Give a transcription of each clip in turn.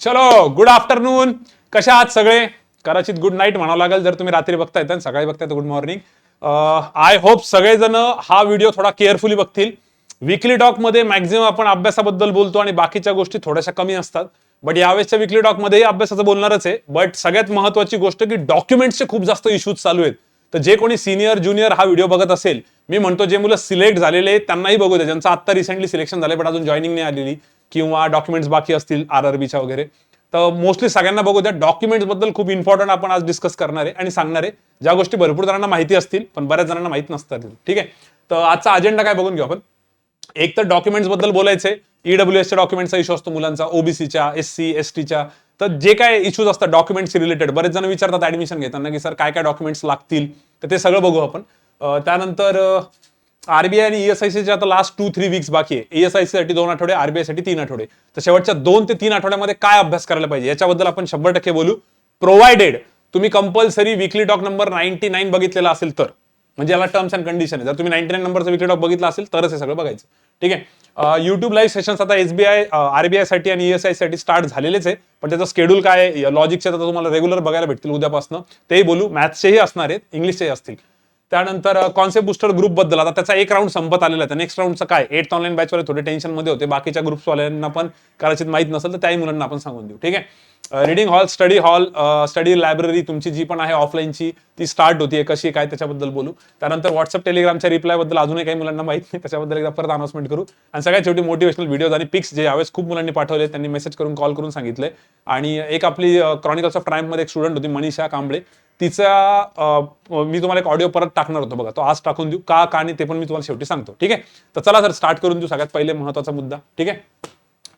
चलो good afternoon. कशा आहात सगळे? कदाचित गुड नाईट म्हणावं लागेल जर तुम्ही रात्री बघताय तर. सकाळी बघताय तर गुड मॉर्निंग. आय होप सगळेजण हा व्हिडिओ थोडा केअरफुली बघतील. विकली टॉक मध्ये मॅक्झिमम आपण अभ्यासाबद्दल बोलतो आणि बाकीच्या गोष्टी थोड्याशा कमी असतात. बट यावेळेसच्या विकली टॉक मध्येही अभ्यासाचं बोलणारच आहे. बट सगळ्यात महत्वाची गोष्ट की डॉक्युमेंट्सचे खूप जास्त इश्यूज चालू आहेत. तर जे कोणी सिनियर ज्युनियर हा व्हिडिओ बघत असेल, मी म्हणतो जे मुलं सिलेक्ट झालेले आहेत त्यांनाही बघू दे, ज्यांचं आता रिसेंटली सिलेक्शन झाले पण अजून जॉईनिंग नाही आलेली किंवा डॉक्युमेंट्स बाकी असतील आरआरबीच्या वगैरे, तर मोस्टली सगळ्यांना बघू द्या. डॉक्युमेंट्स बद्दल खूप इम्पॉर्टंट आपण आज डिस्कस करणार आहे आणि सांगणार आहे, ज्या गोष्टी भरपूर जणांना माहिती असतील पण बऱ्याच जणांना माहित नसतात. ठीक आहे, तर आजचा अजेंडा काय बघून घेऊ आपण. एक तर डॉक्युमेंट्स बद्दल बोलायचंय. ईडब्ल्यूएसच्या डॉक्युमेंटचा इश्यू असतो मुलांचा, ओबीसीच्या, एससी एसटीच्या. तर जे काय इश्यूज असतात डॉक्युमेंट्स रिलेटेड, बरेच जण विचारतात ऍडमिशन घेताना की सर काय काय डॉक्युमेंट्स लागतील, तर ते सगळं बघू आपण. त्यानंतर आरबीआय आणि ईएसआयसीच्या आता लास्ट 2-3 वीक्स बाकी आहे. ईएसआयसी साठी 2 आठवडे, आरबीआय साठी 3 आठवडे. तर शेवटच्या 2 ते 3 आठवड्यामध्ये काय अभ्यास करायला पाहिजे याच्याबद्दल आपण 100% बोलू. प्रोव्हाइडेड तुम्ही कंपल्सरी विकली टॉक नंबर 99 बघितलेला असेल तर, म्हणजे याला टर्म्स अँड कंडिशन आहे. जर तुम्ही 99 नंबरचा विकली टॉक बघितला असेल तरच हे सगळं बघायचं. ठीक आहे. युट्यूब लाईव्ह सेशन्स आता एसबीआय, आरबीआय साठी आणि ईएसआय साठी स्टार्ट झालेलेच आहे. पण त्याचं शेड्यूल काय आहे, लॉजिकचे आता तुम्हाला रेग्युलर बघायला भेटतील उद्यापासून. तेही बोलू. मॅथ्सचेही असणार आहेत, इंग्लिशचेही असतील. त्यानंतर कॉन्सेप्ट बुस्टर ग्रुप बद्दल, आता त्याचा एक राऊंड संपत आलेला आहे. नेक्स्ट राऊंडचं काय, 8th ऑनलाईन बॅच वाले थोडे टेन्शन मध्ये होते. बाकीच्या ग्रुप्सवाल्यांना पण कदाचित माहित नसेल तर त्याही मुलांना आपण सांगून देऊ. ठीक आहे. Reading hall, study hall, study library तुमची जी पण आहे ऑफलाईनची ती स्टार्ट होतीये, कशी काय त्याच्याबद्दल बोलू. त्यानंतर व्हॉट्सअप टेलिग्रामच्या रिप्लाय बद्दल अजूनही काही मुलांना माहित नाही, त्याच्याबद्दल एकदा परत अनाउन्समेंट करू. आणि सगळ्यात शेवटी मोटिवेशनल व्हिडिओज आणि पिक्स जे यावेळेस खूप मुलांनी पाठवले, त्यांनी मेसेज करून कॉल करून सांगितले. आणि एक आपली क्रॉनिकल्स ऑफ ट्रायम्फ मध्ये एक स्टुडंट होती मनीषा कांबळे, तिचा मी तुम्हाला एक ऑडिओ परत टाकणार होतो बघा, तो आज टाकून देऊ का आणि ते पण मी तुम्हाला शेवटी सांगतो. ठीक आहे. तर चला सर स्टार्ट करून देऊ. सगळ्यात पहिले महत्वाचा मुद्दा. ठीक आहे,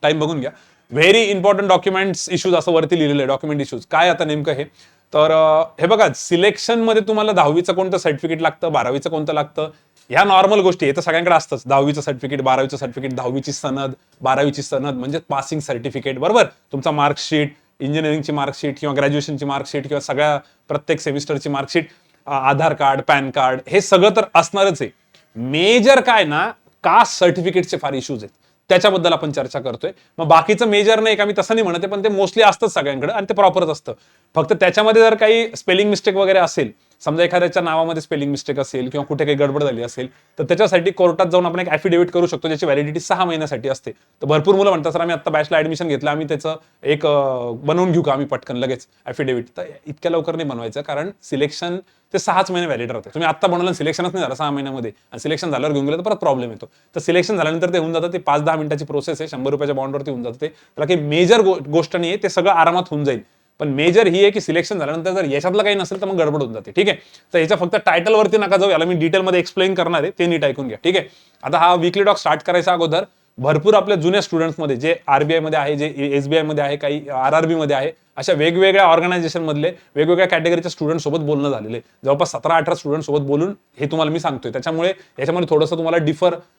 टाइम बघून घ्या. व्हेरी इम्पॉर्टंट डॉक्युमेंट्स इश्यूज असं वरती लिहिलेलं आहे. डॉक्युमेंट इश्यूज काय आता नेमकं हे, तर हे बघा, सिलेक्शन मध्ये तुम्हाला 10वीचं कोणतं सर्टिफिकेट लागतं, 12वीचं कोणतं लागतं, ह्या नॉर्मल गोष्टी हे तर सगळ्यांकडे असतंच. 10वीचं सर्टिफिकेट, 12वीचं सर्टिफिकेट, 10वीची सनद, 12वीची सनद म्हणजे पासिंग सर्टिफिकेट, बरोबर. तुमचा मार्कशीट, इंजिनिअरिंगची मार्कशीट किंवा ग्रॅज्युएशनची मार्कशीट किंवा सगळ्या प्रत्येक सेमिस्टरची मार्कशीट, आधार कार्ड, पॅन कार्ड, हे सगळं तर असणारच आहे. मेजर काय ना, कास्ट सर्टिफिकेटचे फार इश्यूज आहेत, त्याच्याबद्दल आपण चर्चा करतोय. मग बाकीचं मेजर नाही का, मी तसं नाही म्हणते, पण ते मोस्टली असतंच सगळ्यांकडे आणि ते प्रॉपरच असतं. फक्त त्याच्यामध्ये जर काही स्पेलिंग मिस्टेक वगैरे असेल, समजा एखाद्याच्या नावामध्ये स्पेलिंग मिस्टेक असेल किंवा कुठे काही गडबड झाली असेल, तर त्याच्यासाठी कोर्टात जाऊन आपण एक ॲफिडेव्हिट करू शकतो, ज्याची व्हॅलिडिटी 6 महिन्यासाठी असते. तर भरपूर मुलं म्हणतात सर आम्ही आता बॅचला ऍडमिशन घेतलं, आम्ही त्याचं एक बनवून घेऊ का आम्ही पटकन लगेच ॲफिडेव्हिट. तर इतक्या लवकर नाही बनवायचं, कारण सिलेक्शन ते 6च महिने व्हॅलिड राहते. तुम्ही आता बनवलं, सिलेक्शनच नाही झालं 6 महिन्यामध्ये आणि सिलेक्शन झाल्यावर घेऊन गेलं तर परत प्रॉब्लेम येतो. तर सिलेक्शन झाल्यानंतर ते होऊन जातं. ते 5-10 मिनिटाची प्रोसेस आहे, 100 रुपयाच्या बॉन्डवरती होऊन जातं. ते त्याला काही मेजर गोष्ट नाही आहे, ते सगळं आरामात होऊन जाईल. पण मेजर ही आहे की सिलेक्शन झाल्यानंतर जर याच्यातलं काही नसेल तर मग गडबड होऊन जाते. ठीक आहे. तर याच्या फक्त टायटलवरती नका जाऊ, याला मी डिटेलमध्ये एक्सप्लेन करणार आहे, ते नीट ऐकून घ्या. ठीक आहे. आता हा विकली टॉक स्टार्ट करायच्या अगोदर भरपूर आपल्या जुन्या स्टुडंट्समध्ये, जे आरबीआय मध्ये आहे, जे एसबीआय मध्ये आहे, काही आरआरबी मध्ये आहे, अशा वेगवेगळ्या ऑर्गनायझेशन मधले वेगवेगळ्या कॅटेगरीच्या स्टुडंट सोबत बोलणं झालेले, जवळपास 17-18 स्टुडंट सोबत बोलून हे तुम्हाला मी सांगतोय. त्याच्यामुळे याच्यामध्ये थोडंसं तुम्हाला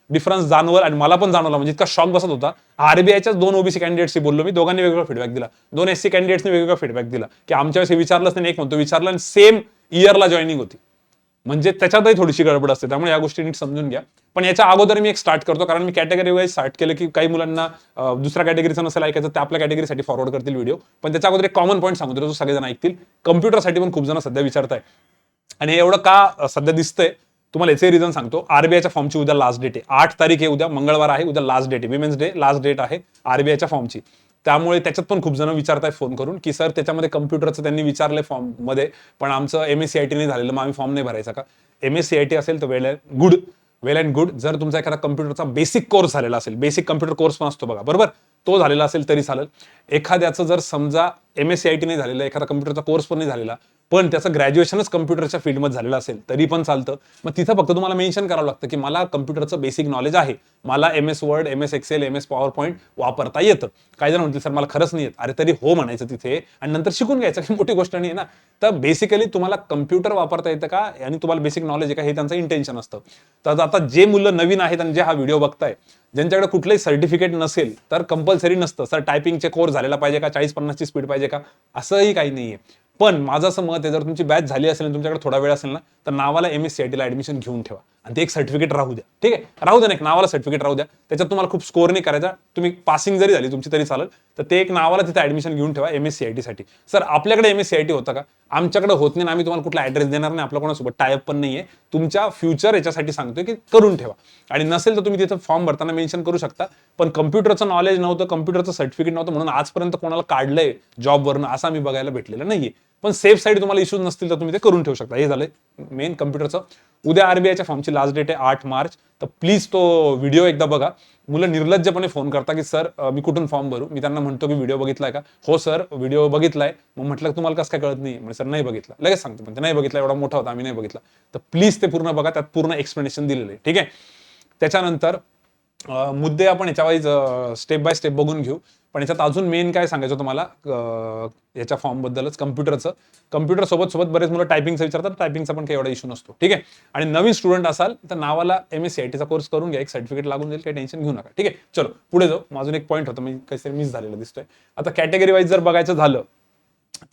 डिफरन्स जाणवल आणि मला पण जाणवला. म्हणजे इतका शॉक बसत होता. आरबीआयच्याच 2 ओबीसी कॅन्डिडेट्सशी बोललो मी, दोघांनी वेगवेगळा फीडबॅक दिला. 2 एससी कॅन्डिडेट्सनी वेगवेगळा फीडबॅक दिला की आमच्या वेळेस हे विचारलंच नाही, एक म्हणतो विचारलं आणि सेम इयरला जॉईनिंग होती. म्हणजे त्याच्यातही थोडीशी गडबड असते, त्यामुळे या गोष्टी नीट समजून घ्या. पण याच्या अगोदर मी एक स्टार्ट करतो, कारण मी कॅटेगरी वाईज स्टार्ट केलं की काही मुलांना दुसऱ्या कॅटेगरीचं नसेल ऐकायचं, ते आपल्या कॅटेगरीसाठी फॉरवर्ड करतील व्हिडिओ. पण त्याच्या अगोदर एक कॉमन पॉईंट सांगतो, जो सगळेजण ऐकतील. कम्प्युटरसाठी पण खूप जण सध्या विचारताय आणि हे एवढं का सध्या दिसतंय तुम्हाला, याचे रिझन सांगतो. आरबीआयच्या फॉर्मची उद्या लास्ट डेट आहे, 8 तारीख आहे, उद्या मंगळवार आहे, उद्या लास्ट डेट आहे, विमेन्स डे लास्ट डेट आहे आरबीआयच्या फॉर्मची. त्यामुळे त्याच्यात पण खूप जण विचारताय फोन करून की सर त्याच्यामध्ये कम्प्युटरचं त्यांनी विचारलंय फॉर्म मध्ये, पण आमचं एमएससीआयटी नाही झालेलं, मग आम्ही फॉर्म नाही भरायचा का. एमएससीआयटी असेल तर वेल अँड गुड. जर तुमचा एखादा कम्प्युटरचा बेसिक कोर्स झालेला असेल, बेसिक कम्प्युटर कोर्स पण असतो बघा, बरोबर, तो झालेला असेल तरी चालेल. एखाद्याचं जर समजा एमएससीआयटी नाही झालेलं, एखादा कम्प्युटरचा कोर्स पण नाही झालेला, पण त्याचं ग्रॅज्युएशनच कम्प्युटरच्या फील्डमध्ये झालेलं असेल तरी पण चालतं. मग तिथं फक्त तुम्हाला मेन्शन करावं लागतं की मला कम्प्युटरचं बेसिक नॉलेज आहे, मला MS word, MS excel, MS PowerPoint वापरता येतं. काही जण म्हणतील सर मला खरंच नाही येत, अरे तरी हो म्हणायचं तिथे आणि नंतर शिकून घ्यायचं, की मोठी गोष्ट नाही ना. तर बेसिकली तुम्हाला कम्प्युटर वापरता येतं का आणि तुम्हाला बेसिक नॉलेज आहे का, हे त्यांचं इंटेन्शन असतं. तर आता जे मुलं नवीन आहेत आणि जे हा व्हिडिओ बघताय, ज्यांच्याकडे कुठलंही सर्टिफिकेट नसेल तर कंपल्सरी नसतं सर टायपिंगचे कोर्स झालेला पाहिजे का, 40-50 ची स्पीड पाहिजे का, असंही काही नाहीये. पण माझं असं मत आहे, जर तुमची बॅच झाली असेल आणि तुमच्याकडे थोडा वेळ असेल ना, तर नावाला एमएससीआयटीला ऍडमिशन घेऊन ठेवा. आणि ते एक सर्टिफिकेट राहू द्या. ठीक आहे, राहू द्या, एक नावाला सर्टिफिकेट राहू द्या. त्याच्यात तुम्हाला खूप स्कोर नाही करायचा, तुम्ही पासिंग जरी झाली तुमची तरी चालेल. तर ते एक नावाला तिथे ऍडमिशन घेऊन ठेवा MSCIT साठी. सर आपल्याकडे MSCIT होतं का? आमच्याकडे होत नाही, आम्ही तुम्हाला कुठला ऍड्रेस देणार नाही, आपला कोणासोबत टायअप पण नाहीये. तुमच्या फ्युचर याच्यासाठी सांगतोय की करून ठेवा. आणि नसेल तर तुम्ही तिथं फॉर्म भरताना मेन्शन करू शकता. पण कम्प्युटरचं नॉलेज नव्हतं, कम्प्युटरचं सर्टिफिकेट नव्हतं म्हणून आजपर्यंत कोणाला काढलंय जॉबवरनं असं आम्ही बघायला भेटलेलं नाहीये. पण सेफ साईड तुम्हाला इश्यूज नसतील तर तुम्ही ते करून ठेवू शकता. हे झालंय मेन कम्प्युटरचं. उद्या RBIच्या फॉर्मची लास्ट डेट आहे 8 मार्च. तर प्लीज तो व्हिडिओ एकदा बघा. मुलं निर्लज्जपणे फोन करता की सर मी कुठून फॉर्म भरू. मी त्यांना म्हणतो की व्हिडिओ बघितलाय का? हो सर व्हिडिओ बघितलाय. मग म्हटलं तुम्हाला कसं काय कळत नाही? म्हणजे सर नाही बघितला. लगेच सांगतो पण ते नाही बघितला, एवढा मोठा होता आम्ही नाही बघितला. तर प्लीज ते पूर्ण बघा, त्यात पूर्ण एक्सप्लेनेशन दिलेलं आहे. ठीक आहे, त्याच्यानंतर मुद्दे आपण याच्यावाईज स्टेप बाय स्टेप बघून घेऊ. पण याच्यात अजून मेन काय सांगायचं तुम्हाला याच्या फॉर्म बद्दलच, कम्प्युटर सोबत बरेच मुलं टायपिंगचं विचारतात. टायपिंगचा पण काही एवढा इश्यू नसतो. ठीक आहे, आणि नवीन स्टुडंट असाल तर नावाला MSCITचा कोर्स करून घ्या, एक सर्टिफिकेट लागून जाईल, काही टेन्शन घेऊ नका. ठीक आहे, चलो पुढे जाऊ. अजून एक पॉईंट होता, म्हणजे काहीतरी मिस झालेलं दिसतोय. आता कॅटेगरी वाईज जर बघायचं झालं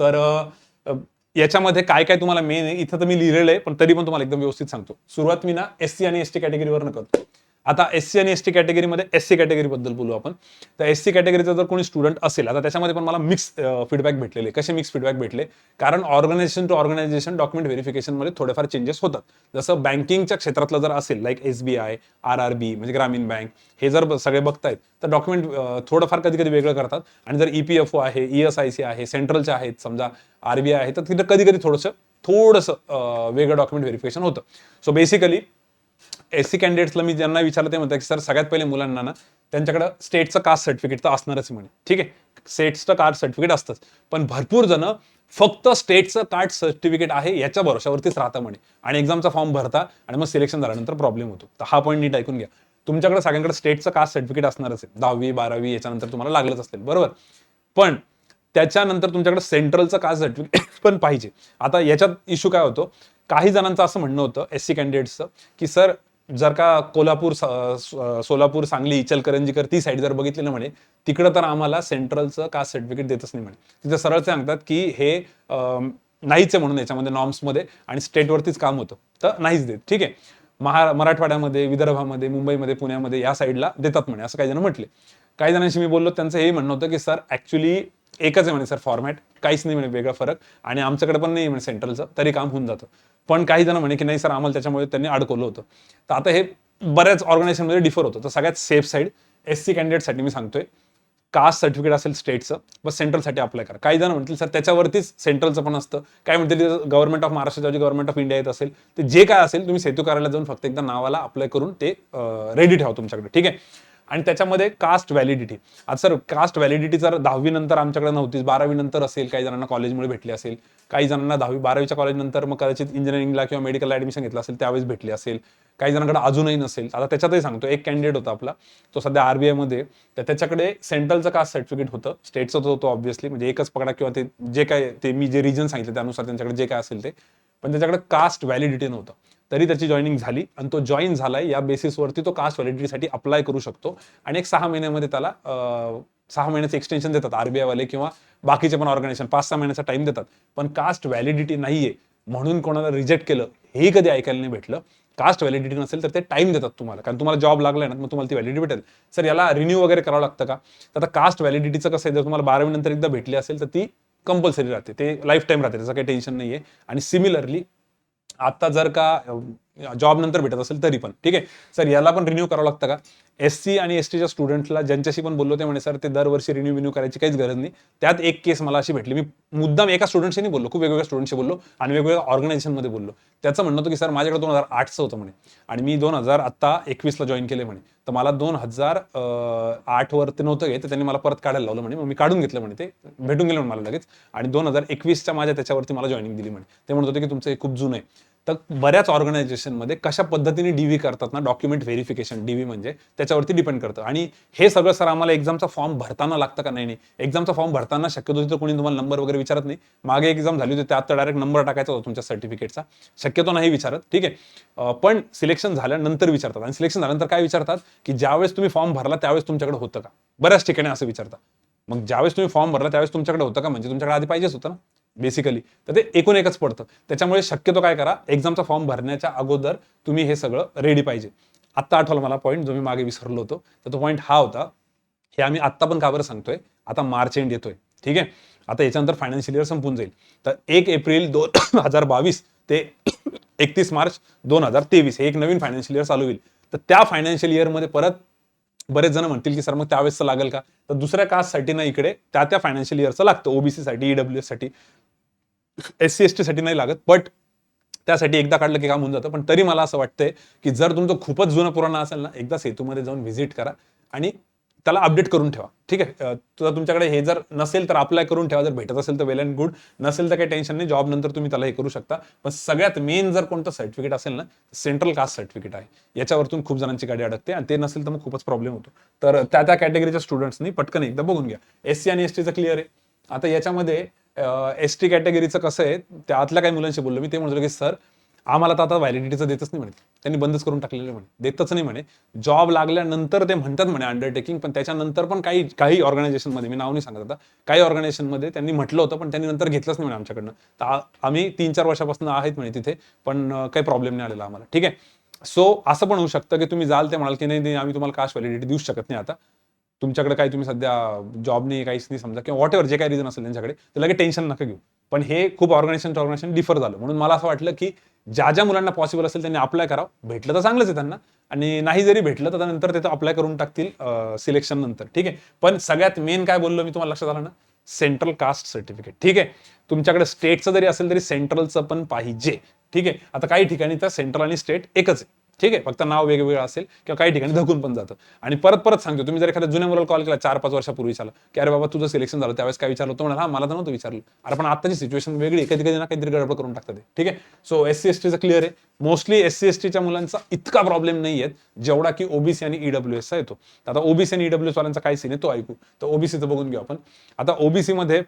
तर याच्यामध्ये काय काय तुम्हाला मेन आहे इथं तर मी लिहिलेलं आहे, पण तरी पण तुम्हाला एकदम व्यवस्थित सांगतो. सुरुवात मी ना SC आणि ST कॅटेगरीवरनं करतो. आता SC आणि ST कॅटेगरीमध्ये SC कॅटेगरी बद्दल बोलू आपण. तर SC कॅटेगरीचा जर कोणी स्टुडंट असेल, आता त्याच्यामध्ये पण मला मिक्स फीडबॅक भेटलेले. कसे मिक्स फीडबॅक भेटले? कारण ऑर्गनायझेशन टू ऑर्गनायझेशन डॉक्युमेंट व्हेरिफिकेशनमध्ये थोडेफार चेंजेस होतात. जसं बँकिंगच्या क्षेत्रातलं जर असेल, लाईक SBI, RRB म्हणजे ग्रामीण बँक, हे जर सगळे बघतायत तर डॉक्युमेंट थोडंफार कधी कधी वेगळं करतात. आणि जर EPFO आहे, ESIC आहे, सेंट्रलचे आहेत, समजा RBI आहे, तर तिथं कधी कधी थोडंसं वेगळं डॉक्युमेंट व्हेरिफिकेशन होतं. सो बेसिकली SC कॅन्डिडेट्सला मी ज्यांना विचारलं ते म्हणतात की सर सगळ्यात पहिले मुलांना ना त्यांच्याकडे स्टेटचं कास्ट सर्टिफिकेट तर असणारच म्हणे. ठीक आहे, स्टेटचं कास्ट सर्टिफिकेट असतंच, पण भरपूर जण फक्त स्टेटचं कास्ट सर्टिफिकेट आहे याच्या भरोशावरतीच राहतं म्हणे, आणि एक्झामचा फॉर्म भरता आणि मग सिलेक्शन झाल्यानंतर प्रॉब्लेम होतो. तर हा पॉईंट नीट ऐकून घ्या. तुमच्याकडे सगळ्यांकडे स्टेटचं कास्ट सर्टिफिकेट असणारच आहे, 10वी 12वी याच्यानंतर तुम्हाला लागलंच असेल, बरोबर. पण त्याच्यानंतर तुमच्याकडे सेंट्रलचं कास्ट सर्टिफिकेट पण पाहिजे. आता याच्यात इश्यू काय होतो, काही जणांचं असं म्हणणं होतं SC कॅन्डिडेट्सचं की सर जर का कोल्हापूर, सोलापूर, सांगली, इचलकरंजीकर ती साईड जर बघितली ना म्हणे, तिकडं तर आम्हाला सेंट्रलचं कास्ट सर्टिफिकेट देतच नाही म्हणे. तिथं सरळ सांगतात की हे नाहीच आहे म्हणून याच्यामध्ये नॉर्म्समध्ये, आणि स्टेटवरतीच काम होतं, तर नाहीच देत. ठीक आहे, मराठवाड्यामध्ये, विदर्भामध्ये, मुंबईमध्ये, पुण्यामध्ये या साईडला देतात म्हणे, असं काही जण म्हटले. काही जणांशी मी बोललो, त्यांचं हे म्हणणं होतं की सर ॲक्च्युली एकच आहे म्हणे सर फॉर्मॅट, काहीच नाही म्हणे वेगळा फरक, आणि आमच्याकडे पण नाही म्हणे सेंट्रलचं, तरी काम होऊन जातं. पण काही जण म्हणे की नाही सर आम्हाला त्याच्यामुळे त्यांनी अडकवलं होतं. तर आता हे बऱ्याच ऑर्गनायझेशनमध्ये डिफर होतं. तर सगळ्यात सेफ साईड SC कॅन्डिडेटसाठी मी सांगतोय, कास्ट सर्टिफिकेट असेल स्टेटचं, बस सेंट्रलसाठी अप्लाय करा. काही जण म्हणतील सर त्याच्यावरतीच सेंट्रलचं पण असतं, काय म्हणतील government of Maharashtra, government of India येत असेल, ते जे काय असेल तुम्ही सेतू कार्यालयात जाऊन फक्त एकदा नावाला अप्लाय करून ते रेडी ठेवा तुमच्याकडे. ठीक आहे, आणि त्याच्यामध्ये कास्ट व्हॅलिडिटी. आता सर कास्ट व्हॅलिडिटी जर 10वी नंतर आमच्याकडे नव्हतीच, 12वी नंतर असेल, काही जणांना कॉलेजमुळे भेटली असेल, काही जणांना 10वी 12वीच्या कॉलेजनंतर मग कदाचित इंजिनिअरिंगला किंवा मेडिकलला ऍडमिशन घेतलं असेल त्यावेळेस भेटली असेल, काही जणांकडे अजूनही नसेल. आता त्याच्यातही सांगतो, एक कॅन्डिडेट होता आपला, तो सध्या RBI मध्ये, तर त्याच्याकडे सेंट्रलचं कास्ट सर्टिफिकेट होतं, स्टेटचं होतं ऑब्व्हियसली, म्हणजे एकच पकडा किंवा ते जे काय ते मी जे रिजन सांगितलं त्यानुसार त्यांच्याकडे जे काय असेल ते, पण त्याच्याकडे कास्ट व्हॅलिडिटी नव्हतं. तरी त्याची जॉईनिंग झाली, आणि तो जॉईन झालाय या बेसिसवरती तो कास्ट व्हॅलिडिटीसाठी अप्लाय करू शकतो. आणि एक 6 महिन्यामध्ये त्याला 6 महिन्याचं एक्सटेन्शन देतात RBI वाले किंवा बाकीचे पण ऑर्गनायझेशन, 5-6 महिन्याचा टाइम देतात. पण कास्ट व्हॅलिडिटी नाहीये म्हणून कोणाला रिजेक्ट केलं हे कधी ऐकायला नाही भेटलं. कास्ट व्हॅलिडिटी नसेल तर ते टाइम देतात तुम्हाला, कारण तुम्हाला जॉब लागलाय ना, मग तुम्हाला ती व्हॅलिडिटी भेटेल. सर याला रिन्यू वगैरे करावं लागतं का? तर आता कास्ट व्हॅलिडिटीचं कसं आहे, जर तुम्हाला 12वी नंतर एकदा भेटली असेल तर ती कंपल्सरी राहते, ते लाईफ टाईम राहते, त्याचं काही टेन्शन नाहीये. आणि सिमिलरली आता जर का जॉब नंतर भेटत असेल तरी पण ठीक आहे. सर याला पण रिन्यू करावं लागतं का? SC आणि STच्या स्टुडंटला ज्यांच्याशी पण बोललो ते म्हणे सर ते दरवर्षी रिन्यू करायची काहीच गरज नाही. त्यात एक केस मला अशी भेटली, मी मुद्दाम एका स्टुडंटशी नाही बोललो, खूप वेगवेगळ्या स्टुडंटशी बोललो आणि वेगवेगळ्या ऑर्गनायझेशनमध्ये बोललो. त्याचं म्हणणं होतं की सर माझ्याकडे 2008चं होतं म्हणे आणि मी 2021ला जॉईन केले म्हणे, तर मला 2008 वरती नव्हतं घेत, तर त्यांनी मला परत काढायला लावलं म्हणे, मग मी काढून घेतलं म्हणे, ते भेटून गेलं म्हणे मला लगेच, आणि 2021च्या माझ्या त्याच्यावरती मला जॉईनिंग दिली म्हणे. ते म्हणत होते की तुमचं हे खूप जुनं आहे. तर बऱ्याच ऑर्गनायझेशनमध्ये कशा पद्धतीने DV करतात ना, डॉक्युमेंट व्हेरिफिकेशन, DV म्हणजे त्याच्यावरती डिपेंड करतं. आणि हे सगळं सर आम्हाला एक्झामचा फॉर्म भरताना लागतं का? नाही. एक्झामचा फॉर्म भरताना शक्यतो तिथं कोणी तुम्हाला नंबर वगैरे विचारत नाही. मागे एक्झाम झाली होती त्यात तर डायरेक्ट नंबर टाकायचा होता तुमच्या सर्टिफिकेटचा, शक्यतो नाही विचारत. ठीक आहे, पण सिलेक्शन झाल्यानंतर विचारतात. आणि सिलेक्शन झाल्यानंतर काय विचारतात की ज्यावेळेस तुम्ही फॉर्म भरला त्यावेळेस तुमच्याकडे होतं का? बऱ्याच ठिकाणी असं विचारतात. मग ज्यावेळेस तुम्ही फॉर्म भरला त्यावेळेस तुमच्याकडे होतं का, म्हणजे तुमच्याकडे आधी पाहिजेच होतं ना. बेसिकली, तर ते एकूण एकच पडतं. त्याच्यामुळे शक्यतो काय करा, एक्झामचा फॉर्म भरण्याच्या अगोदर तुम्ही हे सगळं रेडी पाहिजे. आत्ता आठवलं मला पॉईंट जो मी मागे विसरलो होतो, तर तो पॉईंट हा होता, हे आम्ही आत्ता पण का बरं सांगतोय, आता मार्च एंड येतोय, ठीक आहे. आता याच्यानंतर फायनान्शियल इयर संपून जाईल. तर 1 एप्रिल 2022 ते 31 मार्च 2023 हे एक नवीन फायनान्शियल इयर चालू होईल. तर त्या फायनान्शियल इयरमध्ये परत बरेच जण म्हणतील की सर मग त्यावेळेसचं लागेल का, तर दुसऱ्या कास्टसाठी ना इकडे त्या फायनान्शियल इयरचं लागतं. ओबीसी साठी, ईडब्ल्यूएस साठी, SC ST साठी नाही लागत, बट त्यासाठी एकदा काढलं की काम होऊन जातं. पण तरी मला असं वाटतंय की जर तुमचं खूपच जुनं पुराणं असेल ना, एकदा सेतूमध्ये जाऊन व्हिजिट करा आणि त्याला अपडेट करून ठेवा, ठीक आहे. तुमच्याकडे हे जर नसेल तर अप्लाय करून ठेवा, जर भेटत असेल तर वेल अँड गुड, नसेल तर काही टेन्शन नाही, जॉब नंतर तुम्ही त्याला हे करू शकता. पण सगळ्यात मेन जर कोणतं सर्टिफिकेट असेल ना, सेंट्रल कास्ट सर्टिफिकेट आहे. याच्यावरतून खूप जणांची गाडी अडकते आणि ते नसेल तर मग खूपच प्रॉब्लेम होतो. तर त्या कॅटेगरीच्या स्टुडंट्सनी पटकन एकदा बघून घ्या. SC आणि STचं क्लिअर आहे. आता याच्यामध्ये ST कॅटेगरीचं कसं आहे, त्यातल्या काही मुलांशी बोललो मी, ते म्हणतो की सर आम्हाला तर आता व्हॅलिडिटीचं देतच नाही म्हणे, त्यांनी बंदच करून टाकलेलं म्हणे, देतच नाही म्हणे. जॉब लागल्यानंतर ते म्हणतात म्हणे अंडरटेकिंग, पण त्याच्यानंतर पण काही ऑर्गनायझेशनमध्ये, मी नाव नाही सांगत आता, काही ऑर्गनायझेशनमध्ये त्यांनी म्हटलं होतं पण त्यांनी नंतर घेतलंच नाही म्हणे आमच्याकडनं. तर आम्ही 3-4 वर्षापासून आहेत म्हणे तिथे, पण काही प्रॉब्लेम नाही आलेला आम्हाला, ठीक आहे. सो असं पण होऊ शकतं की तुम्ही जाल ते म्हणाल की नाही आम्ही तुम्हाला कास्ट व्हॅलिडिटी देऊ शकत नाही आता, तुमच्याकडे काही तुम्ही सध्या जॉब नाही, काहीच नाही समजा, किंवा व्हॉट एव्हर जे काही रिझन असेल त्यांच्याकडे, तर लगेच टेन्शन नका घेऊ. पण हे खूप ऑर्गनायझेशन डिफर झालं. म्हणून मला असं वाटलं की ज्या मुलांना पॉसिबल असेल त्यांनी अप्लाय करावं, भेटलं तर चांगलंच आहे त्यांना, आणि नाही जरी भेटलं तर नंतर ते अप्लाय करून टाकतील सिलेक्शन नंतर, ठीक आहे. पण सगळ्यात मेन काय बोललो मी तुम्हाला, लक्षात आलं ना, सेंट्रल कास्ट सर्टिफिकेट, ठीक आहे. तुमच्याकडे स्टेटचं जरी असेल तरी सेंट्रलचं पण पाहिजे, ठीक आहे. आता काही ठिकाणी तर सेंट्रल आणि स्टेट एकच आहे, ठीक आहे, फक्त नाव वेगवेगळं असेल किंवा काही ठिकाणी धकून पण जातं. आणि परत परत सांगतो, तुम्ही जर एखाद्या जुन्या मुलाला कॉल केला 4-5 वर्षापूर्वीच्याला की अरे बाबा तुझं सिलेक्शन झालं, त्यावेळेस काय विचारलं, तो म्हणाला मला तर नव्हतं विचारलं. अरे पण आताची सिच्युएशन वेगळी, कधी कधी ना काहीतरी गडबड करून टाकतात ते, ठीक आहे. सो SC STचं क्लिअर आहे. मोस्टली SC STच्या मुलांचा इतका प्रॉब्लेम नाही आहे जेवढा की ओबीसी आणि ईडब्ल्यूएसचा येतो. आता ओबीसी आणि ईडब्ल्यूएस वाल्यांचा काय सीन आहे तो ऐकू. तर ओबीसीचं बघून घेऊ आपण. आता ओबीसी मध्ये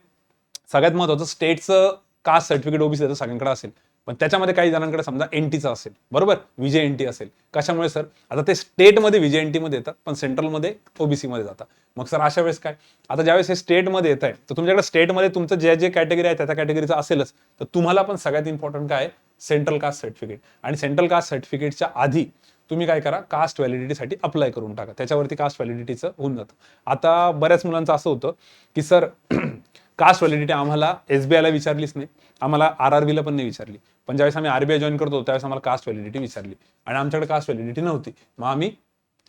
सगळ्यात महत्वाचं, स्टेटचं कास्ट सर्टिफिकेट ओबीसी सगळ्यांकडे असेल, पण त्याच्यामध्ये काही जणांकडे समजा एनटीचं असेल, बरोबर, विजय एनटी असेल. कशामुळे सर, आता ते स्टेटमध्ये विजय एनटी मध्ये येतात पण सेंट्रलमध्ये ओबीसी मध्ये जातात. मग सर अशा वेळेस काय, आता ज्यावेळेस हे स्टेटमध्ये येत आहे तर तुमच्याकडे स्टेटमध्ये तुमचं जे कॅटेगरी आहे त्या कॅटेगरीचं असेलच, तर तुम्हाला पण सगळ्यात इम्पॉर्टंट काय, सेंट्रल कास्ट सर्टिफिकेट. आणि सेंट्रल कास्ट सर्टिफिकेटच्या आधी तुम्ही काय करा, कास्ट व्हॅलिडिटीसाठी अप्लाय करून टाका, त्याच्यावरती कास्ट व्हॅलिडिटीचं होऊन जातं. आता बऱ्याच मुलांचं असं होतं की सर कास्ट व्हॅलिडिटी आम्हाला SBI ला विचारलीच नाही, आम्हाला RRB ला पण नाही विचारली, पण ज्यावेळेस आम्ही RBI जॉईन करतो त्यावेळेस आम्हाला कास्ट व्हॅलिडिटी विचारली आणि आमच्याकडे कास्ट व्हॅलिडिटी नव्हती. मग आम्ही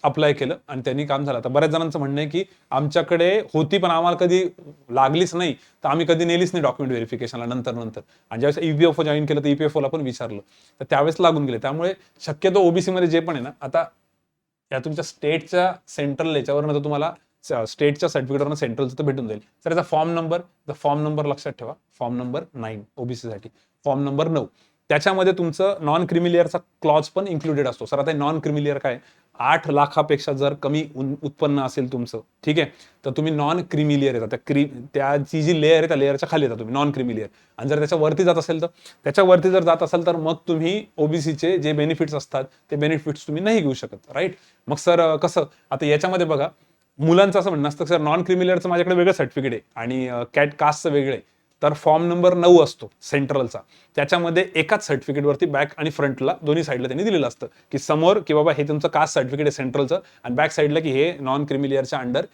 अप्लाय केलं आणि त्यांनी काम झालं. तर बऱ्याच जणांचं म्हणणं आहे की आमच्याकडे होती पण आम्हाला कधी लागलीच नाही, तर आम्ही कधी नेलीच नाही डॉक्युमेंट व्हेरिफिकेशनला नंतर आणि ज्यावेळेस EPFO जॉईन केलं तर EPFO ला पण विचारलं, तर त्यावेळेस लागून गेले. त्यामुळे शक्यतो ओबीसी मध्ये जे पण आहे ना, आता या तुमच्या स्टेटच्या सेंट्रल याच्यावरनं तर तुम्हाला स्टेटच्या सर्टिफिकेटवरनं सेंट्रलचं तर भेटून जाईल. तर याचा फॉर्म नंबर लक्षात ठेवा, फॉर्म नंबर 9 ओबीसी साठी, फॉर्म नंबर 9 त्याच्यामध्ये तुमचं नॉन क्रिमिलियरचा क्लॉज पण इन्क्लुडेड असतो. सर आता नॉन क्रिमिलियर काय, 8 लाखापेक्षा जर कमी उत्पन्न असेल तुमचं, ठीक आहे, तर तुम्ही नॉन क्रिमिलियर येतात. त्याची जी लेअर आहे त्या लेअरच्या खाली येतात तुम्ही, नॉन क्रिमिलियर. आणि जर त्याच्या वरती जात असेल तर, त्याच्यावरती जर जात असेल तर मग तुम्ही ओबीसीचे जे बेनिफिट्स असतात ते बेनिफिट्स तुम्ही नाही घेऊ शकत, राईट. मग सर कसं, आता याच्यामध्ये बघा, मुलांचं असं म्हणणं असतं सर नॉन क्रिमिलियरचं माझ्याकडे वेगळं सर्टिफिकेट आहे आणि कास्टचं वेगळं आहे. तर फॉर्म नंबर 9 असतो सेंट्रलचा, त्याच्यामध्ये एकाच सर्टिफिकेटवरती बॅक आणि फ्रंटला दोन्ही साईडला त्यांनी दिलेलं असतं की समोर की बाबा हे तुमचं कास्ट सर्टिफिकेट आहे सेंट्रलचं, आणि बॅक साईडला की हे नॉन क्रिमिलियरच्या अंडर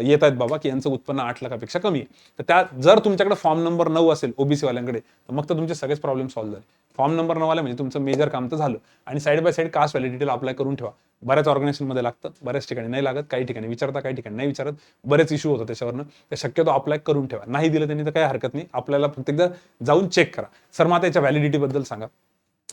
येत आहेत बाबा, की यांचं उत्पन्न 8 लाखापेक्षा कमी आहे. तर त्या जर तुमच्याकडे फॉर्म नंबर 9 असेल ओबीसी वाल्यांकडे, तर मग तर तुमचे सगळेच प्रॉब्लेम सॉल्व्ह झाले. फॉर्म नंबर 9 आला म्हणजे तुमचं मेजर काम तर झालं. आणि साईड बाय साईड कास्ट व्हॅलिडिटीला अप्लाय करून ठेवा. बऱ्याच ऑर्गनायझेशनमध्ये लागतं, बऱ्याच ठिकाणी नाही लागत, काही ठिकाणी विचारता, काही ठिकाणी नाही विचारत, बरेच इश्यू होतात त्याच्यावरनं. तर शक्यतो अप्लाय करून ठेवा. नाही दिलं त्यांनी तर काही हरकत नाही, आपल्याला प्रत्येकदा जाऊन चेक करा. सर मग आता याच्या व्हॅलिडिटीबद्दल सांगा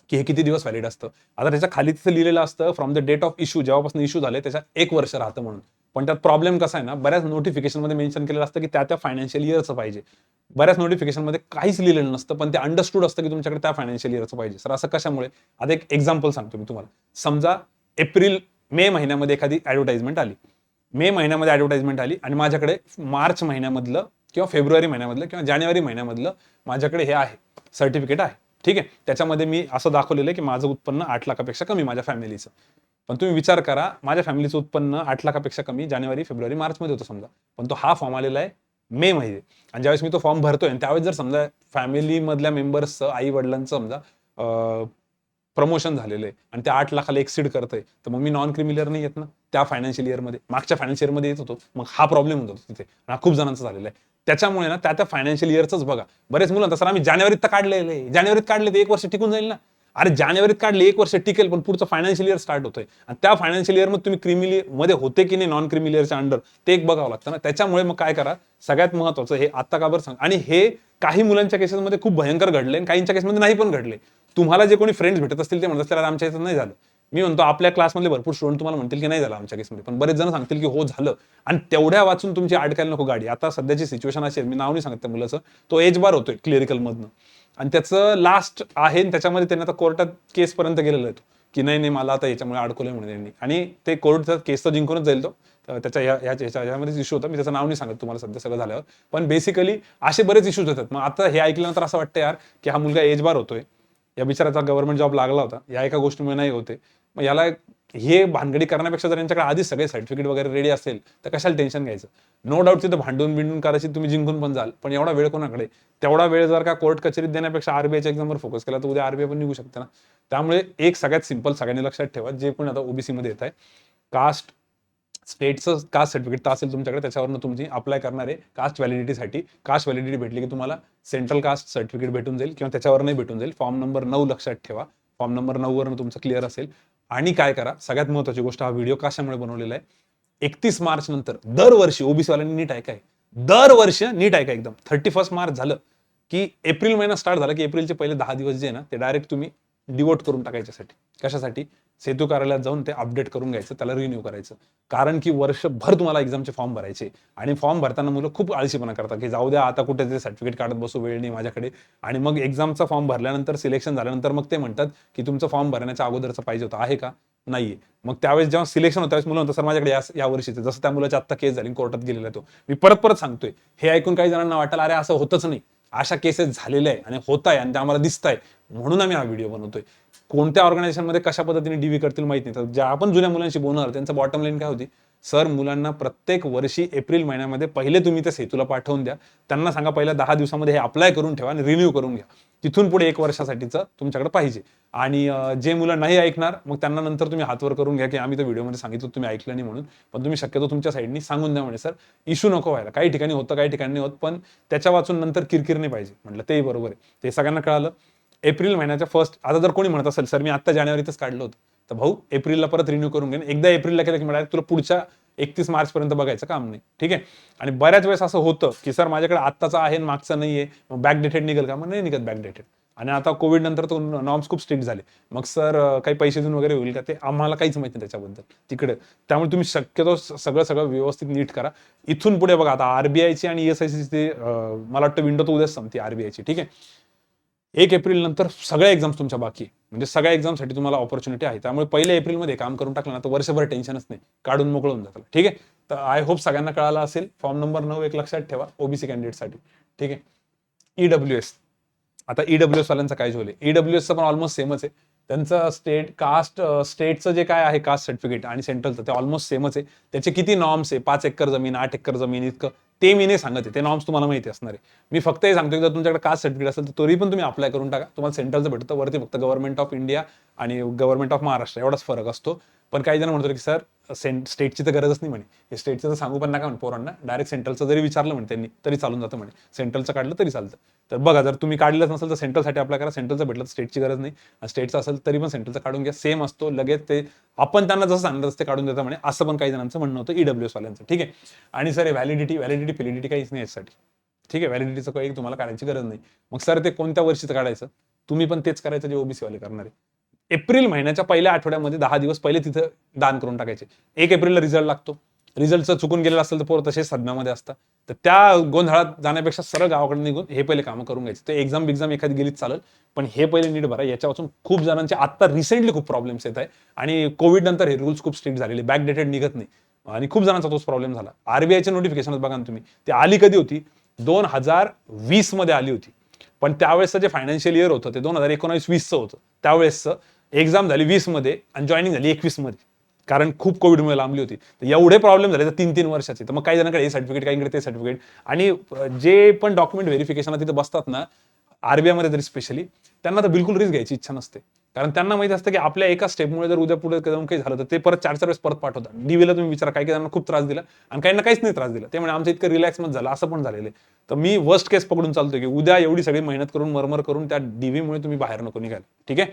की हे किती दिवस व्हॅलिड असतं. आता त्याच्या खाली तिथं लिहिलेलं असतं from the date of issue, जेव्हापासून इश्यू झाले त्याच्या 1 वर्ष राहतं म्हणून. पण त्यात प्रॉब्लेम कसा आहे ना, बऱ्याच नोटिफिकेशनमध्ये मेन्शन केलेलं असतं की त्या फायनान्शियल इयरचं पाहिजे. बऱ्याच नोटिफिकेशनमध्ये काहीच लिहिलेलं नसतं, पण ते अंडरस्टूड असतं की तुमच्याकडे त्या फायनान्शियल इयरचं पाहिजे. सर असं कशामुळे, आता एक एक्झाम्पल सांगतो मी तुम्हाला. समजा मे महिन्यामध्ये एखादी ऍडव्हर्टाइजमेंट आली, मे महिन्यामध्ये ऍडव्हर्टाइजमेंट आली आणि माझ्याकडे मार्च महिन्यामधलं किंवा फेब्रुवारी महिन्यामधलं किंवा जानेवारी महिन्यामधलं माझ्याकडे हे आहे, सर्टिफिकेट आहे, ठीक आहे. त्याच्यामध्ये मी असं दाखवलेलं आहे की माझं उत्पन्न 8 लाखापेक्षा कमी माझ्या फॅमिलीचं. पण तुम्ही विचार करा, माझ्या फॅमिलीचं उत्पन्न 8 लाखापेक्षा कमी जानेवारी, फेब्रुवारी, मार्चमध्ये होतं समजा, पण तो हा फॉर्म आलेला आहे मे महिने. आणि ज्यावेळेस मी तो फॉर्म भरतोय आणि त्यावेळेस जर समजा फॅमिलीमधल्या मेंबर्सचं, आई वडिलांचं समजा प्रमोशन झालेलं आहे आणि त्या 8 लाखाला एक्सिड करतंय, तर मग मी नॉन क्रिमिलियर नाही येत ना त्या फायनान्शियल इयरमध्ये. मागच्या फायनान्शियल इयरमध्ये येत होतो. मग हा प्रॉब्लेम होतो तिथे. हा खूप जणांचा झालेला आहे. त्याच्यामुळे ना त्या फायनान्शियल इयरच बघा. बरेच मुलं सर आम्ही जानेवारीत तर काढलेलं जानेवारीत काढले तर 1 वर्ष टिकून जाईल ना. अरे जानेवारीत काढले 1 वर्ष टिकेल, पण पुढचं फायनान्शियल इयर स्टार्ट होतोय आणि त्या फायनान्शियल इयरमध्ये तुम्ही क्रिमिली मध्ये होते की नाही नॉन क्रिमिलियरच्या अंडर, ते एक बघावं लागतं ना. त्याच्यामुळे मग काय करा, सगळ्यात महत्वाचं हे आता का बरं सांग. आणि हे काही मुलांच्या केसेसमध्ये खूप भयंकर घडले आणि काहींच्या केसमध्ये नाही पण घडले. तुम्हाला जे कोणी फ्रेंड्स भेटत असतील ते म्हणत असतील आमच्या याच्यात नाही झालं. मी म्हणतो आपल्या क्लासमधले भरपूर स्टुडंट तुम्हाला म्हणतील की नाही झालं आमच्या केसमध्ये, पण बरेच जण सांगतील की हो झालं. आणि तेवढ्या वाचून तुमची अडकायला नको गाडी. आता सध्याची सिच्युएशन अशी आहे, मी नाव नाही सांगत त्या मुलाचं, तो एज बार होतोय क्लिअरिकल मधनं आणि त्याचं लास्ट आहे आणि त्याच्यामध्ये त्यांनी आता कोर्टात केस पर्यंत गेलेलं आहे की नाही मला आता याच्यामुळे अडकवलंय म्हणून त्यांनी. आणि ते कोर्टचा केस तर जिंकूनच जाईल तो. त्याच्या ह्याच्यामध्येच इश्यू होता. मी त्याचं नाव नाही सांगत तुम्हाला सध्या सगळं झाल्यावर. पण बेसिकली असे बरेच इश्यूज होतात. मग आता हे ऐकल्यानंतर असं वाटतं यार की हा मुलगा एज बार होतोय, या बिचाराचा गव्हर्नमेंट जॉब लागला होता, या एका गोष्टीमुळे नाही होते. मग याला हे भानगडी करण्यापेक्षा जर यांच्याकडे आधीच सगळे सर्टिफिकेट वगैरे रेडी असेल तर कशाला टेन्शन घ्यायचं. नो डाऊट तिथं भांडून बिंडून करायची, तुम्ही जिंकून पण जाल, पण एवढा वेळ कोणाकडे. तेवढा वेळ जर का कोर्ट कचेरीत देण्यापेक्षा आरबीआयच्या एक्झामवर फोकस केला तर उद्या आरबीआय पण निघू शकते ना. त्यामुळे एक सगळ्यात सिंपल सगळ्यांनी लक्षात ठेवा, जे पण आता ओबीसी मध्ये येत आहे, कास्ट स्टेटचं कास्ट सर्टिफिकेट तर असेल तुमच्याकडे, त्याच्यावरनं तुम्ही अप्लाय करणार आहे कास्ट व्हॅलिडिटीसाठी. कास्ट व्हॅलिडिटी भेटली की तुम्हाला सेंट्रल कास्ट सर्टिफिकेट भेटून जाईल किंवा त्याच्यावर नाही भेटून जाईल. फॉर्म नंबर 9 लक्षात ठेवा. फॉर्म नंबर 9 वरनं तुमचं क्लिअर असेल. आणि काय करा, सगळ्यात महत्वाची गोष्ट, हा व्हिडिओ कशामुळे बनवलेला आहे, 31 मार्च नंतर दरवर्षी ओबीसी वाल्यांनी नीट ऐकाय, दरवर्षी नीट ऐका एकदम. 31 मार्च झालं की एप्रिल महिना स्टार्ट झाला की एप्रिलचे पहिले 10 दिवस जे आहे ना ते डायरेक्ट तुम्ही डिवोट करून टाकायच्यासाठी. कशासाठी? सेतू कार्यालयात जाऊन ते अपडेट करून घ्यायचं, त्याला रिन्यू करायचं. कारण की वर्षभर तुम्हाला एक्झामचे फॉर्म भरायचे आणि फॉर्म भरताना मुलं खूप आळशीपणा करतात की जाऊ द्या आता कुठे ते सर्टिफिकेट काढत बसू, वेळ नाही माझ्याकडे. आणि मग एक्झामचा फॉर्म भरल्यानंतर सिलेक्शन झाल्यानंतर मग ते म्हणतात की तुमचं फॉर्म भरण्याच्या अगोदरचं पाहिजे होतं, आहे का? नाहीये. मग त्यावेळेस जेव्हा सिलेक्शन होतं त्यावेळेस मुलं म्हणतात सर माझ्याकडे या वर्षीचं, जसं त्या मुलाची आत्ता केस झाली कोर्टात गेलेला तो. मी परत परत सांगतोय, हे ऐकून काही जणांना वाटेल अरे असं होतच नाही, अशा केसेस झालेल्या आहे आणि होत आहे आणि ते आम्हाला दिसत आहे, म्हणून आम्ही हा व्हिडिओ बनवतोय. कोणत्या ऑर्गनायझेशनमध्ये कशा पद्धतीने डीव्ही करतील माहित नाही. तर ज्या आपण जुन्या मुलांशी बोलणार त्यांचं बॉटम लाईन काय होती, सर मुलांना प्रत्येक वर्षी एप्रिल महिन्यामध्ये पहिले तुम्ही त्या सेतूला पाठवून द्या, त्यांना सांगा पहिल्या 10 दिवसामध्ये हे अप्लाय करून ठेवा आणि रिन्यू करून घ्या. तिथून पुढे 1 वर्षासाठीचं तुमच्याकडे पाहिजे. आणि जे मुलं नाही ऐकणार मग त्यांना नंतर तुम्ही हातवर करून घ्या की आम्ही तर व्हिडिओमध्ये सांगितलं तुम्ही ऐकलं नाही म्हणून, पण तुम्ही शक्यतो तुमच्या साईडनी सांगून द्या म्हणे सर इश्यू नको व्हायला. काही ठिकाणी होतं काही ठिकाणी नाही होत, पण त्याच्या वाचून नंतर किरकिर नाही पाहिजे. म्हटलं तेही बरोबर आहे, ते सगळ्यांना कळालं. एप्रिल महिन्याच्या फर्स्ट, आता जर कोणी म्हणत असेल सर मी आता जानेवारीतच काढलं होतं, तर भाऊ एप्रिलला परत रिन्यू करून घे. एकदा एप्रिलला केलं की मला तुला पुढच्या 31 मार्च पर्यंत बघायचं काम नाही. ठीक आहे. आणि बऱ्याच वेळेस असं होतं की सर माझ्याकडे आत्ताचा आहे मागचा नाहीये, मग बॅकडेटेड निघेल का? मग नाही निघत बॅकडेटेड. आणि आता कोविड नंतर तो नॉर्म्स खूप स्ट्रिक्ट झाले. मग सर काही पैसे देऊन वगैरे होईल का? ते आम्हाला काहीच माहिती नाही त्याच्याबद्दल तिकडे. त्यामुळे तुम्ही शक्यतो सगळं व्यवस्थित नीट करा. इथून पुढे बघा आता आरबीआयची आणि ESIC मला वाटतं विंडो तर उद्याच संपते आरबीआयची. ठीक आहे. 1 एप्रिल नंतर सगळ्या एक्झाम्स तुमच्या बाकी, म्हणजे सगळ्या एक्झामसाठी तुम्हाला ऑपॉर्च्युनिटी आहे. त्यामुळे 1 एप्रिलमध्ये काम करून टाकलं ना तर वर्षभर टेन्शनच नाही, काढून मोकळं होऊन जातं. ठीक आहे. तर आय होप सगळ्यांना कळालं असेल. फॉर्म नंबर 9 एक लक्षात ठेवा ओबीसी कॅन्डिडेटसाठी. ठीक आहे. EWS, आता EWS वाल्यांचं काय झालं, EWSचं पण ऑलमोस्ट सेमच आहे. त्यांचं स्टेटचं जे काय आहे कास्ट सर्टिफिकेट आणि सेंट्रलचं ते ऑलमोस्ट सेमच आहे. त्याचे किती नॉर्म्स आहे, 5 एकर जमीन 8 एकर जमीन इतकं, ते मी नाही सांगत आहे, ते नॉर्म्स तुम्हाला माहिती असणार आहे. मी फक्त हे सांगतो की जर तुमच्याकडे कास्ट सर्टिफिकेट असेल तर तरी पण तुम्ही अप्लाय करून टाका. तुम्हाला सेंट्रलचं भेटतं, वरती फक्त गव्हर्नमेंट ऑफ इंडिया आणि गव्हर्नमेंट ऑफ महाराष्ट्र एवढाच फरक असतो. पण काही जण म्हणतो की सर स्टेटची तर गरजच नाही म्हणे, हे स्टेटचं तर सांगू पण नका म्हणे पोरांना, डायरेक्ट सेंट्रलचं जरी विचारलं म्हणे त्यांनी तरी चालून जातं म्हणे, सेंट्रलचं काढलं तरी चालतं. तर बघा जर तुम्ही काढलंच नसेल तर सेंट्रलसाठी अप्लाय करा, सेंट्रलचं भेटलं तर स्टेटची गरज नाही. स्टेटचं असेल तरी पण सेंट्रलचं काढून घ्या, सेम असतो लगेच. ते आपण त्यांना जसं सांगत असते काढून देता म्हणे, असं पण काही जणांचं म्हणणं होतं EWS वाल्यांचं. ठीक आहे. आणि सर व्हॅलिडिटी फिलिडिटी काहीच नाही यासाठी. ठीक आहे. व्हॅलिडिटीचं काही तुम्हाला काढायची गरज नाही. मग सर ते कोणत्या वर्षीचं काढायचं, तुम्ही पण तेच करायचं जे ओबीसी वाले करणार आहे. एप्रिल महिन्याच्या पहिल्या आठवड्यामध्ये 10 दिवस पहिले तिथं दान करून टाकायचे. 1 एप्रिलला रिझल्ट लागतो, रिझल्टचं चुकून गेलेला असेल तर पोरं तसेच सदम्यामध्ये असतात. तर त्या गोंधळात जाण्यापेक्षा सरळ गावाकडे निघून हे पहिले कामं करून घ्यायचे. ते एक्झाम एखादी गेलीच चालेल, पण हे पहिले नीट भरा. याच्या वाचून खूप जणांचे आता रिसेंटली खूप प्रॉब्लेम्स येत आहे आणि कोविड नंतर हे रूल्स खूप स्ट्रिक्ट झालेले, बॅकडेटेड निघत नाही आणि खूप जणांचा तोच प्रॉब्लेम झाला. आरबीआयचे नोटिफिकेशन बघा ना तुम्ही, ते आली कधी होती, 2020 मध्ये आली होती. पण त्यावेळेसचं जे फायनान्शियल इयर होतं ते 2019-20चं होतं. त्यावेळेसचं एक्झाम झाली 20 मध्ये आणि जॉईनिंग झाली 21 मध्ये. कारण खूप कोविडमुळे लांबली होती. तर एवढे प्रॉब्लेम झाले तर 3-3 वर्षाचे. तर मग काही जणांकडे हे सर्टिफिकेट, काहींकडे ते सर्टिफिकेट. आणि जे पण डॉक्युमेंट व्हेरिफिकेशनला तिथे बसतात ना, आरबीआयमध्ये तरी स्पेशली, त्यांना तर बिलकुल रिस्क घ्यायची इच्छा नसते. कारण त्यांना माहिती असतं की आपल्या एका स्टेपमुळे जर उद्या पुढे जाऊन काही झालं तर ते परत 4-4 वेळेस परत पाठवतात. डीवीला तुम्ही विचारा, काही जणांना खूप त्रास दिला आणि काहींना काहीच नाही त्रास दिला. त्यामुळे आमचं इतकं रिलॅक्स मध्ये झालं, असं पण झालेलं आहे. तर मी वर्स्ट केस पकडून चालतोय की उद्या एवढी सगळी मेहनत करून मरमर करून त्या डीव्हीमुळे तुम्ही बाहेर नको निघायला. ठीक आहे,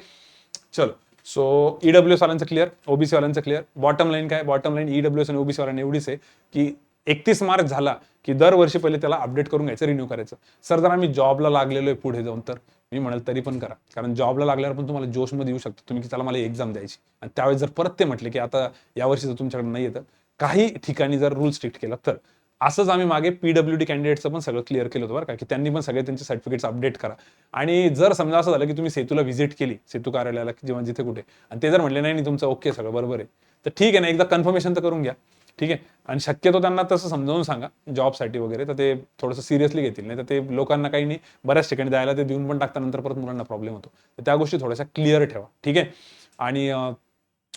चलो. सो ईडब्ल्यूएस वाल्यांचं क्लिअर, ओबीसी वाल्यांचं क्लिअर. बॉटम लाईन काय? बॉटम लाईन ईडब्ल्यूएस आणि ओबीसी वाल्यांना एवढीच आहे की 31 मार्च झाला की दरवर्षी पहिले त्याला अपडेट करून घ्यायचं, रिन्यू करायचं. सर जर आम्ही जॉबला लागलेलो आहे पुढे जाऊन, तर मी म्हणाल तरी पण करा. कारण जॉबला लागल्यावर पण तुम्हाला जोशमध्ये येऊ शकतो तुम्ही की चला मला एक्झाम द्यायची, आणि त्यावेळेस जर परत ते म्हटले की आता यावर्षी जर तुमच्याकडे नाही येतं, काही ठिकाणी जर रूल स्ट्रिक्ट केला तर. असंच आम्ही मागे पीडब्ल्यूडी कॅन्डिडेटचं पण सगळं क्लिअर केलं होतं बरं का, की त्यांनी पण सगळे त्यांचे सर्टिफिकेट्स अपडेट करा. आणि जर समजा असं झालं की तुम्ही सेतूला व्हिजिट केली, सेतू कार्यालयाला जेव्हा जिथे कुठे, आणि ते जर म्हटले नाही तुमचं ओके सगळं बरोबर आहे, तर ठीक आहे ना, एकदा कन्फर्मेशन तर करून घ्या. ठीक आहे. आणि शक्यतो त्यांना तसं समजावून सांगा जॉबसाठी वगैरे, तर ते थोडंसं सिरियसली घेतील. नाही तर ते लोकांना काही नाही, बऱ्याच ठिकाणी द्यायला ते देऊन पण टाकता, नंतर परत मुलांना प्रॉब्लेम होतो. तर त्या गोष्टी थोड्याशा क्लिअर ठेवा. ठीक आहे. आणि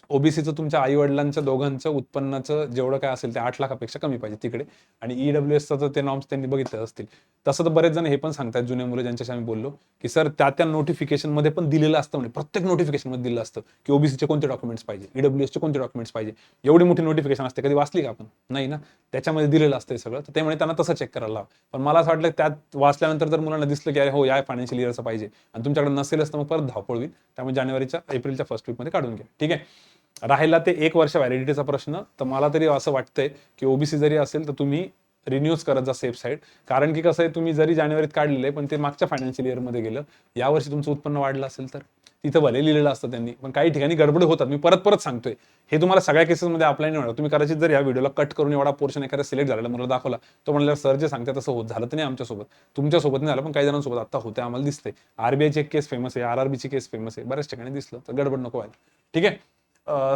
ओबीसीचं तुमच्या आई वडिलांचं दोघांचं उत्पन्नाचं जेवढं काय असेल ते 8 लाखापेक्षा कमी पाहिजे तिकडे. आणि ईडब्ल्यूएसचं तर ते नॉर्म्स त्यांनी बघितले असतील. तसं तर बरेच जण हे पण सांगतात, जुने मुलं ज्यांच्याशी आम्ही बोललो, की सर त्या नोटिफिकेशनमध्ये पण दिलेलं असतं, म्हणजे प्रत्येक नोटिफिकेशनमध्ये दिलेलं असतं की ओबीसीचे कोणते डॉक्युमेंट्स पाहिजे, ईडब्ल्यूएसचे कोणते डॉक्युमेंट्स पाहिजे. एवढी मोठी नोटिफिकेशन असते, कधी वाचली का आपण? नाही ना. त्याच्यामध्ये दिलेलं असतं सगळं. तर त्यामुळे त्यांना तसं चेक करायला लावा. पण मला असं वाटलं त्यात वाचल्यानंतर जर मुलांना दिसलं की अरे हो या फायनान्शियल इयरचं पाहिजे आणि तुमच्याकडे नसेलच, तर मग परत धावपळ होईल. त्यामुळे एप्रिलच्या फर्स्ट वीकमध्ये काढून घ्या. ठीक आहे. राहिला ते 1 वर्ष व्हॅलिडिटीचा प्रश्न, तर मला तरी असं वाटतंय की ओबीसी जरी असेल तर तुम्ही रिन्यूज करत जा सेफ साईड. कारण की कसं आहे, तुम्ही जरी जानेवारीत काढलेलं आहे पण ते मागच्या फायनान्शियल इयरमध्ये गेलं, यावर्षी तुमचं उत्पन्न वाढलं असेल तर तिथं भले लिहिलेलं असतं त्यांनी, पण काही ठिकाणी गडबड होतात. मी परत परत सांगतोय, हे तुम्हाला सगळ्या केसेसमध्ये अप्लाय नाही होणार. तुम्ही कदाचित जर या व्हिडिओला कट करून एवढा पोर्शन एखादा सिलेक्ट झालेला मला दाखवला, तो म्हणलं सर जे सांगते तसं होत झालं तर नाही आमच्यासोबत, तुमच्यासोबत नाही झालं पण काही जणांसोबत आता होते, आम्हाला दिसतंय. आरबीआयची एक केस फेमस आहे, आरआरबीची केस फेमस आहे, बऱ्याच ठिकाणी दिसलं, तर गडबड नको व्हायला. ठीक आहे.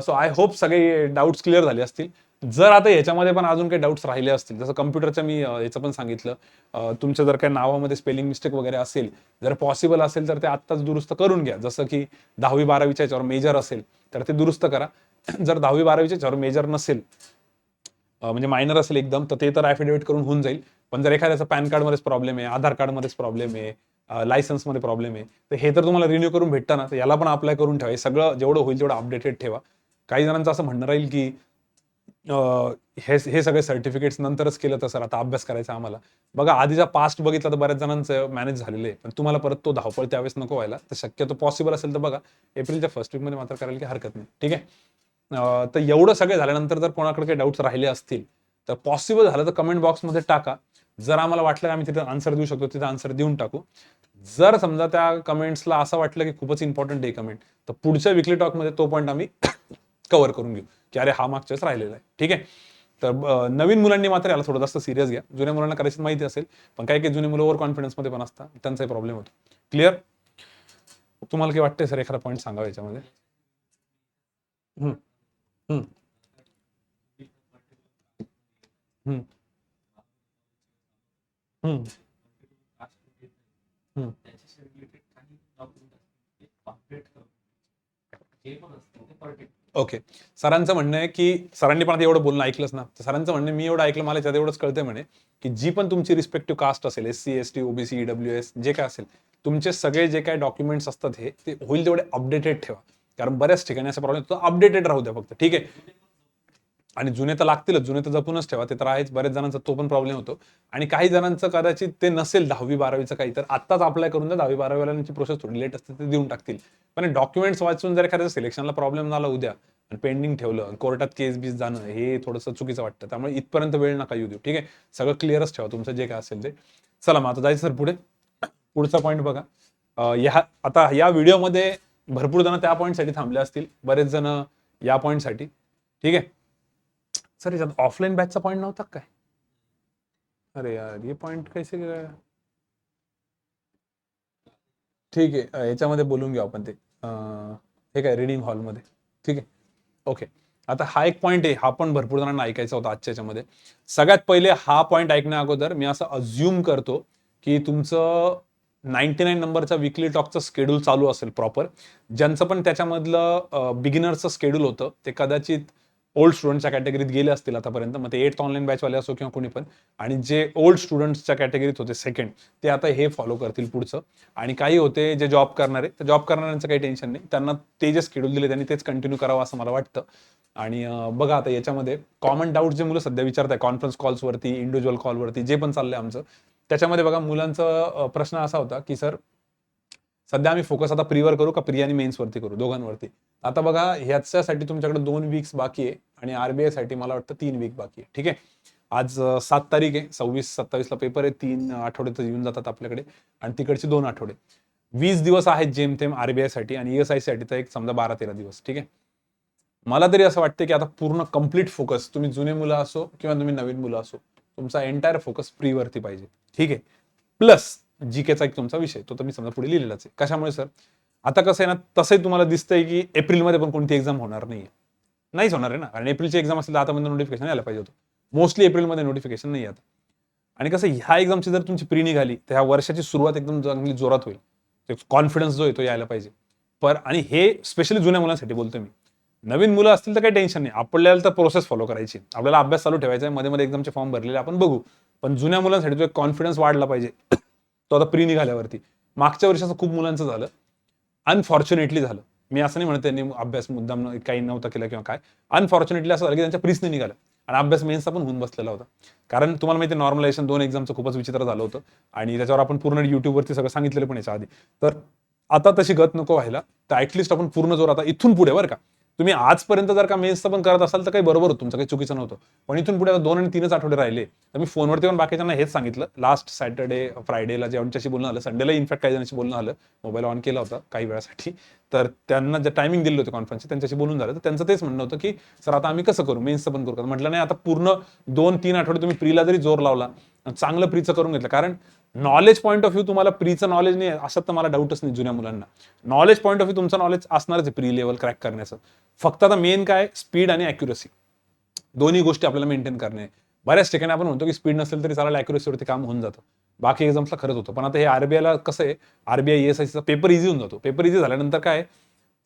सो आय होप सगळे डाऊट्स क्लिअर झाले असतील. जर आता याच्यामध्ये पण अजून काही डाऊट्स राहिले असतील, जसं कम्प्युटरचं मी याचं पण सांगितलं, तुमच्या जर काही नावामध्ये स्पेलिंग मिस्टेक वगैरे असेल, जर पॉसिबल असेल तर ते आत्ताच दुरुस्त करून घ्या. जसं की 10वी-12वीच्या याच्यावर मेजर असेल तर ते दुरुस्त करा. जर 10वी-12वीच्या याच्यावर मेजर नसेल, म्हणजे मायनर असेल एकदम, तर ते तर ॲफिडेव्हिट करून होऊन जाईल. पण जर एखाद्याचा पॅन कार्डमध्येच प्रॉब्लेम आहे, आधार कार्डमध्येच प्रॉब्लेम आहे, लायसन्समध्ये प्रॉब्लेम आहे, तर हे तर तुम्हाला रिन्यू करून भेटतं ना, तर याला पण अप्लाय करून ठेवा. हे सगळं जेवढं होईल तेवढं अपडेटेड ठेवा. काही जणांचं असं म्हणणं राहील की हे सगळे सर्टिफिकेट्स नंतरच केलं तर सर आता अभ्यास करायचा आम्हाला. बघा आधीचा पास्ट बघितला तर बऱ्याच जणांचं मॅनेज झालेलं आहे, पण तुम्हाला परत तो धावपळ त्यावेळेस नको व्हायला. तर शक्यतो पॉसिबल असेल तर बघा, एप्रिलच्या फर्स्ट वीकमध्ये मात्र करायला काही हरकत नाही. ठीक आहे. तर एवढं सगळे झाल्यानंतर जर कोणाकडे काही डाऊट्स राहिले असतील तर पॉसिबल झालं तर कमेंट बॉक्समध्ये टाका. जर आम्हाला वाटलं की आम्ही तिथे आन्सर देऊ शकतो, तिथे आन्सर देऊन टाकू. जर समजा त्या कमेंट्सला असं वाटलं की खूपच इम्पॉर्टंट आहे कमेंट, तर पुढच्या विकली टॉकमध्ये तो पॉईंट आम्ही कव्हर करून घेऊ की अरे हा मागच्याच राहिलेला आहे. ठीक आहे. तर नवीन मुलांनी मात्र याला थोडं जास्त सिरियस घ्या. जुन्या मुलांना कदाचित माहिती असेल, पण काही काही जुने मुलं ओव्हर कॉन्फिडन्समध्ये पण असतात, त्यांचाही प्रॉब्लेम होतो. क्लिअर? तुम्हाला काय वाटतंय सर एखादा पॉईंट सांगावा याच्यामध्ये? हम्म, हम्म, हम्म, हम्म, हम्म. ओके. सरांचं म्हणणं आहे की सरांनी पण आता एवढं बोलणं ऐकलंच ना, तर सरांचं म्हणणं आहे, मी एवढं ऐकलं, मला त्यात एवढंच कळतंय म्हणे की जी पण तुमची रिस्पेक्टिव्ह कास्ट असेल, एससी, एसटी, ओबीसी, ईडब्ल्यूएस, जे काय असेल, तुमचे सगळे जे काय डॉक्युमेंट्स असतात ते होईल तेवढे अपडेटेड ठेवा. कारण बऱ्याच ठिकाणी असा प्रॉब्लेम होतो, अपडेटेड राहू द्या फक्त. ठीक आहे. आणि जुने तर लागतीलच, जुने तर जपूनच ठेवा, ते तर आहेच. बऱ्याच जणांचा तो पण प्रॉब्लेम होतो. आणि काही जणांचं कदाचित ते नसेल 10वी-12वीचं काही, तर आत्ताच अप्लाय करून द्या. 10वी-12वी वाल्यांची प्रोसेस थोडी लेट असते, ते देऊन टाकतील. पण डॉक्युमेंट्स वाचून जर एखाद्या सिलेक्शनला प्रॉब्लेम झाला उद्या आणि पेंडिंग ठेवलं, कोर्टात केस बीस जाणं, हे थोडंसं चुकीचं वाटतं. त्यामुळे इथपर्यंत वेळ नका येऊ देऊ. ठीक आहे. सगळं क्लिअरच ठेवा तुमचं जे काय असेल ते. चला मग आता जायचं सर पुढे. पुढचा पॉईंट बघा. आता या व्हिडिओमध्ये भरपूर जण त्या पॉईंटसाठी थांबले असतील, बरेच जण या पॉईंटसाठी. ठीक आहे. सर याच्यात ऑफलाईन बॅचचा पॉईंट नव्हता काय? अरे यार ये पॉईंट कैसे गया? ठीक आहे, याच्यामध्ये बोलून घेऊ आपण ते. हे काय रीडिंग हॉलमध्ये. ठीक आहे. ओके. आता हा एक पॉईंट आहे, हा पण भरपूर जणांना ऐकायचा होता आजच्या याच्यामध्ये. सगळ्यात पहिले हा पॉईंट ऐकण्या अगोदर मी असं अज्युम करतो की तुमचं 99 नंबरचा विकली टॉकचं शेड्यूल चालू असेल प्रॉपर. ज्यांचं पण त्याच्यामधलं बिगिनरचं शेड्यूल होतं ते कदाचित ओल्ड स्टुडंटच्या कॅटेगरीत गेले असतील आतापर्यंत, मग ते 8th ऑनलाईन बॅचवाले असो किंवा कोणी पण, आणि जे ओल्ड स्टुडंट्सच्या कॅटेगरीत होते सेकंड, ते आता हे फॉलो करतील पुढचं. आणि काही होते जे जॉब करणारे, तर जॉब करणाऱ्यांचं काही टेन्शन नाही, त्यांना ते जे शेड्यूल दिले त्यांनी तेच कंटिन्यू करावं असं मला वाटतं. आणि बघा आता याच्यामध्ये कॉमन डाऊट जे मुलं सध्या विचारताय कॉन्फरन्स कॉल्सवरती, इंडिव्हिज्युअल कॉलवरती, जे पण चाललंय आमचं, त्याच्यामध्ये बघा मुलांचा प्रश्न असा होता की सर सध्या आम्ही फोकस आता प्रीवर करू का प्री आणि मेन्सवरती करू, दोघांवरती. आता बघा ह्याच्यासाठी तुमच्याकडे 2 वीक्स बाकी आहे आणि आरबीआय साठी मला वाटतं 3 वीक बाकी आहे. ठीक आहे, आज 7 तारीख आहे, 26-27 ला पेपर आहे, 3 आठवडे तर येऊन जातात आपल्याकडे आणि तिकडचे 2 आठवडे, 20 दिवस आहेत जेमतेम आरबीआय साठी, आणि ईएसआय साठी तर एक समजा 12-13 दिवस. ठीक आहे, मला तरी असं वाटतं की आता पूर्ण कंप्लीट फोकस, तुम्ही जुने मुलं असो किंवा तुम्ही नवीन मुलं असो, तुमचा एंटायर फोकस प्रीवरती पाहिजे. ठीक आहे, प्लस जीकेचा एक तुमचा विषय तो तर मी समजा पुढे लिहिलेलाच आहे. कशामुळे सर, आता कसं आहे ना, तसंही तुम्हाला दिसतंय की एप्रिलमध्ये पण कोणती एक्झाम होणार नाहीच होणार आहे ना, कारण एप्रिलची एक्झाम असेल तर आतापर्यंत नोटिफिकेशन यायला पाहिजे होतं. मोस्टली एप्रिलमध्ये नोटिफिकेशन नाही आता. आणि कसं ह्या एक्झामची जर तुमची प्री निघाली तर ह्या वर्षाची सुरुवात एकदम चांगली जोरात होईल, कॉन्फिडन्स जो आहे तो यायला पाहिजे. आणि हे स्पेशली जुन्या मुलांसाठी बोलतो मी. नवीन मुलं असतील तर काही टेन्शन नाही, आपल्याला तर प्रोसेस फॉलो करायची, आपल्याला अभ्यास चालू ठेवायचा आहे, मध्ये मध्ये एक्झामचे फॉर्म भरलेले आपण बघू. पण जुन्या मुलांसाठी जो एक कॉन्फिडन्स वाढला पाहिजे तो आता प्री निघाल्यावरती. मागच्या वर्षी असं खूप मुलांचं झालं, अनफॉर्च्युनेटली झालं. मी असं नाही म्हणत त्यांनी अभ्यास मुद्दाम काही नव्हता केला किंवा काय, अनफॉर्च्युनेटली असं झालं की त्यांच्या प्रीस नाही निघाला आणि अभ्यास मेन्सचा पण होऊन बसलेला होता. कारण तुम्हाला माहिती नॉर्मलायझेशन 2 एक्झामचं खूपच विचित्र झालं होतं आणि त्याच्यावर आपण पूर्ण युट्यूबवरती सगळं सांगितलेलं पण याच्या आधी. तर आता तशी गत नको व्हायला, तर ऍटलिस्ट आपण पूर्ण जोर आता इथून पुढे, बरं का, तुम्ही आजपर्यंत जर का मेन्सचं पण करत असाल तर काही बरोबर होतं तुमचं, काही चुकीचं नव्हतं. पण इथून पुढे 2 आणि 3च आठवडे राहिले, तर मी फोनवरती पण बाकीच्यांना हेच सांगितलं. लास्ट सॅटर्डे फ्रायडेला ज्यांच्याशी बोलणं आलं, संडेला इनफॅक्ट काही जणांशी बोलणं आलं, मोबाईल ऑन केला होता काही वेळासाठी, तर त्यांना जे टायमिंग दिले होते कॉन्फरन्सचे त्यांच्याशी बोलून झालं, तर त्यांचं तेच म्हणणं होतं की सर आता आम्ही कसं करू, मेन्सचं पण करू का. म्हटलं नाही, आता पूर्ण 2-3 आठवडे तुम्ही प्रीला जरी जोर लावला, चांगलं प्रीचं करून घेतलं, कारण नॉलेज पॉईंट ऑफ व्ह्यू तुम्हाला प्रीचं नॉलेज नाही असं तर मला डाऊटच नाही. जुन्या मुलांना नॉलेज पॉईंट ऑफ व्ह्यू तुमचं नॉलेज असणारच आहे प्री लेवल क्रॅक करण्याचं. फक्त आता मेन काय, स्पीड आणि अॅक्युरसी, दोन्ही गोष्टी आपल्याला मेंटेन करणे. बऱ्याच ठिकाणी आपण म्हणतो की स्पीड नसेल तरी चालेल, अॅक्युरसीवरती काम होऊन जातं, बाकी एक्झाम्सला खरंच होतं. पण आता हे आरबीआयला कसं आहे, आरबीआय ईएसआयचा पेपर इझी होऊन जातो. पेपर इझी झाल्यानंतर काय,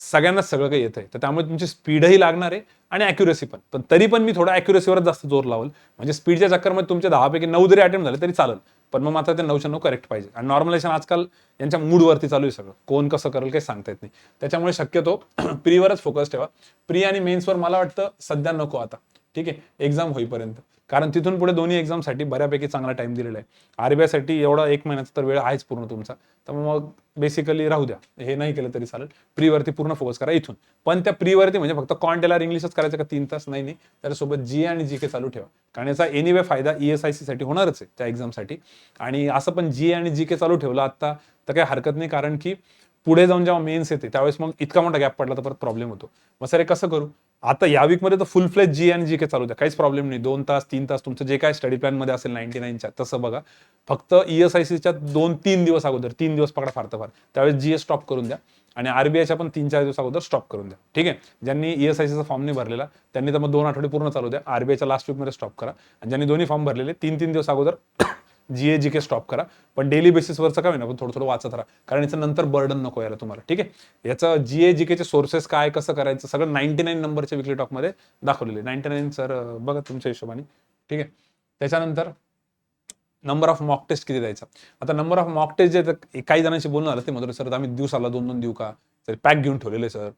सगळ्यांनाच सगळं काही येतंय, तर त्यामुळे तुमची स्पीडही लागणार आहे आणि अॅक्युरसी पण. पण तरी पण मी थोडा अॅक्युरसीवरच जास्त जोर लावल, म्हणजे स्पीडच्या चक्करमध्ये तुमच्या 10 पैकी 9 जरी अटेम्प्ट झाले तरी चालेल, पण मग मात्र ते 9च्या 9 करेक्ट पाहिजे. आणि नॉर्मलायझेशन आजकाल यांच्या मूडवरती चालू आहे सगळं, कोण कसं करेल काही सांगता येत नाही. त्याच्यामुळे शक्यतो प्रीवरच फोकस ठेवा. प्री आणि मेन्सवर मला वाटतं सध्या नको आता, ठीक आहे, एक्झाम होईपर्यंत, कारण तिथून पुढे दोन्ही एक्झामसाठी बऱ्यापैकी चांगला टाइम दिलेला आहे. आरबीआयसाठी एवढा 1 महिन्याचा तर वेळ आहेच पूर्ण तुमचा, तर मग बेसिकली राहू द्या, हे नाही केलं तरी चालेल. प्रीवरती पूर्ण फोकस करा इथून. पण त्या प्रीवरती म्हणजे फक्त कॉन्टेलर इंग्लिशच करायचं का 3 तास, नाही, त्याच्यासोबत जीए आणि जीके चालू ठेवा, कारण याचा एनिवे फायदा ईएसआयसी साठी होणारच आहे त्या एक्झामसाठी. आणि असं पण जीए आणि जीके चालू ठेवलं आता तर काही हरकत नाही, कारण की पुढे जाऊन जेव्हा मेन्स येते त्यावेळेस मग इतका मोठा गॅप पडला तर परत प्रॉब्लेम होतो. मग सर हे कसं करू, आता या वीकमध्ये तर फुल फ्लेज जी आणि जीके चालू द्या, काहीच प्रॉब्लेम नाही. 2 तास 3 तास तुमचं जे काय स्टडी प्लॅन मध्ये असेल 99च्या तसं बघा. फक्त ईएसआयसीच्या 2-3 दिवस अगोदर, 3 दिवस पकडा फार तर फार, त्यावेळेस जीए स्टॉप करून द्या आणि आरबीआयच्या पण 3-4 दिवस अगोदर स्टॉप करून द्या. ठीक आहे, ज्यांनी ईएसआयसीचा फॉर्म नाही भरलेला त्यांनी तर मग 2 आठवडे पूर्ण चालू द्या, आरबीआयच्या लास्ट वीकमध्ये स्टॉप करा. आणि ज्यांनी दोन्ही फॉर्म भरलेले 3-3 दिवस अगोदर जीए जीके स्टॉप करा. पण डेली बेसिसवरचं काय ना, पण थोडं थोडं वाचत राहा, कारण याचं नंतर बर्डन नको यायला तुम्हाला. ठीक आहे, याचं जीए जीकेचे सोर्सेस काय, कसं करायचं सगळं 99 नंबरच्या विकली टॉकमध्ये दाखवलेले. 99 सर बघा तुमच्या हिशोबाने. ठीक आहे, त्याच्यानंतर नंबर ऑफ मॉक टेस्ट किती द्यायचा. आता नंबर ऑफ मॉक टेस्ट जे काही जणांशी बोलणं आलं ते म्हणतो सर आम्ही दिवसाला 2-2 देऊ का, सर पॅक घेऊन ठेवलेले सर.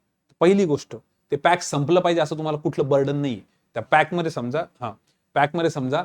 पहिली गोष्ट, ते पॅक संपलं पाहिजे असं तुम्हाला कुठलं बर्डन नाही. त्या पॅकमध्ये समजा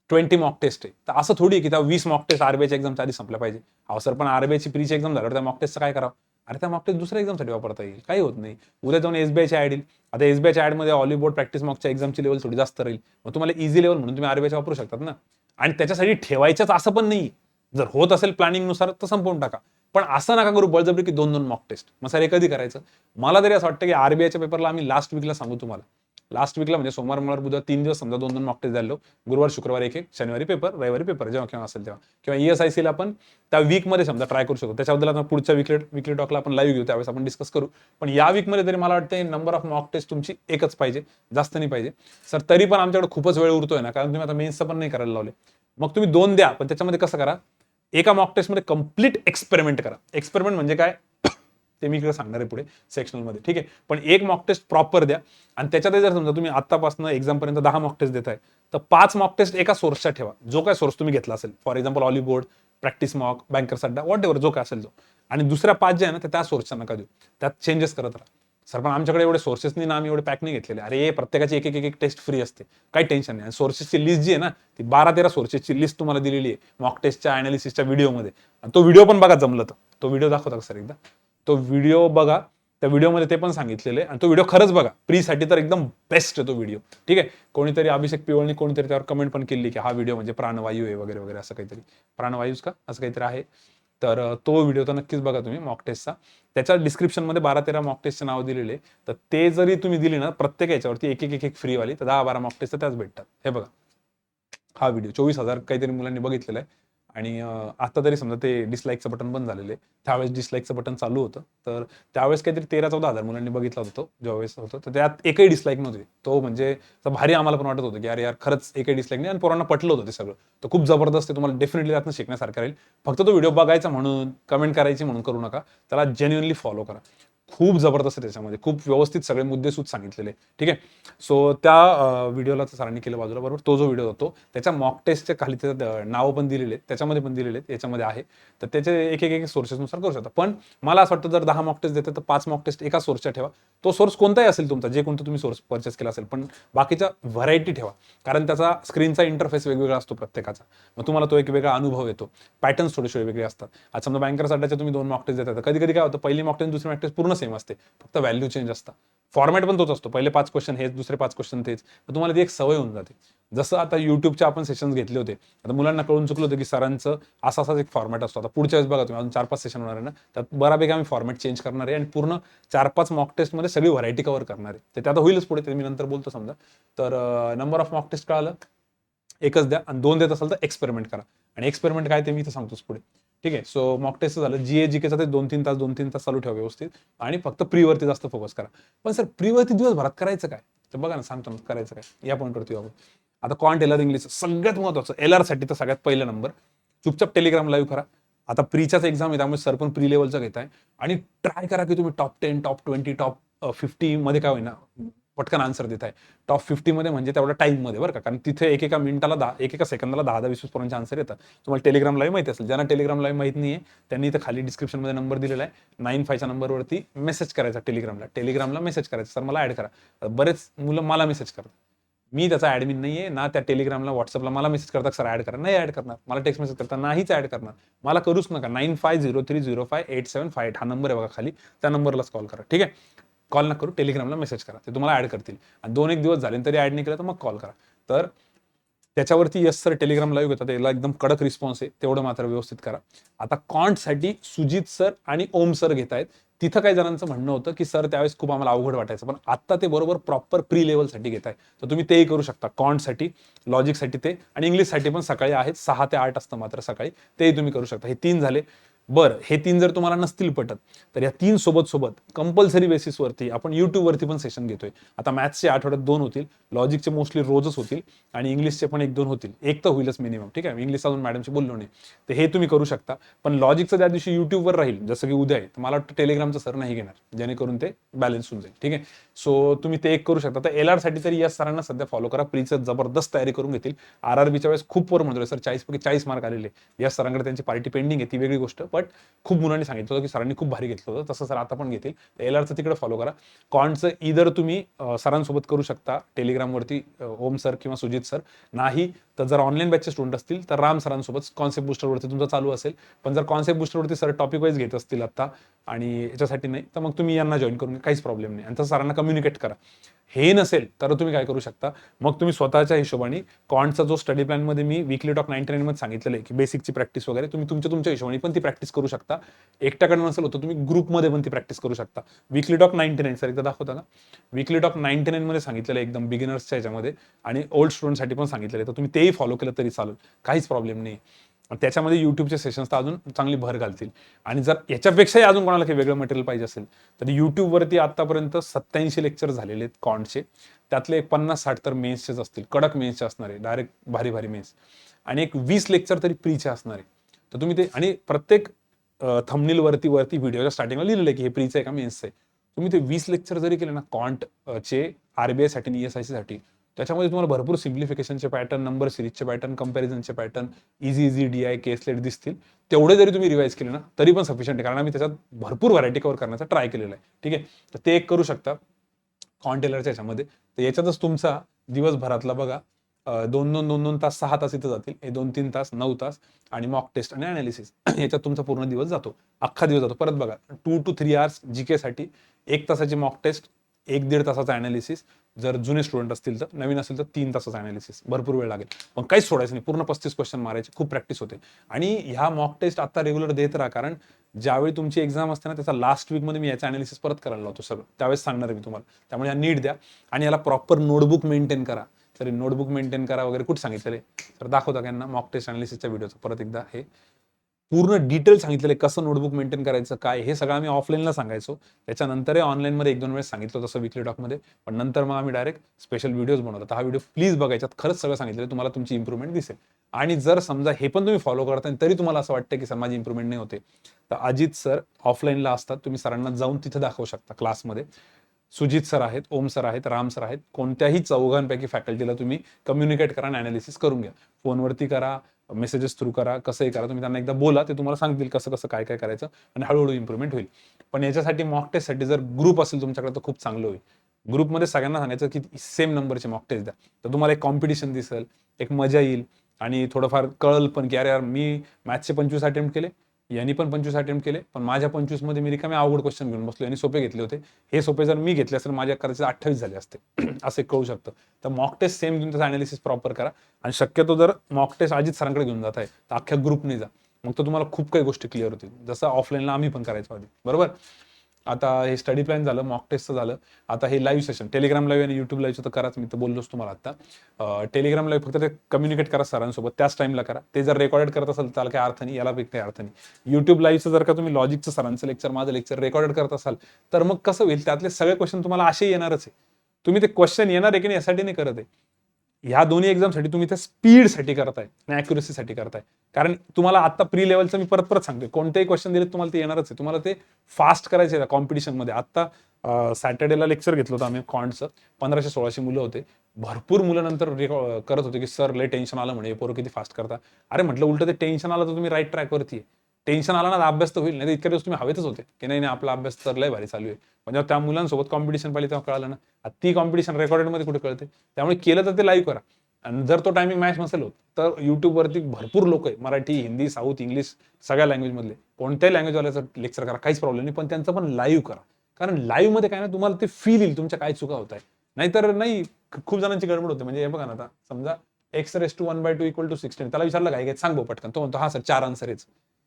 20 मॉक टेस्ट आहे, तर असं थोडी की त्या 20 मॉक टेस्ट आरबीआयच्या एक्झामच्या आधी संपल्या पाहिजे. अहो सर पण आरबीआयची प्रीची एक्झाम झाल्यावर त्या मॉक टेस्टचं काय करावं. अरे त्या मॉक टेस्ट दुसऱ्या एक्झामसाठी वापरता येईल, काही होत नाही. उद्या जाऊन एसबीआयची ऍड येईल, आता एसबीआयच्या ऍडमध्ये ऑलिबोर्ड प्रॅक्टिस मॉकच्या एक्झामची लेवल थोडी जास्त राहील, मग तुम्हाला इझी लेवल म्हणून तुम्ही आरबीआयच्या वापरू शकतात ना. आणि त्याच्यासाठी ठेवायचंच असं पण नाही, जर होत असेल प्लॅनिंग नुसार तर संपवून टाका. पण असं नका करू बळजबरी की 2-2 मॉक टेस्ट. मग सर हे कधी करायचं. मला तरी असं वाटतं की आरबीआयच्या पेपरला आम्ही लास्ट वीकला सांगू तुम्हाला, लास्ट वीकला म्हणजे सोमवार मंगळवार बुधवार 3 दिवस समजा 2-2 मॉक टेस्ट द्यायला, गुरुवार शुक्रवार एक, शनिवारी पेपर, रविवारी पेपर, जेव्हा केव्हा असेल तेव्हा. किंवा ईएसआयसीला आपण त्या वीकमध्ये समजा ट्राय करू शकतो. त्याच्याबद्दल आपण पुढच्या विकली टॉकला आपण लाईव्ह घेऊ, त्यावेळेस आपण डिस्कस करू. पण या वीकमध्ये तरी मला वाटतं नंबर ऑफ मॉक टेस्ट तुमची एकच पाहिजे, जास्त नाही पाहिजे. सर तरी पण आमच्याकडे खूपच वेळ उरतोय ना, कारण तुम्ही आता मेन्सचं पण नाही करायला लावले. मग तुम्ही 2 द्या, पण त्याच्यामध्ये कसं करा, एका मॉक टेस्टमध्ये कम्प्लीट एक्सपेरिमेंट करा. एक्सपेरिमेंट म्हणजे काय, ते मी इकडे सांगणार आहे पुढे सेक्शनलमध्ये, ठीक आहे. पण एक मॉक टेस्ट प्रॉपर द्या आणि त्याच्यात जर समजा तुम्ही आतापासून एक्झामपर्यंत 10 मॉक टेस्ट देताय तर 5 मॉक टेस्ट एका सोर्सच्या ठेवा, जो काय सोर्स तुम्ही घेतला असेल. For example ऑलिबोर्ड, practice mock, bankers अड्डा, वॉट एव्हर जो काय असेल तो. आणि दुसऱ्या 5 जे आहे ना त्या सोर्सच्या नका देऊ, त्यात चेंजेस करत राहा. सर पण आमच्याकडे एवढे सोर्सेस नाही ना, आम्ही एवढे पॅक नाही घेतलेले. अरे प्रत्येकाची एक एक टेस्ट फ्री असते, काही टेन्शन नाही. सोर्सेसची लिस्ट जी आहे ना ती 12-13 सोर्सेसची लिस्ट तुम्हाला दिलेली आहे मॉक टेस्टच्या अनालिसिसच्या व्हिडिओमध्ये. आणि तो व्हिडिओ पण बघा जमलं तर, तो व्हिडिओ दाखवता का सर एकदा? तो व्हिडिओ बघा, त्या व्हिडिओमध्ये ते पण सांगितलेलं आहे. आणि तो व्हिडिओ खरंच बघा, प्रीसाठी तर एकदम बेस्ट आहे तो व्हिडिओ, ठीक आहे. कोणीतरी अभिषेक पिवळनी कोणीतरी त्यावर कमेंट पण केली की हा व्हिडिओ म्हणजे प्राणवायू आहे वगैरे वगैरे असं काहीतरी, प्राणवायूच का असं काहीतरी आहे. तर तो व्हिडिओ तर नक्कीच बघा तुम्ही मॉक टेस्टचा. त्याच्या डिस्क्रिप्शनमध्ये 12-13 मॉक टेस्टचे नाव दिलेले, तर ते जरी तुम्ही दिली ना प्रत्येक याच्यावरती एक एक एक फ्रीवाली, तर 10-12 मॉक टेस्ट त्याच भेटतात. हे बघा हा व्हिडिओ 24,000 काहीतरी मुलांनी बघितलेला आहे. आणि आता तरी समजा ते डिसलाईकचं बटन बंद झालेलं आहे, त्यावेळेस डिसलाईकचं बटन चालू होतं. तर त्यावेळेस काहीतरी 13-14 हजार मुलांनी बघितला होता तो ज्यावेळेस होतं, तर त्यात एकही डिसलाईक नव्हती. तो म्हणजे भारी आम्हाला पण वाटत होतं की अरे यार खरंच एकही डिसलाईक नाही. आणि पोरांना पटलं होतं ते सगळं. तर खूप जबरदस्त आहे, तुम्हाला डेफिनेटली त्यातनं शिकण्यासारखं राहील. फक्त तो व्हिडिओ बघायचा म्हणून, कमेंट करायची म्हणून करू नका, त्याला जेन्युइनली फॉलो करा. खूप जबरदस्त आहे त्याच्यामध्ये, खूप व्यवस्थित सगळे मुद्देसूद सांगितलेले, ठीक आहे. सो त्या व्हिडिओला सरांनी केलं बाजूला, बरोबर. तो जो व्हिडिओ होतो त्याच्या मॉक टेस्टच्या खाली त्याचं नावं पण दिलेले आहेत, त्याच्यामध्ये पण दिलेले आहेत, याच्यामध्ये आहे. तर त्याचे एक एक सोर्सेसनुसार करू शकता. पण मला असं वाटतं जर 10 मॉक टेस्ट देते तर 5 मॉक टेस्ट एका सोर्सच्या ठेवा. तो सोर्स कोणताही असेल तुमचा, जे कोणतं तुम्ही सोर्स परचेस केला असेल, पण बाकीच्या व्हरायटी ठेवा. कारण त्याचा स्क्रीनचा इंटरफेस वेगवेगळा असतो प्रत्येकाचा, मग तुम्हाला तो एक वेगळा अनुभव येतो. पॅटर्न्स थोडेसे वेगळे असतात. आता समजा बँकर्स अड्ड्याचे तुम्ही 2 मॉक टेस्ट देतात, कधी कधी काय होतं, पहिली मॉक टेस्ट दुसरी मॉक टेस्ट पूर्ण सेम असते, फक्त व्हॅल्यू चेंज असतात. फॉर्मॅट पण तोच असतो, पहिले 5 क्वेश्चन हेच, दुसरे 5 क्वेश्चन तेच. तर तुम्हाला ती एक सवय होऊन जाते. जसं आता युट्यूबचे आपण सेशन्स घेतले होते, आता मुलांना कळून चुकलं होतं की सरांचं असाच एक फॉर्मॅट असतो. आता पुढच्या वेळेस बघा तुम्ही, अजून 4-5 सेशन होणार आहे ना, त्यात बऱ्यापैकी आम्ही फॉर्मॅट चेंज करणार आहे आणि पूर्ण 4-5 मॉक टेस्टमध्ये सगळी व्हरायटी कव्हर करणार आहे. ते आता होईलच पुढे, ते मी नंतर बोलतो समजा. तर नंबर ऑफ मॉक टेस्ट कळालं, एकच द्या. आणि 2 देत असाल तर एक्सपेरिमेंट करा. आणि एक्सपेरिमेंट काय ते मी इथं सांगतोच पुढे, ठीक आहे. सो मॉक टेस्ट झालं. जीकेचं ते 2-3 तास चालू ठेवा व्यवस्थित, आणि फक्त प्रीवरती जास्त फोकस करा. पण सर प्रीवरती दिवसभरात करायचं काय? तर बघा ना, सांगतो ना करायचं काय, या पॉईंटवरती आपण. आता क्वांट एलआर इंग्लिश सगळ्यात महत्त्वाचं, एलआर साठी तर सगळ्यात पहिला नंबर. चुपचाप टेलिग्राम लाईव्ह करा. आता प्रीच्याच एक्झाम आहे, त्यामुळे सर पण प्री लेवलचं घेत आहे. आणि ट्राय करा की तुम्ही टॉप 10, टॉप 20, टॉप 50 मध्ये काय होईना पटकन आन्सर देत आहे. टॉप 50 मध्ये म्हणजे तेवढ्या टाईममध्ये, बरं का. कारण तिथे एकेका मिनिटाला 10, एकेका सेकंदाला 10-20 पोरांचे आन्सर येतात. तुम्हाला टेलिग्राम लाईव्ह माहिती असेल, ज्यांना टेलिग्राम लाईव्ह माहित नाहीये त्यांनी इथं खाली डिस्क्रिप्शनमध्ये नंबर दिलेला आहे. 95च्या नंबरवरती मेसेज करायचा टेलिग्रामला मेसेज करायचा, सर मला ऍड करा. बरेच मुलं मला मेसेज करतात, मी त्याचा ऍडमिन नाहीये ना, त्या टेलिग्रामला व्हॉट्सअपला मला मेसेज करतात सर ऍड करा, नाही ऍड करणार. मला टेक्स्ट मेसेज करता, नाहीच ऍड करणार. मला करूच नका. 9503058758 हा नंबर आहे बघा खाली, त्या नंबरलाच कॉल करा, ठीक आहे. कॉल न करू, टेलिग्रामला मेसेज करा, ते तुम्हाला ऍड करतील. आणि 2-1 दिवस झाले तरी ऍड नाही केलं तर मग कॉल करा. तर त्याच्यावरती येस सर टेलिग्राम लाईव्ह घेतात, याला एकदम कडक रिस्पॉन्स आहे, तेवढं मात्र व्यवस्थित करा. आता कॉन्टसाठी सुजित सर आणि ओम सर घेत आहेत. तिथं काही जणांचं म्हणणं होतं की सर त्यावेळेस खूप आम्हाला अवघड वाटायचं, पण आता ते बरोबर प्रॉपर प्री लेवलसाठी घेत आहे. तर तुम्ही तेही करू शकता. कॉन्टसाठी, लॉजिकसाठी ते, आणि इंग्लिशसाठी पण सकाळी आहेत, 6 ते 8 असतं मात्र सकाळी, तेही तुम्ही करू शकता. हे 3 झाले. बरं, हे 3 जर तुम्हाला नसतील पटत, तर या 3 सोबत कंपल्सरी बेसिसवरती आपण युट्यूबवरती पण सेशन घेतोय. आता मॅथ्सचे आठवड्यात 2 होतील, लॉजिकचे मोस्टली रोजच होतील, आणि इंग्लिशचे पण 1-2 होतील. एक तर होईलच मिनिमम, ठीक आहे. इंग्लिश अजून मॅडमशी बोललो नाही, तर हे तुम्ही करू शकता. पण लॉजिकचं त्या दिवशी युट्यूबवर राहील, जसं की उद्या आहे, तर मला वाटतं टेलिग्रामचं सर नाही घेणार, जेणेकरून ते बॅलन्स होऊन जाईल, ठीक आहे. सो तुम्ही ते एक करू शकता. तर एलआर साठी तरी या सरांना सध्या फॉलो करा, प्रीचं जबरदस्त तयारी करून घेतील. आरआरबीच्या वेळेस खूप पोर म्हणतोय सर 40 पैकी 40 मार्क आलेले, या सरांकडे त्यांची पार्टी पेंडिंग आहे, ती वेगळी गोष्ट. बट खूप मुलांनी सांगितलं होतं की सरांनी खूप भारी घेतलं होतं, तसं सर आता पण घेतील. एलआरचं तिकडे फॉलो करा. कॉन्टचं इधर तुम्ही सरांसोबत करू शकता टेलिग्रामवरती, ओम सर किंवा सुजित सर. नाही तर जर ऑनलाईन बॅचचे स्टुडंट असतील तर राम सरांसोबत कॉन्सेप्ट बुस्टरवरती तुमचा चालू असेल. पण जर कॉन्सेप्ट बुस्टरवरती सर टॉपिक वाईज घेत असतील आता आणि याच्यासाठी नाही, तर मग तुम्ही यांना जॉईन करून काहीच प्रॉब्लेम नाही. आणि तर सरांना कम्युनिकेट करा. हे नसेल तर तुम्ही काय करू शकता, मग तुम्ही स्वतःच्या हिशोबाने कॉन्टचा जो स्टडी प्लॅनमध्ये मी वीकली टॉक 99 मध्ये सांगितलेलं आहे की बेसिकची प्रॅक्टिस वगैरे, तुम्ही तुमच्या हिशोबाने पण ती प्रॅक्टिस करू शकता. एकट्याकडे नसेल होतं, तुम्ही ग्रुपमध्ये पण ती प्रॅक्टिस करू शकता. वीकली टॉक 99 सर एकदा दाखवता ना, वीकली टॉक 99 मध्ये सांगितलेलं आहे एकदम बिगिनर्सच्या ह्याच्यामध्ये, आणि ओल्ड स्टुडंटसाठी पण सांगितलेलं आहे. तर तुम्ही तेही फॉलो केलं तरी चालेल, काहीच प्रॉब्लेम नाही. त्याच्यामध्ये युट्यूबचे सेशन्स तर अजून चांगली भर घालतील. आणि जर याच्यापेक्षाही अजून कोणाला काही वेगळं मटेरियल पाहिजे असेल तर युट्यूबवरती आतापर्यंत 87 लेक्चर झालेले आहेत कॉन्टचे. त्यातले 50-60 तर मेन्सचेच असतील, कडक मेन्सचे असणार आहे, डायरेक्ट भारी भारी मेन्स. आणि एक 20 लेक्चर तरी प्रीचे असणार आहे. तर तुम्ही ते, आणि प्रत्येक थंबनेल वरती व्हिडिओच्या स्टार्टिंगला लिहिलेलं आहे की हे प्रीचं आहे का मेन्सचं आहे. तुम्ही ते 20 लेक्चर जरी केले ना चे आरबीआय साठी आणि ESIC साठी, त्याच्यामध्ये तुम्हाला भरपूर सिम्प्लिफिकेशनचे पॅटर्न, नंबर सिरीजचे पॅटर्न, कंपॅरिझनचे पॅटर्न, इझी DI केसलेट दिसतील. तेवढे जरी तुम्ही रिवाइज केले ना तरी पण सफिशियंट आहे, कारण आम्ही त्याच्यात भरपूर व्हरायटी कव्हर करण्याचा ट्राय केलेला आहे. ठीक आहे, तर ते एक करू शकता टेलरच्या याच्यामध्ये. तर याच्यातच तुमचा दिवसभरातला बघा 2-2 तास, 6 तास इथं जातील. हे 2-3 तास, 9 तास आणि मॉक टेस्ट आणि अनालिसिस याच्यात तुमचा पूर्ण दिवस जातो, अख्खा दिवस जातो. परत बघा 2 to 3 आवर्स जीके साठी, 1 तासाची मॉक टेस्ट, 1-1.5 तासाचा अनालिसिस. जर जुने स्टुडंट असतील तर, नवीन असेल तर 3 तासाचा अनालिसिस. भरपूर वेळ लागेल, पण काहीच सोडायचं नाही. पूर्ण 35 क्वेश्चन मारायचे, खूप प्रॅक्टिस होते. आणि ह्या मॉक टेस्ट आता रेग्युलर देत राहा, कारण ज्यावेळी तुमची एक्झाम असते ना त्याचा लास्ट वीकमध्ये मी याचा अनालिसिस परत करायला लावतो सगळं, त्यावेळेस सांगणार आहे मी तुम्हाला. त्यामुळे या नीट द्या आणि याला प्रॉपर नोटबुक मेंटेन करा. तरी नोटबुक मेंटेन करा वगैरे कुठे सांगितलेलं आहे, तर दाखवता त्यांना मॉक टेस्ट अनालिसिसच्या व्हिडिओचं परत एकदा हे पूर्ण डिटेल सांगितलेलं आहे, कसं नोटबुक मेंटेन करायचं काय, हे सगळं आम्ही ऑफलाईनला सांगायचो. त्याच्यानंतर ऑनलाईनमध्ये 1-2 वेळेस सांगितलं तसं विकली टॉकमध्ये, पण नंतर मग आम्ही डायरेक्ट स्पेशल व्हिडिओज बनवतो. तर हा व्हिडिओ प्लीज बघायच्यात, खरंच सगळं सांगितलं, तुम्हाला तुमची इम्प्रूव्हमेंट दिसेल. आणि जर समजा हे पण तुम्ही फॉलो करताय तरी तुम्हाला असं वाटतं की सर माझी इम्प्रूव्हमेंट नाही होते, तर अजित सर ऑफलाईनला असतात, तुम्ही सरांना जाऊन तिथे दाखवू शकता क्लासमध्ये. सुजित सर आहेत, ओम सर आहेत, राम सर आहेत. कोणत्याही चौघांपैकी फॅकल्टीला तुम्ही कम्युनिकेट करा आणि अनालिसिस करून घ्या. फोनवरती करा, मेसेजेस थ्रू करा, कसंही करा. तुम्ही त्यांना एकदा बोला, ते तुम्हाला सांगतील कसं कसं काय काय करायचं आणि हळूहळू इम्प्रूव्हमेंट होईल. पण याच्यासाठी मॉक टेस्टसाठी जर ग्रुप असेल तुमच्याकडे तर खूप चांगलं होईल. ग्रुपमध्ये सगळ्यांना सांगायचं की सेम नंबरचे मॉक टेस्ट द्या, तर तुम्हाला एक कॉम्पिटिशन दिसेल, एक मजा येईल आणि थोडंफार कळल पण की अरे यार मी मॅथ्सचे 25 अटेम्प्ट केले, यांनी पण 25 अटेम्प्ट केले, पण माझ्या 25 मध्ये मी रिकामे अवघड क्वेश्चन घेऊन बसलो, यांनी सोपे घेतले होते. हे सोपे जर मी घेतले असेल माझ्या करायचे 28 झाले असते. असं कळू शकतं. तर मॉक टेस्ट सेम घेऊन त्याचं अनालिसिस प्रॉपर करा. आणि शक्यतो जर मॉक टेस्ट अजित सरांकडे घेऊन जात आहे तर अख्ख्या ग्रुपने जा, मग तर तुम्हाला खूप काही गोष्टी क्लिअर होतील, जसं ऑफलाईनला आम्ही पण करायचो आधी. बरोबर. आता हे स्टडी प्लॅन झालं, मॉक टेस्टचं झालं. आता हे लाईव्ह सेशन टेलिग्राम लाईव्ह आणि युट्यूब लाईव्हचं तर कराच, मी तर बोललोच तुम्हाला आता. टेलिग्राम लाईव्ह फक्त ते कम्युनिकेट करा सरांसोबत, त्याच टाइमला करा. ते जर रेकॉर्डेड करत असाल त्याला काही अर्थ नाही, याला काही अर्थ नाही. युट्यूब लाईव्हचं जर का तुम्ही लॉजिकचं सरांचं लेक्चर, माझं लेक्चर रेकॉर्डेड करत असाल तर मग कसं होईल, त्यातले सगळे क्वेश्चन तुम्हाला असे येणारच आहे. तुम्ही ते क्वेश्चन येणार आहे की नाही यासाठी नाही करत आहे. ह्या दोन्ही एक्झामसाठी तुम्ही त्या स्पीडसाठी करताय आणि ॲक्युरेसीसाठी करताय. कारण तुम्हाला आता प्री लेवलचं मी परत परत सांगतोय, कोणतेही क्वेश्चन दिले तुम्हाला ते येणारच आहे. तुम्हाला ते फास्ट करायचे आहे कॉम्पिटिशनमध्ये. आता सॅटर्डेला लेक्चर घेतलं होतं आम्ही क्वांटचं, 1500-1600 मुलं होते. भरपूर मुलं नंतर करत होते की सर लय टेन्शन आलं म्हणे, पोरं किती फास्ट करता. अरे म्हटलं उलट ते टेन्शन आलं तर तुम्ही राईट ट्रॅकवरती आहे. टेन्शन आला ना अभ्यास तर होईल, नाही तर इतक्या दिवस तुम्ही हवेतच होते की नाही आपला अभ्यास तर लय भारी चालू आहे. म्हणजे त्या मुलांसोबत कॉम्पिटिशन पाहिली तेव्हा कळालं ना, ती कॉम्पिटिशन रेकॉर्डेडमध्ये कुठे कळते. त्यामुळे केलं तर ते लाईव्ह करा. आणि जर तो टायमिंग मॅच नसेल होत तर युट्यूबवरती भरपूर लोक आहे, मराठी, हिंदी, साऊथ, इंग्लिश सगळ्या लँग्वेजमधले, कोणत्याही लँग्वेजवाल्याचं लेक्चर करा, काहीच प्रॉब्लेम नाही, पण त्यांचं पण लाईव्ह करा. कारण लाईव्ह मध्ये काय ना तुम्हाला ते फील येईल तुमच्या काय चुका होत आहे. नाहीतर नाही, खूप जणांची गडबड होते. म्हणजे हे बघा ना, आता समजा x⁻² = 16, त्याला विचारलं काय सांग भाऊ पटकन, तो म्हणतो हा सर 4 आन्सर आहे.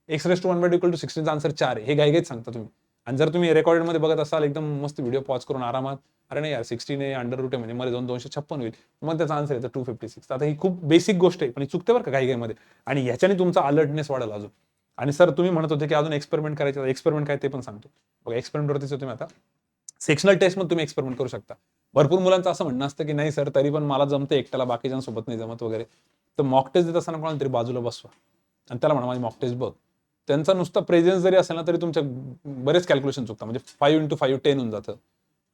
x⁻² = 16 आन्सर 4 आहे, हे गायगेत सांगता तुम्ही. आणि जर तुम्ही रेकॉर्डेडमध्ये बघत असाल एकदम मस्त व्हिडिओ पॉज करून आरामात, अरे नाही यार 16 आहे, अंडर रूट आहे म्हणजे मध्ये जाऊन 256 होईल, मग त्याचा आन्सर येतं 256. आता ही खूप बेसिक गोष्ट आहे, पण ही चुकते बरं का काही मध्ये. आणि ह्याच्याने तुमचा अलर्टनेस वाढेल अजून. आणि सर तुम्ही म्हणत होते की अजून एक्सपेरिमेंट करायचं, एक्सपेरिमेंट काय ते पण सांगतो बघा. एक्सपेरिमेंटवरतीच तुम्ही आता सेक्शनल टेस्ट मध्ये तुम्ही एक्सपेरिमेंट करू शकता. भरपूर मुलांचं असं म्हणणं असतं की नाही सर तरी पण मला जमतं एकट्याला, बाकीच्यांसोबत नाही जमत वगैरे. तर मॉक टेस्ट देत असताना कोणाला तरी बाजूला बसवा आणि त्याला म्हणा माझी मॉक टेस्ट बघ. त्यांचा नुसता प्रेझेन्स जरी असेल ना तरी तुमच्या बरेच कॅल्क्युलेशन चुकतात. म्हणजे 5 × 5 10 होऊन जातं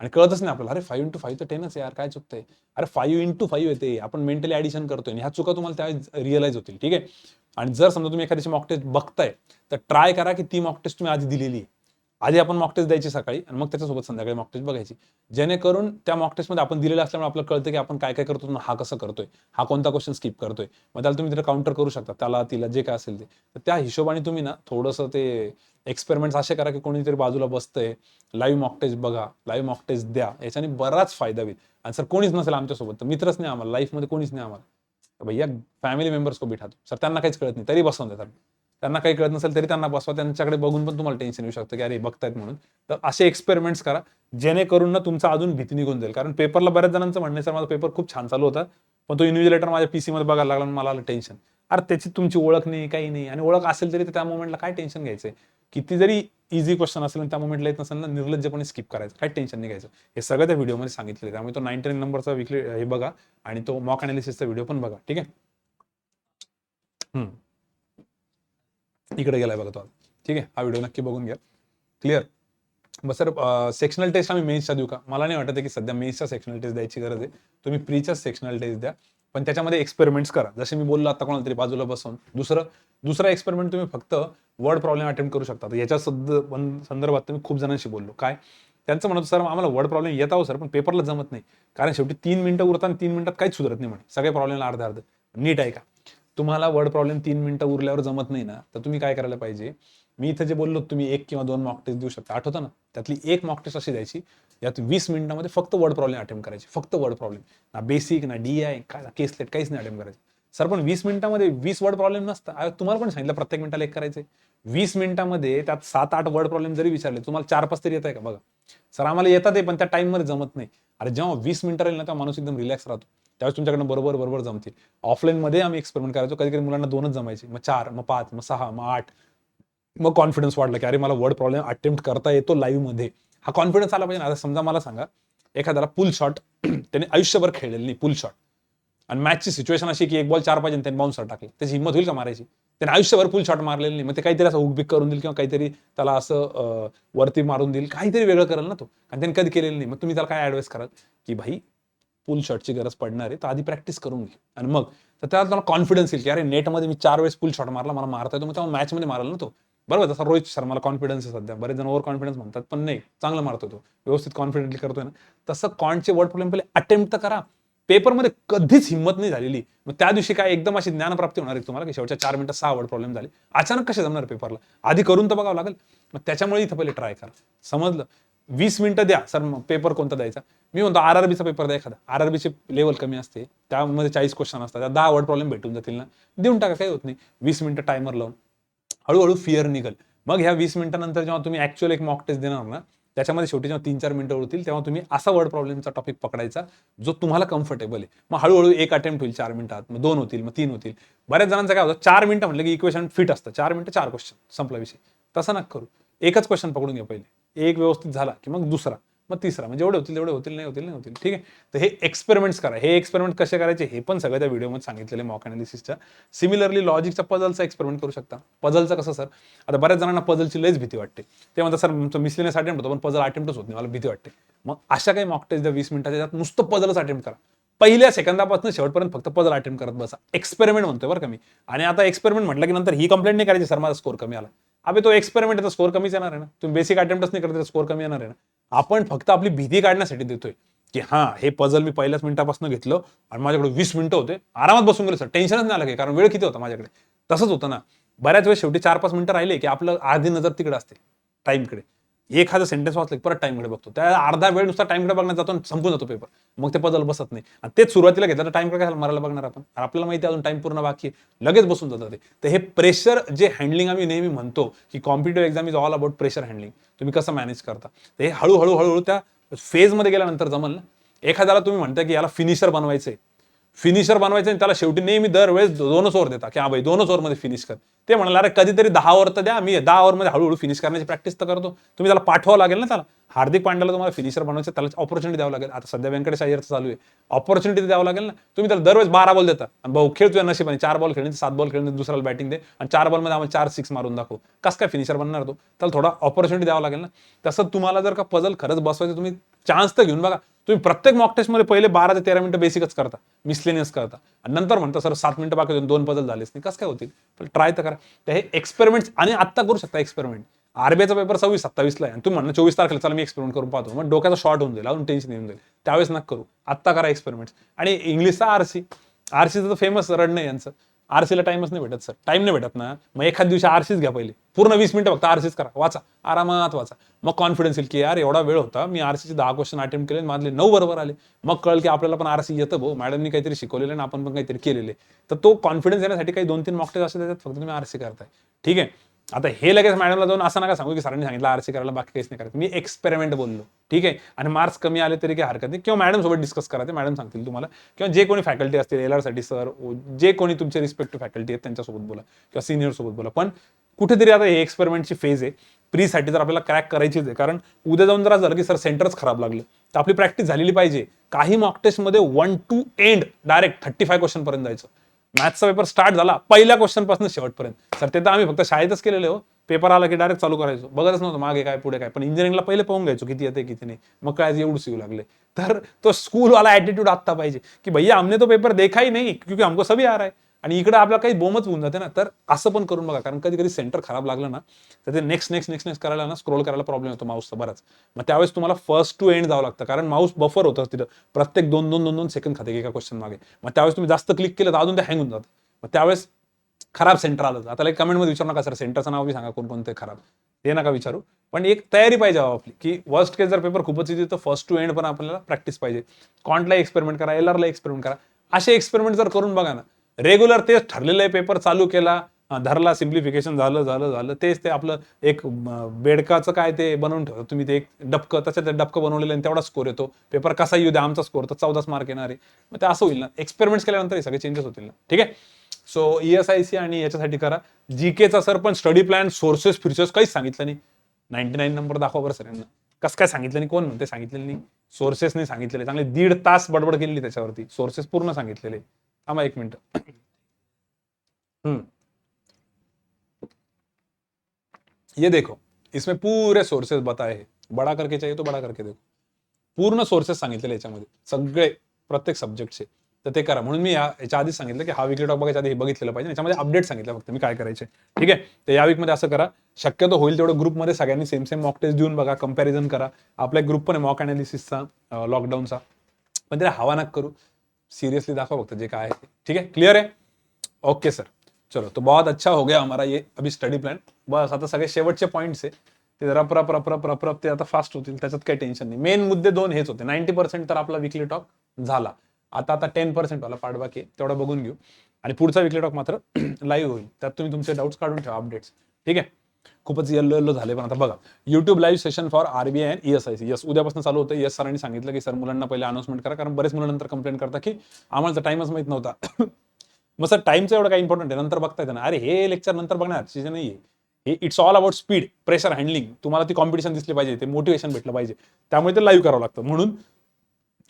आणि कळतच नाही आपल्याला, अरे 5 × 5 तर 10च यार, काय चुकतंय. अरे 5 × 5 येते, आपण मेंटली ऍडिशन करतोय. ह्या चुका तुम्हाला त्यावेळेस रिअलाइज होतील. ठीक आहे. आणि जर समजा तुम्ही एखाद्याची मॉक टेस्ट बघताय तर ट्राय करा की ती मॉक टेस्ट तुम्ही आधी दिलेली आहे. आधी आपण मॉक टेस्ट द्यायची सकाळी आणि मग त्याच्यासोबत संध्याकाळी मॉक टेस्ट बघायची, जेणेकरून त्या मॉक टेस्टमध्ये आपण दिलेलं असल्यामुळे आपल्याला कळतं की आपण काय काय करतो, हा कसं करतोय, हा कोणता क्वेश्चन स्किप करतोय. मग त्याला तुम्ही तिथे काउंटर करू शकता, त्याला तिला जे काय असेल ते. तर त्या हिशोबाने तुम्ही ना थोडंसं ते एक्सपेरिमेंट्स असे करा की कोणीतरी बाजूला बसतंय, लाईव्ह मॉक टेस्ट बघा, लाईव्ह मॉक टेस्ट द्या, याच्याने बराच फायदा होईल. आणि सर कोणीच नसेल आमच्यासोबत, तर मित्रच नाही आम्हाला, लाईफमध्ये कोणीच नाही आम्हाला, तर भैया फॅमिली मेंबर्स को बिठा दो. सर त्यांना काहीच कळत नाही तरी बसवून देतात. त्यांना काही कळत नसेल तरी त्यांना बसवा, त्यांच्याकडे बघून पण तुम्हाला टेन्शन येऊ शकतं की अरे बघतायत म्हणून. तर असे एक्सपेरिमेंट्स करा जेणेकरून ना तुमचा अजून भीती निघून जाईल. कारण पेपरला बऱ्याच जणांचं म्हणणं आहे सर माझा पेपर खूप छान चालू होता, पण तो इन्व्हिजिलेटर माझ्या पीसी मध्ये बघायला लागला आणि मला आलं टेन्शन. अरे त्याची तुमची ओळख नाही, काही नाही, आणि ओळख असेल तरी त्या मोमेंटला काय टेन्शन घ्यायचंय. किती जरी इझी क्वेश्चन असेल आणि त्या मोमेंटला येत नसेल ना, निर्लज्जपणे स्किप करायचं, काय टेन्शन नाही घ्यायचं. हे सगळं त्या व्हिडिओमध्ये सांगितलं. त्यामुळे तो 99 नंबरचा विकली हे बघा आणि तो मॉक अनालिसिसचा व्हिडिओ पण बघा. ठीक आहे. इकडे गेलाय बघा तो. ठीक आहे, हा व्हिडिओ नक्की बघून घ्या. क्लिअर. मग सर सेक्शनल टेस्ट आम्ही मेन्सचा देऊ का? मला नाही वाटत की सध्या मेन्सचा सेक्शनल टेस्ट द्यायची गरज आहे. तुम्ही प्रीचा सेक्शनल टेस्ट द्या, पण त्याच्यामध्ये एक्सपेरिमेंट्स करा. जसे मी बोललो आता कोणाला तरी बाजूला बसवून. दुसरा एक्सपेरिमेंट तुम्ही फक्त वर्ड प्रॉब्लेम अटेम्प्ट करू शकता. याच्या संदर्भात तुम्ही खूप जणांशी बोललो. काय त्यांचं म्हणत, सर आम्हाला वर्ड प्रॉब्लेम येत आहो सर, पण पेपरला जमत नाही, कारण शेवटी 3 मिनिटं उरतात आणि 3 मिनिटात काहीच सुधारत नाही म्हणे. सगळे प्रॉब्लेमला अर्धा नीट आहे का? तुम्हाला वर्ड प्रॉब्लेम 3 मिनिटं उरल्यावर जमत नाही ना, तर तुम्ही काय करायला पाहिजे? मी इथं जे बोललो तुम्ही 1 किंवा 2 मॉक टेस्ट देऊ शकता, आठवतं ना? त्यातली 1 मॉक टेस्ट अशी द्यायची, यात 20 मिनिटांमध्ये फक्त वर्ड प्रॉब्लेम अटेम्प्ट करायची. फक्त वर्ड प्रॉब्लेम, ना बेसिक ना DI काय केसलेट काहीच नाही अटेम्प्ट करायचं. सर पण 20 मिनिटांमध्ये 20 वर्ड प्रॉब्लेम नसतं. तुम्हाला पण सांगितलं प्रत्येक मिनिटाला एक करायचे. 20 मिनिटांमध्ये त्यात 7-8 वर्ड प्रॉब्लेम जरी विचारले, तुम्हाला 4-5 तरी येत आहे का? बघा सर आम्हाला येतात आहे, पण त्या टाइममध्ये जमत नाही. अरे जेव्हा 20 मिनिटं राहील ना, तेव्हा माणूस एकदम रिलॅक्स राहतो. त्यावेळेस तुमच्याकडनं बरोबर जमतील. ऑफलाईनमध्ये आम्ही एक्सपेरिमेंट करायचो, कधी मुलांना 2च जमायचे, मग 4, मग 5, मग 6, मग 8. मग कॉन्फिडन्स वाढला की अरे मला वर्ड प्रॉब्लेम अटेम्प्ट करता येतो लाईव्ह मध्ये. हा कॉन्फिडन्स आला पाहिजे ना. आता समजा मला सांगा, एखाद्याला पुल शॉट त्याने आयुष्यभर खेळलेलं नाही पुल शॉट, आणि मॅचची सिच्युएशन अशी की 1 बॉल 4 पाहिजे, त्याने बाउन्सर टाकले, त्याची हिंमत होईल का मारायची? त्याने आयुष्यभर पुल शॉट मारलेलं नाही, मग ते काहीतरी असं हुकबिक करून देईल किंवा काहीतरी त्याला असं वरती मारून देईल, काहीतरी वेगळं करेल ना तो, आणि त्याने कधी केलेलं नाही. मग तुम्ही त्याला काय ऍडवाइस कराल की भाई पुल शॉटची गरज पडणार आहे, तर आधी प्रॅक्टिस करून घे, आणि मग तर त्याला तुम्हाला कॉन्फिडन्स येईल की अरे नेटमध्ये मी 4 वेळेस पुल शॉट मारला, मला मारता येतो, मग तेव्हा मॅचमध्ये माराल ना तो. बरोबर. तसा रोहित शर्माला कॉन्फिडन्स आहे सध्या. बरेच जण ओव्हर कॉन्फिडन्स म्हणतात, पण नाही, चांगलं मारतो तो, व्यवस्थित कॉन्फिडेंटली करतोय ना. तसं कॉन्टचे वर्ड प्रॉब्लेम पहिले अटेम्प्ट तर करा. पेपरमध्ये कधीच हिंमत नाही झालेली, मग त्या दिवशी काय एकदम अशी ज्ञानप्राप्ती होणार आहे तुम्हाला की शेवटच्या 4 मिनिटात 6 वर्ड प्रॉब्लेम झाले, अचानक कसे जमणार पेपरला? आधी करून तर बघावं लागेल. मग त्याच्यामुळे इथं पहिले ट्राय करा. समजलं? 20 मिनिटं द्या. सर मग पेपर कोणता द्यायचा? मी म्हणतो RRBचा पेपर द्या एखादा. RRBची लेवल कमी असते, त्यामध्ये 40 क्वेश्चन असतात, 10 वर्ड प्रॉब्लेम भेटून जातील ना, देऊन टाका, काही होत नाही. 20 मिनिटं टायमर लावून हळूहळू फिअर निघल. मग ह्या 20 मिनिटांनंतर जेव्हा तुम्ही ऍक्च्युअल एक मॉक टेस्ट देणार ना, त्याच्यामध्ये शेवटी जेव्हा 3-4 मिनिटं उरतील, तेव्हा तुम्ही असा वर्ड प्रॉब्लेमचा टॉपिक पकडायचा जो तुम्हाला कम्फर्टेबल आहे. मग हळूहळू एक अटेम्प्ट होईल 4 मिनिटात, मग 2 होतील, मग 3 होतील. बऱ्याच जणांचं काय होतं, 4 मिनिटं म्हटलं की इक्वेशन फिट असतं. 4 मिनिटं 4 क्वेश्चन, संपला विषय. तसं नका करू. एकच क्वेश्चन पकडून घ्या पहिले. एक व्यवस्थित झाला की मग दुसरा, मग तिसरा, म्हणजे जेवढे होतील तेवढे होतील, नाही होतील. ठीक आहे. तर हे एक्सपेरिमेंट्स करा. हे एक्सपेरिमेंट कसे करायचे हे पण सगळं त्या व्हिडिओमध्ये सांगितलेले मॉक अनालिसिसच्या. सिमिलरली लॉजिकच्या पझलचा एक्सपेरिमेंट करू शकता. पझलचं कसं सर, आता बऱ्याच जणांना पझलची लयच भीती वाटते. ते म्हणतात सर मिसलेनियस अटेम्प्ट होतो, पण पझल अटेम्प्टच होत नाही, मला भीती वाटते. मग अशा काही मॉक टेस्ट द्या 20 मिनिटाच्या, त्यात नुसतं पझलच अटेम्प्ट करा. पहिल्या सेकंदापासून शेवटपर्यंत फक्त पझल अटेम्प्ट करत बसा. एक्सपेरिमेंट म्हणतोय बरं का मी. आणि आता एक्सपेरिमेंट म्हटलं की नंतर ही कंप्लेंट नाही करायची, सर माझा स्कोर कमी आला. अबे तो एक्सपेरिमेंट आहे, स्कोर कमीच येणार आहे ना. तुम्ही बेसिक अटेम्प्टच नाही करत, स्कोर कमी येणार आहे ना. आपण फक्त आपली भीती काढण्यासाठी देतोय की हा हे पझल मी पहिल्याच मिनिटापासून घेतलं आणि माझ्याकडे 20 मिनिटं होते, आरामात बसून गेलो सर, टेन्शनच नाही आलं, कारण वेळ किती होता माझ्याकडे. तसंच होतं ना. बऱ्याच वेळेस शेवटी 4-5 मिनिटं राहिले की आपलं अर्धी नजर तिकडे असते, टाइमकडे. एखादं सेंटेन्स वाचलं की परत टाइमकडे बघतो, त्या अर्धा वेळ नुसता टाइमकडे बघण्यात जातो आणि संपून जातो पेपर. मग ते पझल बसत नाही. आणि तेच सुरुवातीला घेतलं तर टाइमकडे काय मारायला बघणार आपण? आपल्याला माहिती आहे अजून टाइम पूर्ण बाकी आहे, लगेच बसून जातं ते. तर हे प्रेशर जे हँडलिंग आम्ही नेहमी म्हणतो की competitive exam is all about pressure handling. तुम्ही कसं मॅनेज करता ते हळूहळू त्या फेजमध्ये गेल्यानंतर जमल ना. एखाद्याला तुम्ही म्हणता की याला फिनिशर बनवायचंय, आणि त्याला शेवटी नेहमी दरवेळेस 2च ओव्हर देता की हा भाई 2च ओव्हरमध्ये फिनिश कर. ते म्हणाला अरे कधीतरी 10 ओव्हर तर द्या, मी 10 ओव्हरमध्ये हळूहळू फिनिश करण्याची प्रॅक्टिस तर करतो. तुम्ही त्याला पाठवावं लागेल ना. त्याला हार्दिक पांड्याला तुम्हाला फिनिशर बनवायचं, त्याला ऑपॉर्च्युनिटी द्यावं लागेल. आता सध्या व्यंकटेश अय्यरचं चालू आहे, ऑपॉर्च्युनिटी द्यावं लागेल ना. तुम्ही त्याला दरवेळेस 12 बॉल देता आणि भाऊ खेळ तुझ्या नशिबाने, 4 बॉल खेळणे, 7 बॉल खेळणे, दुसऱ्याला बॅटिंग दे आणि 4 बॉलमध्ये आम्हाला 4 6 मारून दाखव, कसं काय फिनिशर बनणार तो? त्याला थोडा ऑपॉर्च्युनिटी द्यावं लागेल ना. तसं तुम्हाला जर का पझल खरंच बसवायचं, तुम्ही चान्स तर घेऊन बघा. तुम्ही प्रत्येक मॉक टेस्टमध्ये पहिले 12 ते 13 मिनिटं बेसिकच करता, मिसलेनियस करता, आणि नंतर म्हणता सर 7 मिनिटं बाकी 2 पझल झालेच नाही, कसं काय होतील? पण ट्राय तर करा. तर हे एक्सपेरिमेंट्स आणि आत्ता करू शकता एक्सपेरिमेंट. RBIचा पेपर 26-27 आहे आणि तुम्ही म्हणणं 24 तारखेला चला मी एक्सपेरिमेंट करून पाहतो, मग डोक्याचा शॉर्ट होऊन जाईल, अजून टेन्शन येऊन जाईल. त्यावेळेस नका करू, आत्ता करा एक्सपेरिमेंट्स. आणि इंग्लिशचा आरसीचं तर फेमस रड नाही यांचं. आरसीला टाइमच नाही भेटत सर. टाइम नाही भेटत ना, मग एखाद दिवशी आरसीच घ्या पहिले, पूर्ण 20 मिनिटं फक्त आरसीच करा, वाचा, आरामात वाचा. मग कॉन्फिडन्स येईल की यार एवढा वेळ होता, मी आरसीचे 10 क्वेश्चन अटेम्प्ट केले, माझले 9 बरोबर आले. मग कळलं की आपल्याला पण आरसी येतं भाऊ, मॅडमनी काहीतरी शिकवलेलं आणि आपण पण काहीतरी केलेले. तर तो कॉन्फिडन्स येण्यासाठी काही 2-3 मॉक टेस्ट असते, त्याच्यात फक्त तुम्ही आरसी करताय. ठीक आहे. आता हे लगेच मॅडमला जाऊन असं नका सांगू की सरांनी सांगितलं आरसी करायला, बाकी काहीच नाही करायचं. मी एक्सपेरिमेंट बोललो, ठीक आहे. आणि मार्क्स कमी आले तरी काही हरकत नाही, किंवा मॅडम सोबत डिस्कस करा, ते मॅडम सांगतील तुम्हाला, किंवा जे कोणी फॅकल्टी असतील LR साठी सर, जे कोणी तुमचे रिस्पेक्टिव्ह फॅकल्टी आहेत त्यांच्यासोबत बोला किंवा सिनियर सोबत बोला. पण कुठेतरी आता हे एक्सपेरिमेंटची फेज आहे. प्रीसाठी जर आपल्याला क्रॅक करायचीच आहे, कारण उद्या जाऊन जर झालं की सर सेंटरच खराब लागलं, तर आपली प्रॅक्टिस झालेली पाहिजे. काही मॉक टेस्टमध्ये 1 to end डायरेक्ट 35 क्वेश्चन पर्यंत जायचं. मॅथ्सचा पेपर स्टार्ट झाला पहिल्या क्वेश्चन पासून शेवटपर्यंत. सर ते तर आम्ही फक्त शाळेतच केलेलं हो. पेपर आला की डायरेक्ट चालू करायचो, बघतच नव्हतं मागे काय पुढे काय, पण इंजिनिअरिंगला पहिले पाहून घ्यायचो किती येते किती नाही, मग काय एवढंच येऊ लागले. तर तो स्कूलवाला ऍटिट्यूड आत्ता पाहिजे की भैया हमने तो पेपर देखा ही नहीं क्योंकि हमको सभी आ रहा है, आणि इकडे आपल्याला काही बोमच होऊन जाते ना. तर असं पण करून बघा, कारण कधी कधी सेंटर खराब लागलं ना तर ते नेक्स्ट नेक्स्ट नेक्स्ट नेक्स्ट करायला ना स्क्रोल करायला प्रॉब्लेम होतो माऊसचा बराच. मग त्यावेळेस तुम्हाला फर्स्ट टू एंड जावं लागतं, कारण माऊस बफर होतं तिथं, प्रत्येक 2-2 सेकंद खाते एका क्वेश्चन मागे. मग त्यावेळेस तुम्ही जास्त क्लिक केलं तर अजून ते हँग होऊन जातं. मग त्यावेळेस खराब सेंटर आलं. आता लाईक कमेंटमध्ये विचारू नका सर सेंटरचं नाव बी सांगा कोणकोणते खराब, ते नका विचारू, पण एक तयारी पाहिजे आपली की वर्स्ट केस जर पेपर खूपच येते तर फर्स्ट टू एंड पण आपल्याला प्रॅक्टिस पाहिजे. कॉन्टला एक्सपेरिमेंट करा, एलआरला एक्सपेरिमेंट करा, असे एक्सपेरिमेंट जर करून बघा ना, रेग्युलर तेच ठरलेलं आहे, पेपर चालू केला, धरला, सिम्प्लिफिकेशन झालं झालं झालं, तेच ते आपलं एक बेडकाचं काय ते बनवून ठेवतो तुम्ही, ते एक डबकं, तसं ते डबकं बनवलेलं आणि तेवढा स्कोर येतो, पेपर कसा येऊ द्या आमचा स्कोर तर 14 मार्क येणार आहे. मग ते असं होईल ना, एक्सपेरिमेंट्स केल्यानंतर हे सगळे चेंजेस होतील ना. ठीक आहे. सो ESIC आणि याच्यासाठी करा. जीकेचा सर पण स्टडी प्लॅन, सोर्सेस फीचर्स काहीच सांगितलं नाही. 99 नंबर दाखवा बरं सर यांना. कसं काय सांगितलं नाही, कोण म्हणते सांगितलेलं नाही, सोर्सेस नाही सांगितलेले, चांगले 1.5 तास बडबड केलेली त्याच्यावरती, सोर्सेस पूर्ण सांगितलेले. थांबा एक मिनिट. ये देखो, इसमें पूरे सोर्सेस बताए हैं, बड़ा करके चाहिए तो बड़ा करके देखो, पूर्ण सोर्सेस सांगितलेले याच्यामध्ये सगळे, प्रत्येक सब्जेक्टचे. तर ते करा. म्हणून मी याच्या आधीच सांगितलं की हा वीकली टॉक बघायच्या आधी हे बघितलेलं पाहिजे, याच्यामध्ये अपडेट सांगितलं फक्त मी काय करायचे. ठीक आहे. तर या वीकमध्ये असं करा, शक्यतो होईल तेवढं ग्रुपमध्ये सगळ्यांनी सेम सेम मॉक टेस्ट देऊन बघा, कंपॅरिझन करा. आपला एक ग्रुप पण आहे मॉक अनालिसिसचा, लॉकडाऊनचा, पण त्याला हवा नका करू, सिरियसली दाखवा फक्त जे काय आहे. ठीक आहे, क्लिअर आहे. ओके सर, चलो तो बहुत अच्छा हो गया हमारा ये अभी स्टडी प्लॅन. बस आता सगळे शेवटचे पॉईंट्स आहे ते रप रप रप रप रप रप ते आता फास्ट होतील, त्याच्यात काही टेन्शन नाही. मेन मुद्दे 2 हेच होते. 90% तर आपला विकली टॉक झाला, आता 10% वाला पार्ट बाकी आहे, तेवढा बघून घेऊ. आणि पुढचा विकली टॉक मात्र लाईव्ह होईल, त्यात तुम्ही तुमचे डाऊट्स काढून ठेवा, अपडेट्स. ठीक आहे. खूपच येल्लो झाले, पण आता बघा, YouTube live session for RBI and ESIC. Yes, उद्यापासून चालू होतं. यस सरांनी सांगितलं की सर मुलांना पहिले अनाउन्समेंट करा, कारण बरेच मुलांनंतर कंप्लेंट करता की आम्हाला टाइमच माहित नव्हता. मग सर टाइमचं एवढं काय इम्पॉर्टंट आहे, नंतर बघता येतं ना. अरे हे लेक्चर नंतर बघणार चीज नाहीये, हे it's all about speed, pressure handling. तुम्हाला ती कॉम्पिटिशन दिसली पाहिजे, ते मोटिवेशन भेटलं पाहिजे, त्यामुळे ते लाईव्ह करावं लागतं. म्हणून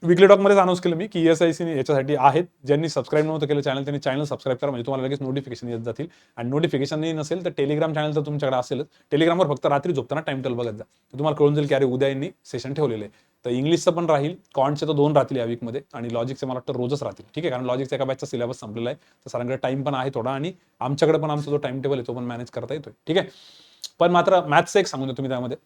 विकली टॉकमध्येच अनाउन्स केलं मी की ESIC याच्यासाठी आहेत. ज्यांनी सबस्क्राईब नव्हतं केलं चॅनल, त्यांनी चॅनल सबस्क्राईब करा, म्हणजे तुम्हाला लगेच नोटिफिकेशन येत जातील. आणि नोटिफिकेशन नाही नसेल तर टेलिग्राम चॅनल तर तुमच्याकडे असेलच, टेलिग्रामवर फक्त रात्री झोपताना टाइम टेबल बघत जा, तर तुम्हाला कळून जाईल की अरे उद्या यांनी सेशन ठेवलेलं आहे. तर इंग्लिशचं पण राहील, कॉन्टचे तर 2 राहतील या वीकमध्ये, आणि लॉजिकचे मला वाटतं रोजच राहतील. ठीक आहे, कारण लॉजिकचा एका बॅचचा सिलेबस संपलेला आहे, तर सरांकडे टाइम पण आहे थोडा, आणि आमच्याकडे पण आमचा जो टाइम टेबल आहे तो पण मॅनेज करता येतोय. ठीक आहे. पण मात्र मॅथ्सचं एक सांगून तुम्ही, त्यामध्ये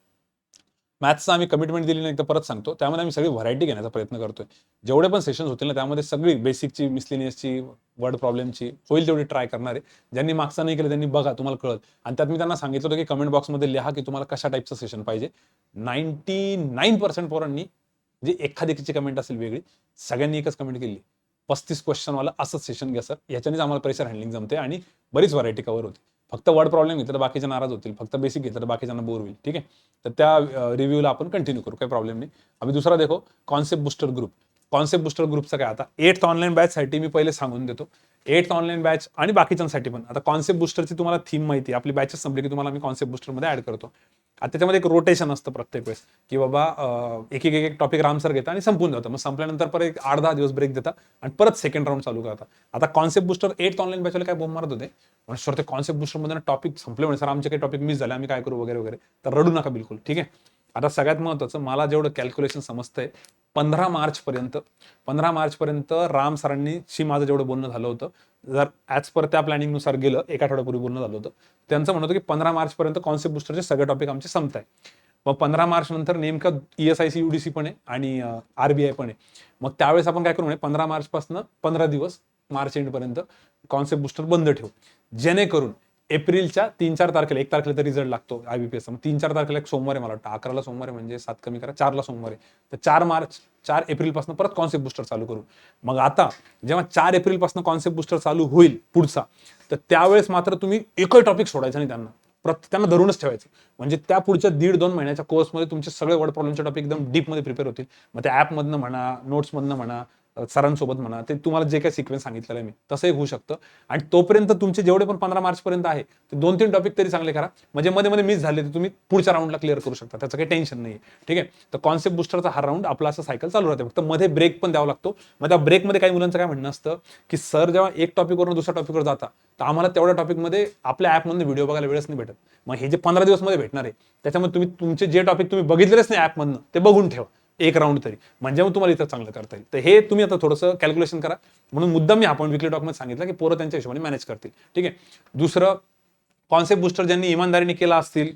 मॅथ्सचं आम्ही कमिटमेंट दिली नाही, एकदा परत सांगतो, त्यामध्ये आम्ही सगळी व्हरायटी घेण्याचा प्रयत्न करतोय. जेवढे पण सेशन्स होतील ना त्यामध्ये सगळी बेसिकची, मिसलिनियसची, वर्ड प्रॉब्लेमची होईल तेवढी ट्राय करणार आहे. ज्यांनी मागचा नाही केलं त्यांनी बघा, तुम्हाला कळत. आणि त्यात मी त्यांना सांगितलं होतं की कमेंट बॉक्समध्ये लिहा की तुम्हाला कशा टाईपचं सेशन पाहिजे. 99% पोरांनी, जे एखाद्याची कमेंट असेल वेगळी, सगळ्यांनी एकच कमेंट केली, 35 क्वेश्चनवाला असंच सेशन घ्या सर, याच्यानेच आम्हाला प्रेशर हँडलिंग जमते आणि बरीच व्हरायटी कव्हर होते. फक्त वर्ड प्रॉब्लेम घेतलं तर बाकीचे नाराज होतील, फक्त बेसिक घेतलं तर बाकीच्यांना बोर होईल. ठीक आहे. तर त्या रिव्ह्यूला आपण कंटिन्यू करू, काही प्रॉब्लेम नाही. आम्ही दुसरा देखो, concept booster group. Concept booster ग्रुपचं काय, आता 8th ऑनलाईन बॅचसाठी मी पहिले सांगून देतो. 8th ऑनलाईन बॅच आणि बाकीच्यांसाठी पण. आता कॉन्सेप्ट बुस्टरची तुम्हाला थीम माहिती आहे, आपली बॅचेस संपली की तुम्हाला मी कॉन्सेप्ट बुस्टरमध्ये ऍड करतो. आता त्याच्यामध्ये एक रोटेशन असतं प्रत्येक वेळेस, की बाबा एक एक टॉपिक राम सर घेता आणि संपून जातं, मग संपल्यानंतर परत एक 8-10 दिवस ब्रेक देता आणि परत सेकंड राऊंड चालू करता. आता कॉन्सेप्ट बुस्टर 8th ऑनलाईन बॅचला काय बोंब मारत होते, पण सर ते कॉन्सेप्ट बुस्टरमध्ये टॉपिक संपले म्हणजे सर आमचे काही टॉपिक मिस झाले, आम्ही काय करू वगैरे वगैरे, तर रडू नका बिलकुल. ठीक आहे. आता सगळ्यात महत्त्वाचं, मला जेवढं कॅल्क्युलेशन समजतंय, 15 मार्चपर्यंत राम सरांनीशी माझं जेवढं बोलणं झालं होतं, जर ॲज पर त्या प्लॅनिंगनुसार गेलं, एक आठवड्यापूर्वी बोलणं झालं होतं, त्यांचं म्हणत होतं की 15 मार्चपर्यंत कॉन्सेप्ट बुस्टरचे सगळे टॉपिक आमचे संपत आहे. मग 15 मार्च नंतर नेमकं ESIC UDC पण आहे आणि RBI पण आहे. मग त्यावेळेस आपण काय करू, 15 मार्चपासून 15 दिवस मार्च एंडपर्यंत कॉन्सेप्ट बुस्टर बंद ठेवू, जेणेकरून एप्रिलच्या 3-4 तारखेला, 1 तारखेला तर रिझल्ट लागतो IBPS. मग 3-4 तारखेला एक सोमवार आहे, मला वाटतं 11ला सोमवार आहे, म्हणजे 7 कमी करा, 4ला सोमवार आहे. तर 4 एप्रिलपासून परत कॉन्सेप्ट बुस्टर चालू करू. मग आता जेव्हा 4 एप्रिलपासून कॉन्सेप्ट बुस्टर चालू होईल पुढचा, तर त्यावेळेस मात्र तुम्ही एकही टॉपिक सोडायचा नाही, त्यांना धरूनच ठेवायचं. म्हणजे त्या पुढच्या 1.5-2 महिन्याच्या कोर्समध्ये तुमचे सगळे वर्ड प्रॉब्लेमचे टॉपिक एकदम डीपमध्ये प्रिपेअर होतील. मग त्या ॲपमधनं म्हणा, नोट्समधनं म्हणा, सरांसोबत म्हणा, ते तुम्हाला जे काही सिक्वेन्स सांगितलेलं आहे मी तसंही होऊ शकतं. आणि तोपर्यंत तुमचे जेवढे पण 15 मार्चपर्यंत आहे ते 2-3 टॉपिक तरी चांगले करा, म्हणजे मध्ये मध्ये मिस झाले तर तुम्ही पुढच्या राऊंडला क्लिअर करू शकता, त्याचं काही टेन्शन नाही. ठीक आहे, तर कॉन्सेप्ट बुस्टरचा हा राऊंड आपला असं सायकल चालू राहते, फक्त मध्ये ब्रेक पण द्यावा लागतो. मग त्या ब्रेकमध्ये काही मुलांचं काय म्हणणं असतं की सर जेव्हा एक टॉपिकवरून दुसऱ्या टॉपिकवर जाता तर आम्हाला तेवढ्या टॉपिकमध्ये आपल्या ॲपमधून व्हिडिओ बघायला वेळच नाही भेटत. मग हे जे 15 दिवस मध्ये भेटणार आहे त्याच्यामध्ये तुम्ही तुमचे जे टॉपिक तुम्ही बघितलेच नाही ॲपमधनं ते बघून ठेवा एक राऊंड तरी, म्हणजे मग तुम्हाला इथं चांगलं करता येईल. तर हे तुम्ही आता थोडंसं कॅल्क्युलेशन करा, म्हणून मुद्दाम मी आपण विकली टॉकमध्ये सांगितलं की पोरं त्यांच्या हिशोबाने मॅनेज करतील. ठीक आहे, दुसरं कॉन्सेप्ट बुस्टर ज्यांनी इमानदारीने केला असतील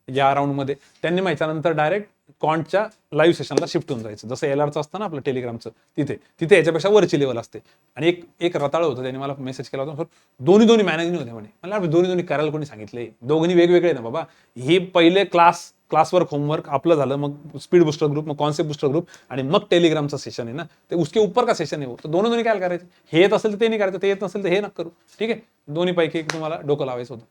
या राऊंडमध्ये त्यांनी माहितीनंतर डायरेक्ट कॉन्टच्या लाईव्ह सेशनला शिफ्ट होऊन जायचं, जसं एलआरचं असतं ना आपलं टेलिग्रामचं, तिथे याच्यापेक्षा वरची लेवल असते. आणि एक रताळ होतं, त्यांनी मला मेसेज केला होता, दोन्ही मॅनेज नाही होते म्हणे. मला दोन्ही करायला कोणी सांगितले, दोघांनी वेगवेगळे ना बाबा. हे पहिले क्लासवर्क होमवर्क आपलं झालं, मग स्पीड बुस्टर ग्रुप, मग कॉन्सेप्ट बुस्टर ग्रुप, आणि मग टेलिग्रामचं सेशन आहे ना, ते उसके ऊपर का सेशन आहे. तर दोन्ही काय करायचं, हे येत असेल तर ते नाही करायचं, ते येत नसेल तर हे नका करू. ठीक आहे, दोन्हीपैकी तुम्हाला डोकं लावायचं होतं.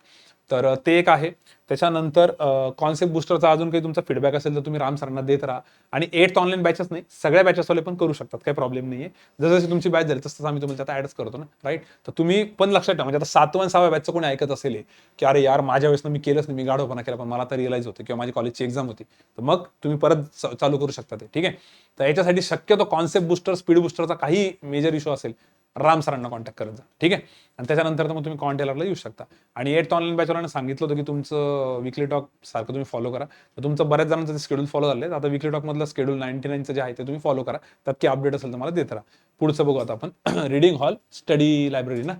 तर ते एक आहे. त्याच्यानंतर कॉन्सेप्ट बुस्टरचा अजून काही तुमचा फीडबॅक असेल तर तुम्ही राम सरांना देत राहा. आणि 8th ऑनलाईन बॅचेस नाही, सगळ्या बॅचेसवाले पण करू शकतात, काही प्रॉब्लेम नाही आहे. जसं तुमची बॅच झाली तसं आम्ही तुम्हाला आता ॲडच करतो ना, राईट. तर तुम्ही पण लक्षात ठेवा, म्हणजे आता 7th आणि 6व्या बॅचचं कोणी ऐकत असेल की अरे यार माझ्या वेळेस मी केलंच नाही, मी गाढवपणा केला, पण मला आता रिअलाइज होतं किंवा माझी कॉलेजची एक्झाम होती, तर मग तुम्ही परत चालू करू शकता ते. ठीक आहे, तर याच्यासाठी शक्यतो कॉन्सेप्ट बुस्टर स्पीड बुस्टरचा काही मेजर इश्यू असेल राम सरांना कॉन्टॅक्ट करत जा. ठीक आहे, आणि त्याच्यानंतर मग तुम्ही कॉन्टेलरला येऊ शकता. आणि 8th ऑनलाईन बॅचवरांना सांगितलं होतं की तुमचं विकली टॉक सारखं तुम्ही फॉलो करा. तर तुमचं बऱ्याच जणांचं ते शेड्यूल फॉलो झाले, आता विकली टॉक मधलं शेड्यूल 99चं जे आहे ते तुम्ही फॉलो करा, त्यात काही अपडेट असेल तर मला देत राहा. पुढचं बघू आता आपण रीडिंग हॉल स्टडी लायब्ररी ना.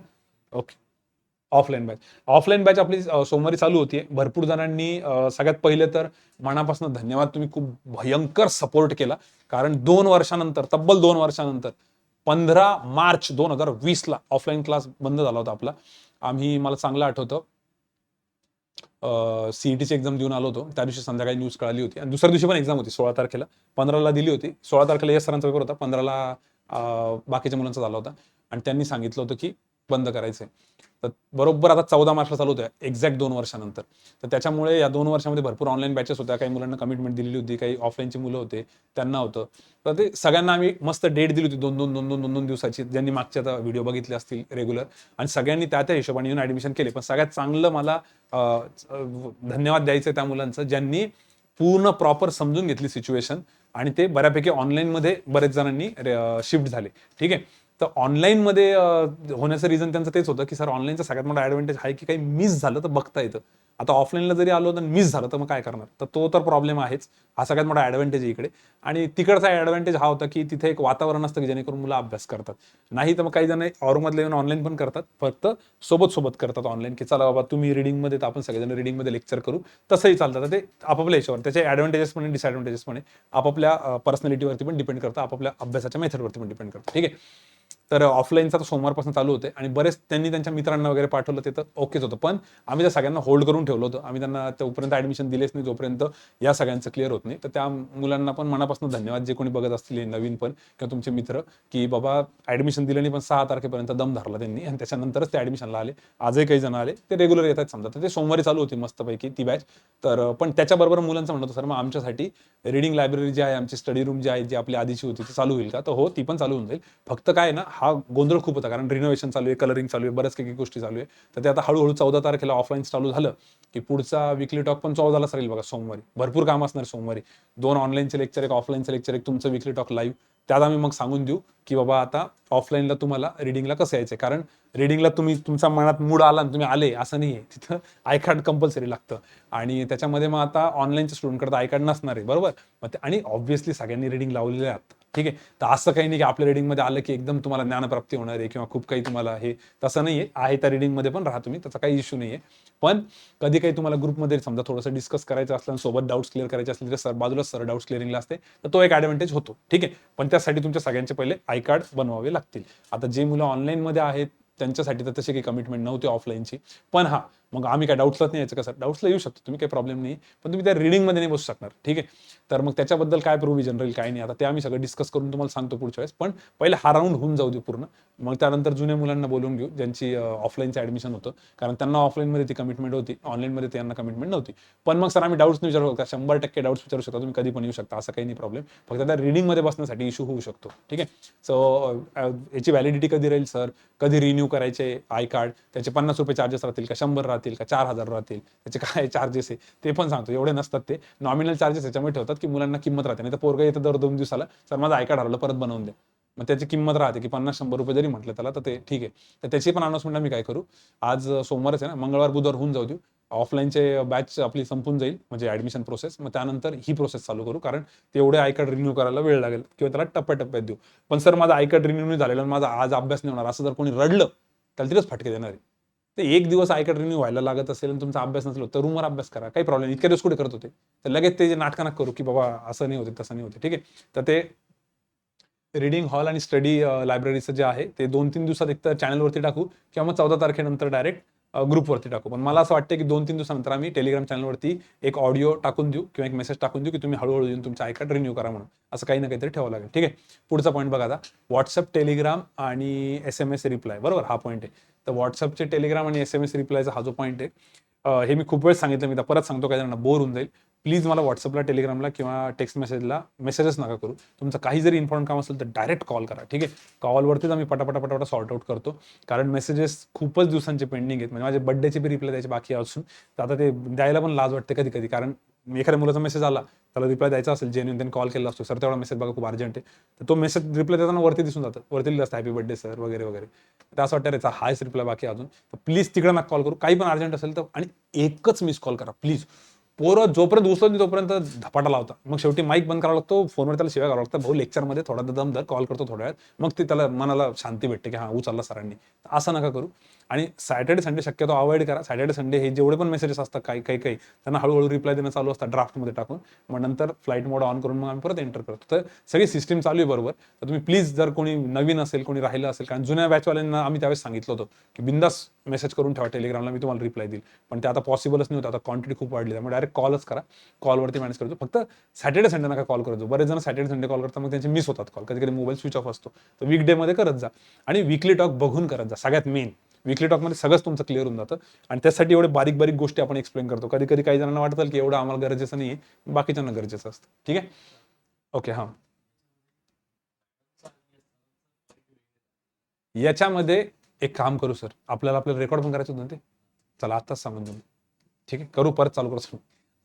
ओके, ऑफलाईन बॅच आपली सोमवारी चालू होती. भरपूर जणांनी सगळ्यात पहिले तर मनापासून धन्यवाद, तुम्ही खूप भयंकर सपोर्ट केला. कारण 2 वर्षानंतर, तब्बल 2 वर्षानंतर 15 मार्च 2020ला ऑफलाईन क्लास बंद झाला होता आपला. मला चांगलं आठवतं, सीईटीची एक्झाम देऊन आलो होतो, त्या दिवशी संध्याकाळी न्यूज कळाली होती, आणि दुसऱ्या दिवशी पण एक्झाम होती 16 तारखेला. 15ला दिली होती, 16 तारखेला एस सरांचा पेपर होता, 15ला बाकीच्या मुलांचा झाला होता. आणि त्यांनी सांगितलं होतं की बंद करायचंय. तर बरोबर आता 14 मार्चला चालू होत्या, एक्झॅक्ट 2 वर्षानंतर. तर त्याच्यामुळे या 2 वर्षामध्ये भरपूर ऑनलाईन बॅचेस होत्या, काही मुलांना कमिटमेंट दिलेली होती, काही ऑफलाईनची मुलं होते त्यांना होतं. तर ते सगळ्यांना आम्ही मस्त डेट दिली होती, 2 दिवसाची, ज्यांनी मागच्या आता व्हिडिओ बघितले असतील रेग्युलर, आणि सगळ्यांनी त्या हिशोबाने येऊन ऍडमिशन केले. पण सगळ्यात चांगलं मला धन्यवाद द्यायचं त्या मुलांचं ज्यांनी पूर्ण प्रॉपर समजून घेतली सिच्युएशन, आणि ते बऱ्यापैकी ऑनलाईनमध्ये बरेच जणांनी शिफ्ट झाले. ठीक आहे, तर ऑनलाईनमध्ये होण्याचं रिझन त्यांचं तेच होतं की सर ऑनलाईनचा सगळ्यात मोठा ॲडव्हान्टेज आहे की काही मिस झालं तर बघता येतं. आता ऑफलाईनला जरी आलो तर मिस झालं तर मग काय करणार, तर तो तर प्रॉब्लेम आहेच. हा सगळ्यात मोठा ॲडव्हान्टेज आहे इकडे. आणि तिकडचा ॲडव्हान्टेज हा होता की तिथे एक वातावरण असतं की जेणेकरून मुलं अभ्यास करतात. नाही तर मग काही जण औरमधले येऊन ऑनलाईन पण करतात, फक्त सोबत करतात ऑनलाईन, की चला बाबा तुम्ही रिडिंगमध्ये, तर आपण सगळेजण रिडिंगमध्ये लेक्चर करू, तसंही चालतं. ते आपापल्या याच्यावर, त्याचे ॲडव्हान्टेजेस पण डिसॲडव्हान्टेजेस पण आपापल्या पर्सनॅलिटीवरती पण डिपेंड करतं, आपापल्या अभ्यासाच्या मेथडवरती पण डिपेंड करतं. ठीक आहे, तर ऑफलाईनचा तर सोमवारपासून चालू होते, आणि बरेच त्यांनी त्यांच्या मित्रांना वगैरे पाठवलं, ते तर ओकेच होतं. पण आम्ही त्या सगळ्यांना होल्ड करून ठेवलं होतं, आम्ही त्यांना तोपर्यंत ॲडमिशन दिलेच नाही जोपर्यंत या सगळ्यांचं क्लिअर होत नाही. तर त्या मुलांना पण मनापासून धन्यवाद, जे कोणी बघत असतील नवीन पण किंवा तुमचे मित्र, की बाबा ॲडमिशन दिलं नाही पण 6 तारखेपर्यंत दम धरला त्यांनी, आणि त्याच्यानंतरच ते ॲडमिशनला आले. आजही काही जण आले, ते रेग्युलर येतात समजा. तर ते सोमवारी चालू होती मस्तपैकी ती बॅच. तर पण त्याच्याबरोबर मुलांचं म्हणत होतं सर मग आमच्यासाठी रीडिंग लायब्ररी जी आहे, आमची स्टडी रूम जी आहे, जी आपली आधीची होती ती चालू होईल का, तर हो ती पण चालू होऊन जाईल. फक्त काय ना, हा गोंधळ खूप होता, कारण रिनोव्हेशन चालू आहे, कलरिंग चालू आहे, बऱ्याच काही गोष्टी चालू आहे. तर ते आता हळूहळू 14 तारखेला ऑफलाईन चालू झालं की पुढचा विकली टॉक पण 14ला राहील बघा, सोमवारी. भरपूर काम असणार सोमवारी, 2 ऑनलाईनचे लेक्चर, एक ऑफलाईनचे लेक्चर, एक तुमचं विकली टॉक लाईव्ह. त्यात आम्ही मग सांगून देऊ की बाबा आता ऑफलाईनला तुम्हाला रिडिंगला कसं यायचं, कारण रिडिंगला तुम्ही तुमच्या मनात मूड आला आणि तुम्ही आले असं नाही आहे, तिथं आय कार्ड कंपल्सरी लागतं. आणि त्याच्यामध्ये मग आता ऑनलाईनच्या स्टुडंटकडे आय कार्ड नसणार आहे, बरोबर. आणि ऑब्व्हियसली सगळ्यांनी रिडिंग लावलेले आहेत. ठीक आहे, तर असं काही नाही की आपल्या रिडिंगमध्ये आलं की एकदम तुम्हाला ज्ञानप्राप्ती होणार आहे किंवा खूप काही तुम्हाला हे, तसं नाही आहे त्या रिडिंगमध्ये पण राहा तुम्ही, त्याचा काही इश्यू नाही आहे. पण कधी काही तुम्हाला ग्रुपमध्ये समजा थोडंसं डिस्कस करायचं असलं, सोबत डाऊट्स क्लिअर करायचे असतील तर बाजूला सर डाऊट्स क्लिअरिंगला असते, तर तो एक ॲडव्हान्टेज होतो. ठीक आहे, पण त्यासाठी तुमच्या सगळ्यांचे पहिले आय कार्ड बनवावे लागतील. आता जे मुलं ऑनलाईनमध्ये आहेत त्यांच्यासाठी तर तशी काही कमिटमेंट नव्हती ऑफलाईनची. पण हा, मग आम्ही काय डाऊट्सलाच नाही यायचं का सर? डाऊट्सला येऊ शकतो तुम्ही, काही प्रॉब्लेम नाही, पण तुम्ही त्या रिडिंगमध्ये नाही बसू शकणार. ठीक आहे, तर मग त्याच्याबद्दल काय प्रोव्हिजन राहील काय नाही, आता ते आम्ही सगळं डिस्कस करून तुम्हाला सांगतो पुढच्या वेळेस. पण पहिले हा राऊंड होऊन जाऊ दे पूर्ण, मग त्यानंतर जुन्या मुलांना बोलून घेऊ ज्यांची ऑफलाईनचं ॲडमिशन होतं, कारण त्यांना ऑफलाईनमध्ये ती कमिटमेंट होती, ऑनलाईनमध्ये त्यांना कमिटमेंट नव्हती. पण मग सर आम्ही डाऊट्स नाही विचारू शकता, 100% डाऊट्स विचारू शकता तुम्ही, कधी पण येऊ शकता, असं काही नाही प्रॉब्लेम. फक्त त्या रिडिंगमध्ये बसण्यासाठी इश्यू होऊ शकतो. ठीक आहे, सो याची व्हॅलिडिटी कधी राहील सर, कधी रिन्यू करायचे आय कार्ड, त्याचे ₹50 चार्जेस राहतील का, 100 राहतील का, 4,000 राहतील, त्याचे काय चार्जेस आहे ते पण सांगतो. एवढे नसतात ते, नॉमिनल चार्जेस याच्यामुळे ठेवतात की मुलांना किंमत राहते. नाही तर पोरगं येतं दर 2 दिवसाला, सर माझं आय कार्ड हरवलं परत बनवून द्या, मग त्याची किंमत राहते की ₹50-100 जरी म्हटलं त्याला तर ते ठीक आहे. तर त्याची पण अनाउन्समेंट आम्ही काय करू, आज सोमवारच आहे ना, मंगळवार बुधवार होऊन जाऊ देऊ, ऑफलाईनचे बॅच आपली संपून जाईल म्हणजे ॲडमिशन प्रोसेस, मग त्यानंतर ही प्रोसेस चालू करू, कारण तेवढे आय कार्ड रिन्यू करायला वेळ लागेल किंवा त्याला टप्प्याटप्प्यात देऊ. पण सर माझा आय कार्ड रिन्यू नाही झालेला आणि माझा आज अभ्यास नाही होणार, असं जर कोणी रडलं त्याला तिथेच फटके देणार आहे. तर एक दिवस आय कार्ड रिन्यू व्हायला लागत असेल आणि तुमचा अभ्यास नसेल तर रूमवर अभ्यास करा, काही प्रॉब्लेम. इतक्या दिवस कुठे करत होते, तर लगेच ते जे नाटकांना करू की बाबा असं नाही होते तसं नाही होते. ठीक आहे, तर ते रीडिंग हॉल आणि स्टडी लायब्ररीचं जे आहे ते 2-3 दिवसात एक तर चॅनलवरती टाकू किंवा मग 14 तारखेनंतर डायरेक्ट ग्रुपवरती टाकू. पण मला असं वाटतं की 2-3 दिवसानंतर आम्ही टेलिग्राम चॅनलवरती एक ऑडिओ टाकून देऊ किंवा एक मेसेज टाकून देऊ की तुम्ही हळूहळू येऊन तुमचं आय कार्ड रिन्यू करा म्हणून. असं काही ना काहीतरी ठेवावं लागेल. ठीक आहे, पुढचा पॉईंट बघा आता, व्हॉट्सअप, टेलिग्राम आणि SMS रिप्लाय, बरोबर, हा पॉईंट आहे. तर व्हॉट्सअपचे, टेलिग्राम आणि SMS रिप्लायचा हा जो पॉईंट आहे, हे मी खूप वेळ सांगितलं, मी परत सांगतो, काही जणांना बोर होऊन जाईल. प्लीज मला व्हॉट्सअपला, टेलिग्रामला किंवा टेक्स्ट मेसेजला मेसेजेस नका करू. तुमचं काही जरी इम्पॉर्टंट काम असेल तर डायरेक्ट कॉल करा. ठीक आहे, कॉलवरतीच आम्ही पटापटा सॉर्ट आउट करतो, कारण मेसेजेस खूपच दिवसांचे पेंडिंग आहेत. म्हणजे माझे बड्डेचे बी रिप्लाय द्यायचे बाकी असून तर आता ते द्यायला पण लाज वाटते कधी कधी, कारण एखाद्या मुलाचा मेसेज आला, त्याला रिप्लाय द्यायचा असेल, जेन्युइन त्यांनी कॉल केला असतो, सर तेवढा मेसेज बघा खूप अर्जंट आहे, तर तो मेसेज रिप्लाय देताना वरती दिसून जातं, वरती लिहिलं असतं हॅपी बर्थडे सर वगैरे वगैरे. तर असं वाटतं याचा हायच रिप्लाय बाकी अजून, तर प्लीज तिकडे नका कॉल करू. काही पण अर्जंट असेल तर, आणि एकच मिस कॉल करा प्लीज. पोरं जोपर्यंत उचलत नाही तोपर्यंत धपाटा लावता, मग शेवटी माईक बंद करावा लागतो, फोनवर त्याला शिवाय करावं लागतं, भाऊ लेक्चरमध्ये थोडा दम धर, कॉल करतो थोड्या वेळात, मग ते त्याला मनाला शांती भेटते की हां उचलला सरांनी. असं नका करू. आणि सॅटर्डे संडे शक्यतो अवॉइड करा. सॅटर्डे संडे हे जेवढे पण मेसेजेस असतात काही त्यांना हळूहळू रिप्लाय देणं चालू असतात ड्राफ्टमध्ये टाकून, मग नंतर फ्लाईट मोड ऑन करून मग आम्ही परत एंटर करतो. तर सगळी सिस्टीम चालू आहे बरोबर. तर तुम्ही प्लीज, जर कोणी नवीन असेल, कोणी राहिलं असेल, कारण जुन्या बॅचवाल्यांना आम्ही त्यावेळेस सांगितलं होतं की बिंदास मेसेज करून ठेवा टेलिग्रामला, मी तुम्हाला रिप्लाय देईल, पण ते आता पॉसिबलच नाही होतं, आता क्वांटिटी खूप वाढली, त्यामुळे डायरेक्ट कॉलच करा. कॉलवरती मॅनेज करतो. फक्त सॅटर्डे संडे नका कॉल करतो. बरेच जण सॅटर्डे संडे कॉल करतात, मग त्यांचे मिस होतात कॉल, कधी कधी मोबाईल स्विच ऑफ असतो. तर वीकडेमध्ये करत जा, आणि वीकली टॉक बघून करत जा. सगळ्यात मेन वीकली टॉकमध्ये सगळंच तुमचं क्लिअर होऊन जातं, आणि त्यासाठी एवढे बारीक बारीक गोष्टी आपण एक्सप्लेन करतो. कधी कधी काही जणांना वाटतं की एवढं आम्हाला गरजेचं नाही आहे, बाकीच्यांना गरजेचं असतं. ठीक आहे, ओके. हां, याच्यामध्ये एक काम करू सर, आपल्याला आपलं रेकॉर्ड पण करायचं होतं ना ते, चला आत्ताच सांगून देऊ. ठीक आहे, करू, परत चालू करू.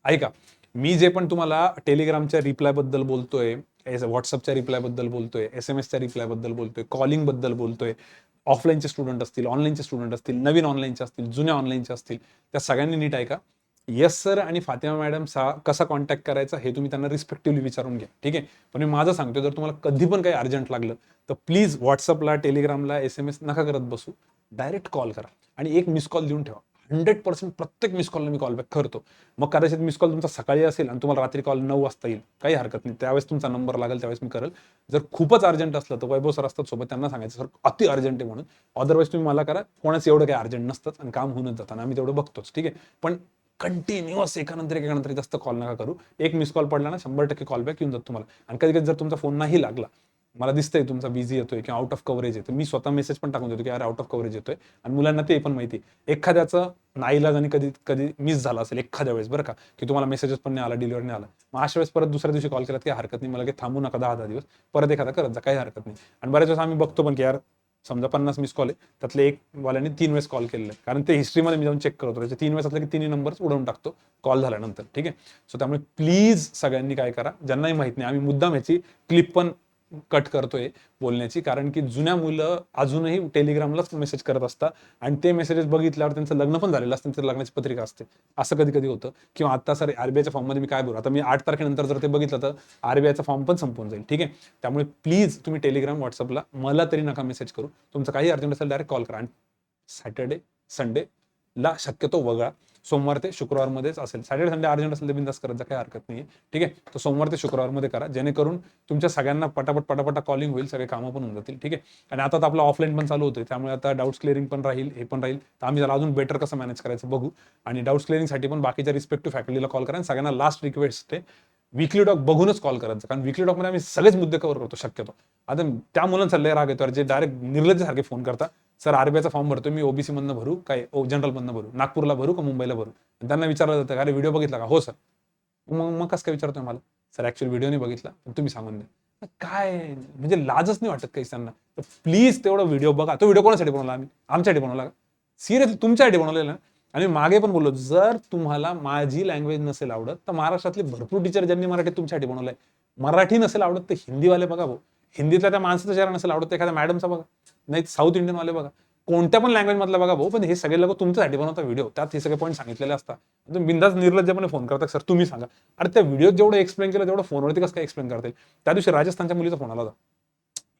ऐका, मी जे पण तुम्हाला टेलिग्रामच्या रिप्लाय बद्दल बोलतोय, व्हॉट्सअपच्या रिप्लाय बद्दल बोलतोय, SMS रिप्लाय बद्दल बोलतोय, कॉलिंग बद्दल बोलतोय, ऑफलाईनचे स्टुडंट असतील, ऑनलाईनचे स्टुडंट असतील, नवीन ऑनलाईनचे असतील, जुन्या ऑनलाईनचे असतील, त्या सगळ्यांनी नीट ऐका. येस सर आणि फातिमा मॅडम कसा कॉन्टॅक्ट करायचा हे तुम्ही त्यांना रिस्पेक्टिव्हली विचारून घ्या. ठीक आहे, पण मी माझं सांगतो, जर तुम्हाला कधी पण काही अर्जंट लागलं तर प्लीज व्हॉट्सअपला, टेलिग्रामला, SMS नका करत बसू, डायरेक्ट कॉल करा आणि एक मिस कॉल देऊन ठेवा. 100% प्रत्येक मिस कॉलला मी कॉल बॅक करतो. मग कदाचित मिस कॉल तुमचा सकाळी असेल आणि तुम्हाला रात्री कॉल 9 वाजता येईल, काही हरकत नाही, त्यावेळेस तुमचा नंबर लागेल, त्यावेळेस मी करेल. जर खूपच अर्जंट असलं तर वैभव सर असतात सोबत, त्यांना सांगायचं सर अति अर्जंट आहे म्हणून. अदरवाईज तुम्ही मला करा, कोणाचं एवढं काही अर्जंट नसतं आणि काम होऊनच जातं, आम्ही तेवढं बघतोच. ठीक आहे, पण कंटिन्युअस एकानंतर जास्त कॉल नका करू. एक मिस कॉल पडला ना 100% कॉल बॅक येऊन जातो तुम्हाला. आणि कधी कधी जर तुमचा फोन नाही लागला, मला दिसतंय तुमचा बिझी येतोय किंवा आउट ऑफ कव्हरेज येतोय, मी स्वतः मेसेज पण टाकून देतो की अरे आउट ऑफ कव्हरेज येतोय, आणि मुलांना ते पण माहिती. एखाद्याचं नाईलाजाने कधी कधी मिस झाला असेल एखाद्या वेळेस, बरं का, की तुम्हाला मेसेजेस पण नाही आला, डिलिव्हर नाही आला, मग अशा वेळेस परत दुसऱ्या दिवशी कॉल केला काही हरकत नाही, मला काही थांबू नका 10-10 दिवस, परत एखादा करत जा, काही हरकत नाही. आणि बऱ्याच वेळेस आम्ही बघतो पण की यार समजा 50 मिस कॉल आहे, त्यातले एक वाल्याने 3 वेळेस कॉल केलेला आहे, कारण ते हिस्ट्रीमध्ये मी जाऊन चेक करतो, त्याचे 3 वेळेस असलं की 3 नंबर उडवून टाकतो कॉल झाल्यानंतर. ठीक आहे, सो त्यामुळे प्लीज सगळ्यांनी काय करा, ज्यांनाही माहित नाही, आम्ही मुद्दाम ह्याची क्लिप पण कट करतोय बोलण्याची, कारण की जुन्या मुलं अजूनही टेलिग्रामलाच मेसेज करत असतात, आणि ते मेसेजेस बघितल्यावर त्यांचं लग्न पण झालेलं असतं, त्यांचं लग्नाची पत्रिका असते, असं कधी कधी होतं. किंवा आता सर आरबीआयच्या फॉर्ममध्ये मी काय बोलू, आता मी 8 तारखेनंतर जर ते बघितलं तर आरबीआयचा फॉर्म पण संपून जाईल. ठीक आहे, त्यामुळे प्लीज तुम्ही टेलिग्राम, व्हॉट्सअपला मला तरी नका मेसेज करू. तुमचं काही अर्जंट असेल डायरेक्ट कॉल करा, आणि सॅटर्डे संडेला शक्यतो वगळा. सोमवार ते शुक्रवारमध्येच असेल. सॅटर्डे संडे अर्जंट असेल तर बिंदास करत जा, काही हरकत नाही. ठीक आहे. तर सोमवार ते शुक्रवारमध्ये करा, जेणेकरून तुमच्या सगळ्यांना पटापट कॉलिंग होईल, सगळे कामं पण होऊन जातील. ठीक आहे. आणि आता तर आपलं ऑफलाईन पण चालू होतं, त्यामुळे आता डाऊट्स क्लिअरिंग पण राहील, हे पण राहील. तर आम्ही त्याला अजून बेटर कसं मॅनेज करायचं बघू. आणि डाऊट्स क्लिअरिंगसाठी पण बाकीच्या रिस्पेक्टिव्ह फॅकल्टीला कॉल करा. आणि सगळ्यांना लास्ट रिक्वेस्ट आहे, वीकली डॉक बघूनच कॉल करायचं, कारण वीकली डॉकमध्ये आम्ही सगळेच मुद्दे कव्हर करतो शक्यतो. आता त्या मुलांचा लय राग येतो जे डायरेक्ट निर्लज्जसारखे फोन करतात, सर आरबीआयचा फॉर्म भरतो मी, ओबीसी मधनं भरू काय जनरल मधनं भरू, नागपूरला भरू का मुंबईला भरू. त्यांना विचारलं जातं अरे व्हिडिओ बघितला का, हो सर. मग कसं काय विचारतोय मला, सर ऍक्च्युअली व्हिडिओ नाही बघितला, तुम्ही सांगून द्या. काय म्हणजे लाजच नाही वाटत काही त्यांना. तर प्लीज तेवढा व्हिडिओ बघा. तो व्हिडिओ कोणासाठी बनवला आम्ही, आमच्यासाठी बनवला का, सिरियसली तुमच्यासाठी बनवलेला. आणि मागे पण बोललो, जर तुम्हाला माझी लँग्वेज नसेल आवडत तर महाराष्ट्रातले भरपूर टीचर ज्यांनी मराठी तुमच्यासाठी बनवलंय, मराठी नसेल आवडत तर हिंदीवाले बघा भाऊ. हिंदीतल्या त्या माणसाचा चेहरा नसेल आवडत एखाद्या मॅडमचा बघा, नाही साऊथ इंडियन वाले बघा, कोणत्या पण लँग्वेज मधला बघा भाऊ. पण हे सगळे लोक तुमच्यासाठी बनवतात व्हिडिओ, त्यात हे सगळे पॉईंट सांगितलेले असतात. तुम्ही बिंदास निर्लज्जपणे फोन करता, सर तुम्ही सांगा. अरे त्या व्हिडिओत जेवढं एक्सप्लेन केलं तेवढं फोनवरती कसं काय एक्सप्लेन करतील. त्या दिवशी राजस्थानच्या मुलीचा फोन आला होता,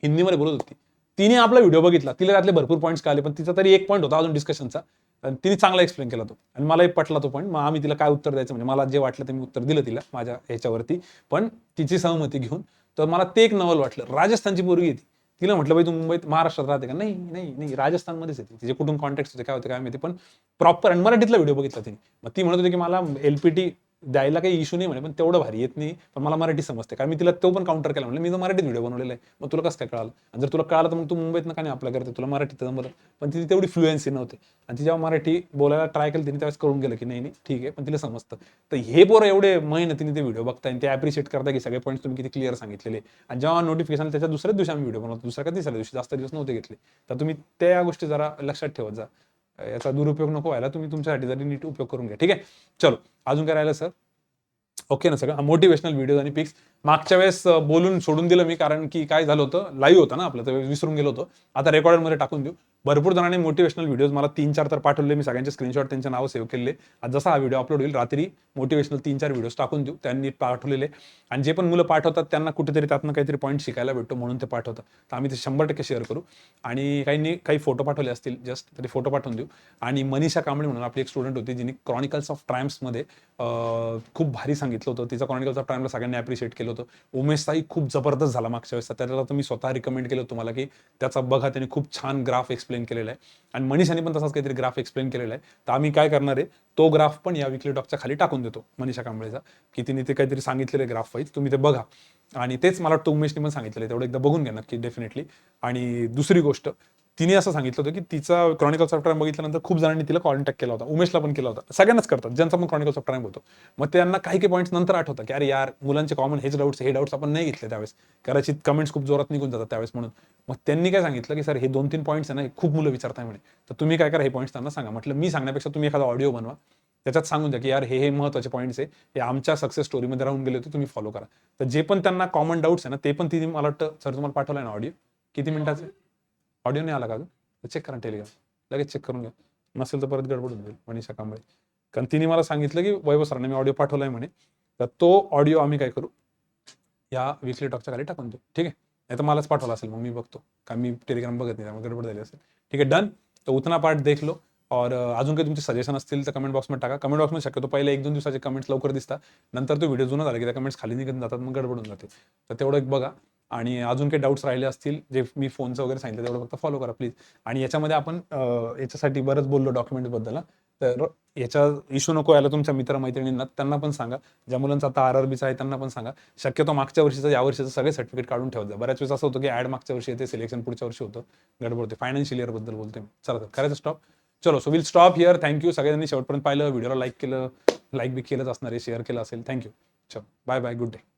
हिंदीमध्ये बोलत होती. तिने आपला व्हिडिओ बघितला, तिला त्यातले भरपूर पॉईंट्स कळले, पण तिचा तरी एक पॉईंट होता अजून डिस्कशनचा, तिने चांगला एक्सप्लेन केला तो, आणि मलाही पटला तो पॉईंट. मग आम्ही तिला काय उत्तर द्यायचं, म्हणजे मला जे वाटलं ते मी उत्तर दिलं तिला माझ्या ह्याच्यावरती, पण तिची सहमती घेऊन. तर मला ते एक नवल वाटलं. राजस्थानची पोरगी येते, तिला म्हटलं बाई तू मुंबईत महाराष्ट्रात राहते का, नाही नाही नाही राजस्थानमध्येच येते. तिचे कुठून कॉन्टॅक्ट होते काय होते काय माहिती, पण प्रॉपर आणि मराठीतला व्हिडिओ बघितला तिने. मग ती म्हणत होती की मला एलपीटी द्यायला काही इश्यू नाही म्हणे, पण तेवढं भारी येत नाही, पण मला मराठी समजते. कारण मी तिला तो पण काउंटर केला, म्हणलं मी तर मराठीत व्हिडिओ बनवलेला आहे, मग तुला कसं काय कळालं, आणि जर तुला कळालं तर मग तू मुंबईत का नाही आपल्या करते, तुला मराठीत जमलं. पण तिची तेवढी फ्लुएन्सी नव्हती, आणि ती जेव्हा मराठी बोलायला ट्राय केलं तिने त्यावेळेस कळून गेलं की नाही नाही ठीक आहे, पण तिला समजतं. तर हे पोरं एवढे मेहनतीने ते व्हिडिओ बघताय आणि ते ॲप्रिशिएट करता की सगळे पॉईंट्स तुम्ही किती क्लिअर सांगितलेले. आणि जेव्हा नोटिफिकेशन त्याच्या दुसऱ्याच दिवशी आम्ही व्हिडिओ बनवतो, दुसऱ्या का तिसऱ्या दिवशी, जास्त दिवस नव्हते घेतले. तर तुम्ही त्या गोष्टी जरा लक्षात ठेवत जा, याचा दुरुपयोग नको व्हायला. तुम्ही तुमच्यासाठी जरी नीट उपयोग करून घ्या. ठीक आहे, चलो अजून काय राहिलं सर, ओके ना सगळं. मोटिवेशनल व्हिडिओ आणि पिक्स मागच्या वेळेस बोलून सोडून दिलं मी, कारण की काय झालं होतं, लाईव्ह होतं ना आपलं, तर विसरून गेलो होतो. आता रेकॉर्डरमध्ये टाकून देऊ. भरपूर जणांनी मोटिवेशनल व्हिडिओज मला 3-4 तर पाठवले, मी सगळ्यांचे स्क्रीनशॉट त्यांचे नाव सेव्ह केले. आज जसा हा व्हिडिओ अपलोड होईल रात्री मोटिवेशनल 3-4 व्हिडिओज टाकून देऊ, त्यांनी पाठवलेले. आणि जे पण मुलं पाठवतात त्यांना कुठेतरी त्यातनं काहीतरी पॉईंट शिकायला भेटतो म्हणून ते पाठवतात, तर आम्ही ते 100% शेअर करू. आणि काही फोटो पाठवले असतील जस्ट, तरी फोटो पाठवून देऊ. आणि मनीषा कांबळे म्हणून आपली एक स्टुडंट होती, जिने क्रॉनिकल्स ऑफ ट्रायम्समध्ये खूप भारी सांगितलं होतं. तिचा क्रॉनिकल्स ऑफ ट्रायम्सला सगळ्यांनी ॲप्रिशिएट केलं होतं. उमेश साई खूप जबरदस्त झाला मागच्या वेळेस, त्याला तर मी स्वतः रिकमेंड केलं तुम्हाला की त्याचा बघा, त्याने खूप छान ग्राफ एक्सप्लेन केलेला आहे. आणि मनीषाने पण तसाच काहीतरी ग्राफ एक्सप्लेन केलेला आहे. तर आम्ही काय करणार आहे, तो ग्राफ पण या वीकली टॉकच्या खाली टाकून देतो मनीषा कांबळेचा, की तिने ते काहीतरी सांगितलेलं ग्राफ वाईज, तुम्ही ते बघा. आणि तेच मला वाटतं उमेशने पण सांगितलेलं आहे, तेवढं एकदा बघून घ्या नक्की डेफिनेटली. आणि दुसरी गोष्ट, तिने असं सांगितलं होतं की तिचा क्रॉनिकल्स ऑफ ट्रायम बघितल्यानंतर खूप जणांनी तिला कॉन्टॅक्ट केला होता, उमेशला पण केला होता, सगळ्यांनाच करतात ज्यांचा पण क्रॉनिकल्स ऑफ ट्रायम होतो. मग त्यांना काही पॉईंट्स नंतर आठवतात की अरे यार, मुलांचे कॉमन हेच डाऊट्स, हे डाऊट्स आपण नाही घेतले त्यावेळेस, कदाचित कमेंट्स खूप जोरात निघून जातात त्यावेळेस. म्हणून मग त्यांनी काय सांगितलं की सर हे 2-3 पॉईंट्स आहे ना, हे खूप मुलं विचारताय म्हणे, तर तुम्ही काय करा, हे पॉईंट्स त्यांना सांगा. म्हटलं मी सांगण्यापेक्षा तुम्ही एखादा ऑडिओ बनवा, त्याच्यात सांगून द्या की यार हे महत्त्वाचे पॉईंट्स आहे, हे आमच्या सक्सेस स्टोरीमध्ये राहून गेले होते, तुम्ही फॉलो करा. तर जे पण त्यांना कॉमन डाऊट्स आहे ना, ते पण तिने मला वाटतं सर तुम्हाला पाठवलं आहे ना ऑडिओ, किती मिनिटाचे ऑडिओ नाही आला का अजून, चेक करा टेलिग्राम, लगेच चेक करून घ्या, नसेल तर परत गडबड होऊन जाईल. मनीषा कांबळे, कारण तिने मला सांगितलं की वैभव सरांनी मी ऑडिओ पाठवलाय म्हणे, तर तो ऑडिओ आम्ही काय करू, या वीकली टॉकच्या खाली टाकून देऊ. ठीक आहे, नाही तर मलाच पाठवला असेल, मग मी बघतो, कारण मी टेलिग्राम बघत नाही, त्यामुळे गडबड झाली असेल. ठीक आहे, डन. तर उतना पार्ट देख लो. और अजून काही तुमचे सजेशन असतील तर कमेंट बॉक्समध्ये टाका. कमेंट बॉक्समध्ये शक्यतो पहिले 1-2 दिवसाचे कमेंट्स लवकर दिसतात, नंतर तो व्हिडिओ जुना झाला की त्या कमेंट्स खाली निघून जातात, मग गडबडून जाते. तर तेवढं एक बघा. आणि अजून काही डाऊट्स राहिले असतील, जे मी फोनचं वगैरे सांगितलं तेवढं फक्त फॉलो करा प्लीज. आणि याच्यामध्ये आपण याच्यासाठी बरंच बोललो डॉक्युमेंटबद्दल, तर याचा इश्यू नको यायला तुमच्या मित्रमैत्रिणींना, त्यांना पण सांगा. ज्या मुलांचा आता RRBचा आहे त्यांना पण सांगा. शक्यतो मागच्या वर्षीचं या वर्षीचं सगळे सर्टिफिकेट काढून ठेवत जा. बऱ्याच वेळेस असं होतं की ॲड मागच्या वर्षी येते, सिलेक्शन पुढच्या वर्षी होतं, गडबड होते. फायनान्शियल इयरबद्दल बोलते मी. चला तर करायचं स्टॉप. चलो, so will stop here. Thank you सगळ्यांनी शेवटपर्यंत पाहिलं, व्हिडिओला लाईक केलं, लाईक बी केलंच असणार आहे, शेअर केलं असेल, थँक्यू. चलो बाय बाय, गुड डे.